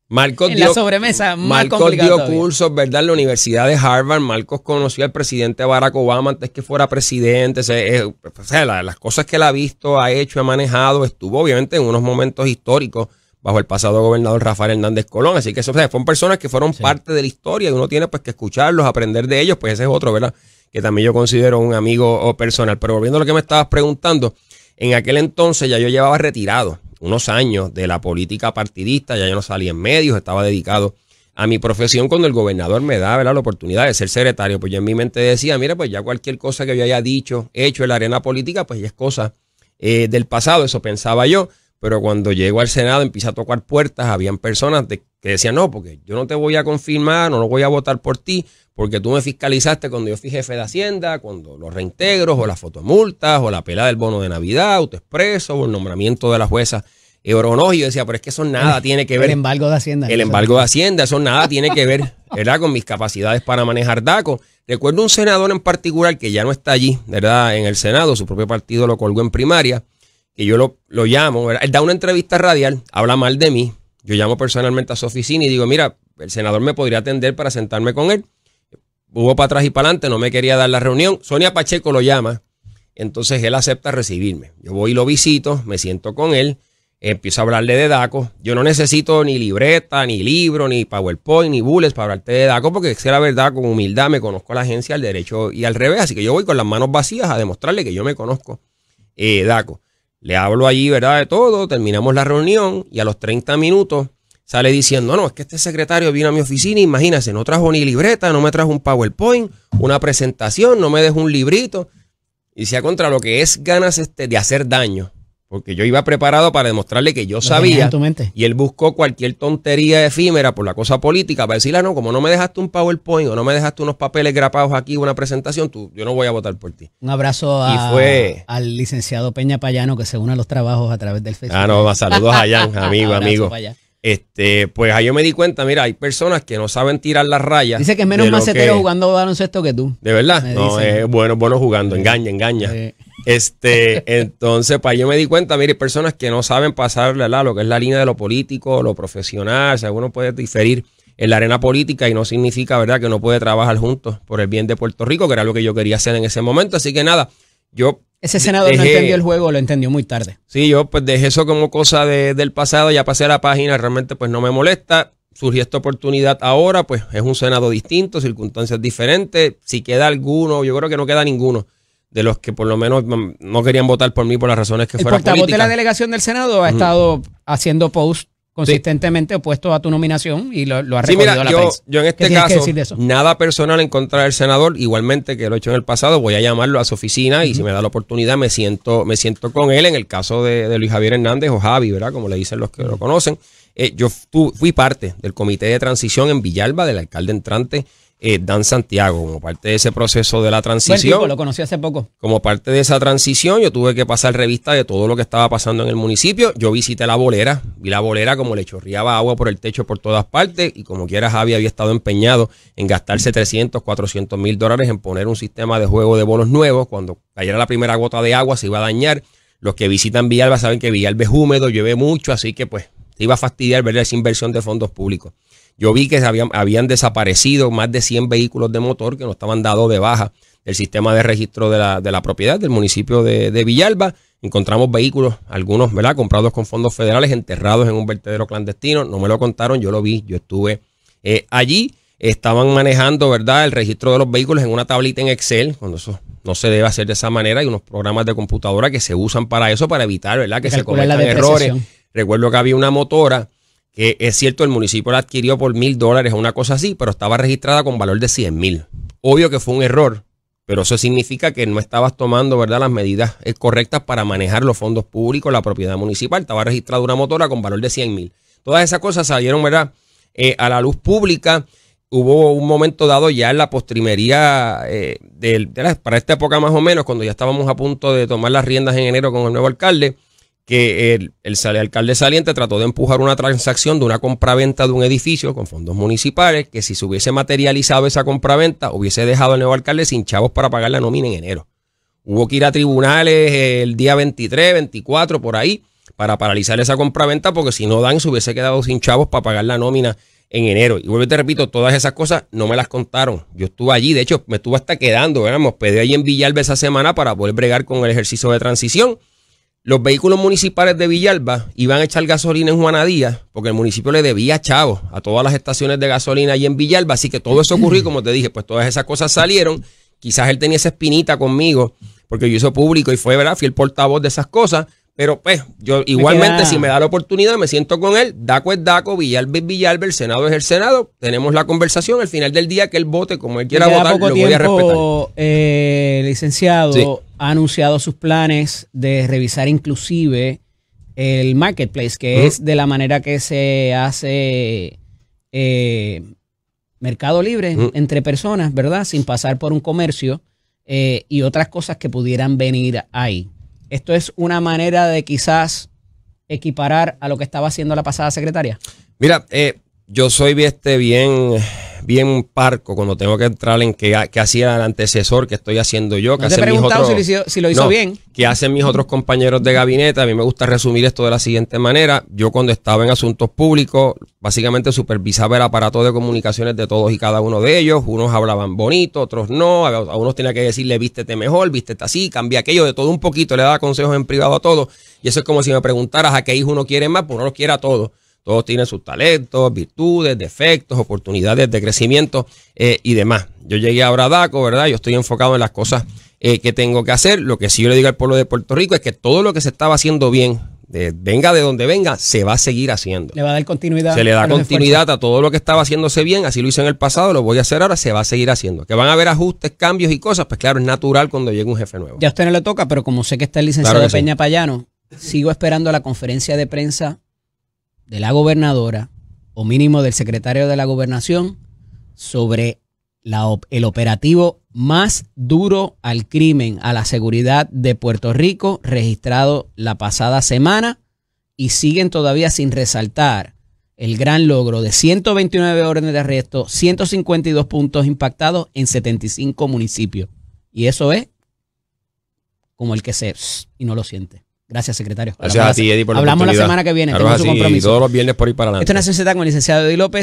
Marcos en la sobremesa, más Marcos complicado dio cursos, ¿verdad? En la Universidad de Harvard. Marcos conoció al presidente Barack Obama antes que fuera presidente. O sea, las cosas que él ha visto, ha hecho, ha manejado, estuvo obviamente en unos momentos históricos bajo el pasado gobernador Rafael Hernández Colón. Así que eso, o sea, fueron personas que fueron parte de la historia y uno tiene pues que escucharlos, aprender de ellos. Pues ese es otro, ¿verdad? Que también yo considero un amigo personal. Pero volviendo a lo que me estabas preguntando, en aquel entonces ya yo llevaba retirado unos años de la política partidista, ya yo no salía en medios, estaba dedicado a mi profesión cuando el gobernador me da, ¿verdad?, la oportunidad de ser secretario. Pues yo en mi mente decía, mira, pues ya cualquier cosa que yo haya dicho, hecho en la arena política, pues ya es cosa del pasado, eso pensaba yo. Pero cuando llego al Senado, empiezo a tocar puertas, habían personas que decían, no, porque yo no te voy a confirmar, no voy a votar por ti, porque tú me fiscalizaste cuando yo fui jefe de Hacienda, cuando los reintegros, o las fotomultas, o la pelada del bono de Navidad, autoexpreso, o el nombramiento de la jueza Oronoz. Y yo decía, pero es que eso nada tiene que ver. El embargo de Hacienda. El embargo de Hacienda, eso nada tiene que ver, ¿verdad?, con mis capacidades para manejar DACO. Recuerdo un senador en particular que ya no está allí, ¿verdad?, en el Senado, su propio partido lo colgó en primaria, que yo lo llamo, ¿verdad? Él da una entrevista radial, habla mal de mí, yo llamo personalmente a su oficina y digo, mira, el senador me podría atender para sentarme con él. Hubo para atrás y para adelante, no me quería dar la reunión. Sonia Pacheco lo llama, entonces él acepta recibirme. Yo voy y lo visito, me siento con él, empiezo a hablarle de DACO. Yo no necesito ni libreta, ni libro, ni PowerPoint, ni bullets para hablarte de DACO, porque es la verdad, con humildad me conozco a la agencia, al derecho y al revés. Así que yo voy con las manos vacías a demostrarle que yo me conozco DACO. Le hablo allí, ¿verdad?, de todo, terminamos la reunión y a los 30 minutos sale diciendo, no, es que este secretario vino a mi oficina, imagínese, no trajo ni libreta, no me trajo un PowerPoint, una presentación, no me dejó un librito. Y sea contra lo que es ganas de hacer daño, porque yo iba preparado para demostrarle que yo sabía, y él buscó cualquier tontería efímera por la cosa política para decirle, no, como no me dejaste un PowerPoint o no me dejaste unos papeles grapados aquí, una presentación, yo no voy a votar por ti. Un abrazo al licenciado Peña Payano que se une a los trabajos a través del Facebook. No, saludos a Jan, amigo. Pues ahí yo me di cuenta, mira, hay personas que no saben tirar las rayas. Dice que es menos macetero jugando baloncesto que tú. ¿De verdad? No, es bueno jugando, engaña. Entonces, pues yo me di cuenta, mire, hay personas que no saben pasarle lo que es la línea de lo político, lo profesional. O sea, uno puede diferir en la arena política y no significa, ¿verdad?, que no puede trabajar juntos por el bien de Puerto Rico, que era lo que yo quería hacer en ese momento. Así que nada, ese senador no entendió el juego, lo entendió muy tarde. Sí, yo pues dejé eso como cosa del pasado, ya pasé a la página, realmente pues no me molesta. Surgió esta oportunidad ahora, pues es un Senado distinto, circunstancias diferentes. Si queda alguno, yo creo que no queda ninguno de los que por lo menos no querían votar por mí por las razones que fueran políticas. El portavoz de la delegación del Senado ha estado haciendo post consistentemente opuesto a tu nominación y lo ha recogido la prensa. Yo en este caso, nada personal en contra del senador, igualmente que lo he hecho en el pasado, voy a llamarlo a su oficina y si me da la oportunidad me siento con él. En el caso de Luis Javier Hernández o Javi, ¿verdad?, como le dicen los que lo conocen, yo fui parte del comité de transición en Villalba, del alcalde entrante Dan Santiago, como parte de ese proceso de la Buen transición. tipo, lo conocí hace poco. Como parte de esa transición, yo tuve que pasar revista de todo lo que estaba pasando en el municipio. Yo visité la bolera, vi la bolera como le chorreaba agua por el techo por todas partes y como quiera Javi había estado empeñado en gastarse 300, 400 mil dólares en poner un sistema de juego de bolos nuevos. Cuando cayera la primera gota de agua se iba a dañar. Los que visitan Villalba saben que Villalba es húmedo, llueve mucho, así que pues se iba a fastidiar ver esa inversión de fondos públicos. Yo vi que habían desaparecido más de 100 vehículos de motor que no estaban dados de baja del sistema de registro de la propiedad del municipio de Villalba. Encontramos vehículos, algunos, ¿verdad?, comprados con fondos federales, enterrados en un vertedero clandestino. No me lo contaron, yo lo vi, yo estuve allí. Estaban manejando, ¿verdad?, el registro de los vehículos en una tablita en Excel, cuando eso no se debe hacer de esa manera. Hay unos programas de computadora que se usan para eso, para evitar, ¿verdad?, que se cometan errores. Recuerdo que había una motora que es cierto, el municipio la adquirió por $1,000 o una cosa así, pero estaba registrada con valor de 100,000. Obvio que fue un error, pero eso significa que no estabas tomando, ¿verdad?, las medidas correctas para manejar los fondos públicos, la propiedad municipal. Estaba registrada una motora con valor de 100,000. Todas esas cosas salieron, ¿verdad?, a la luz pública. Hubo un momento dado ya en la postrimería para esta época más o menos, cuando ya estábamos a punto de tomar las riendas en enero con el nuevo alcalde, que el alcalde saliente trató de empujar una transacción de una compraventa de un edificio con fondos municipales, que si se hubiese materializado esa compraventa, hubiese dejado al nuevo alcalde sin chavos para pagar la nómina en enero. Hubo que ir a tribunales el día 23, 24, por ahí, para paralizar esa compraventa, porque si no Dan se hubiese quedado sin chavos para pagar la nómina en enero. Y vuelvo y te repito, todas esas cosas no me las contaron. Yo estuve allí, de hecho, me estuve hasta quedando, ¿verdad? Me hospedé allí en Villalba esa semana para poder bregar con el ejercicio de transición. Los vehículos municipales de Villalba iban a echar gasolina en Juana Díaz porque el municipio le debía chavos a todas las estaciones de gasolina allí en Villalba, así que todo eso ocurrió y como te dije, pues todas esas cosas salieron. Quizás él tenía esa espinita conmigo porque yo hice público y fue, ¿verdad?, fiel portavoz de esas cosas, pero pues yo igualmente si me da la oportunidad me siento con él, Daco es Daco, Villalba es Villalba, el Senado es el Senado, tenemos la conversación, al final del día que él vote como él quiera votar, lo voy a respetar. Licenciado, sí, ha anunciado sus planes de revisar inclusive el marketplace, que es de la manera que se hace mercado libre entre personas, ¿verdad? Sin pasar por un comercio y otras cosas que pudieran venir ahí. ¿Esto es una manera de quizás equiparar a lo que estaba haciendo la pasada secretaria? Mira, yo soy bien parco cuando tengo que entrar en qué hacía el antecesor, que estoy haciendo yo. No te he preguntado si lo hizo bien. ¿Qué hacen mis otros compañeros de gabinete? A mí me gusta resumir esto de la siguiente manera. Yo cuando estaba en asuntos públicos, básicamente supervisaba el aparato de comunicaciones de todos y cada uno de ellos. Unos hablaban bonito, otros no. A unos tenía que decirle vístete mejor, vístete así, cambia aquello, de todo un poquito. Le daba consejos en privado a todos. Y eso es como si me preguntaras a qué hijo uno quiere más, pues uno los quiere a todos. Todos tienen sus talentos, virtudes, defectos, oportunidades de crecimiento y demás. Yo llegué ahora a Daco, ¿verdad? Yo estoy enfocado en las cosas que tengo que hacer. Lo que sí yo le digo al pueblo de Puerto Rico es que todo lo que se estaba haciendo bien, venga de donde venga, se va a seguir haciendo. Le va a dar continuidad. Se le da continuidad a todo lo que estaba haciéndose bien. Así lo hice en el pasado, lo voy a hacer ahora, se va a seguir haciendo. Que van a haber ajustes, cambios y cosas, pues claro, es natural cuando llegue un jefe nuevo. Ya a usted no le toca, pero como sé que está el licenciado Peña Payano, sigo esperando la conferencia de prensa de la gobernadora o mínimo del secretario de la gobernación sobre el operativo más duro al crimen, a la seguridad de Puerto Rico, registrado la pasada semana, y siguen todavía sin resaltar el gran logro de 129 órdenes de arresto, 152 puntos impactados en 75 municipios. Y eso es como el que se y no lo siente. Gracias, secretario. Gracias a ti, Eddie, por la oportunidad. Hablamos la semana que viene. Claro, tengo su compromiso. Y todos los viernes por ir para adelante. Esto es Nación Z con el licenciado Eddie López.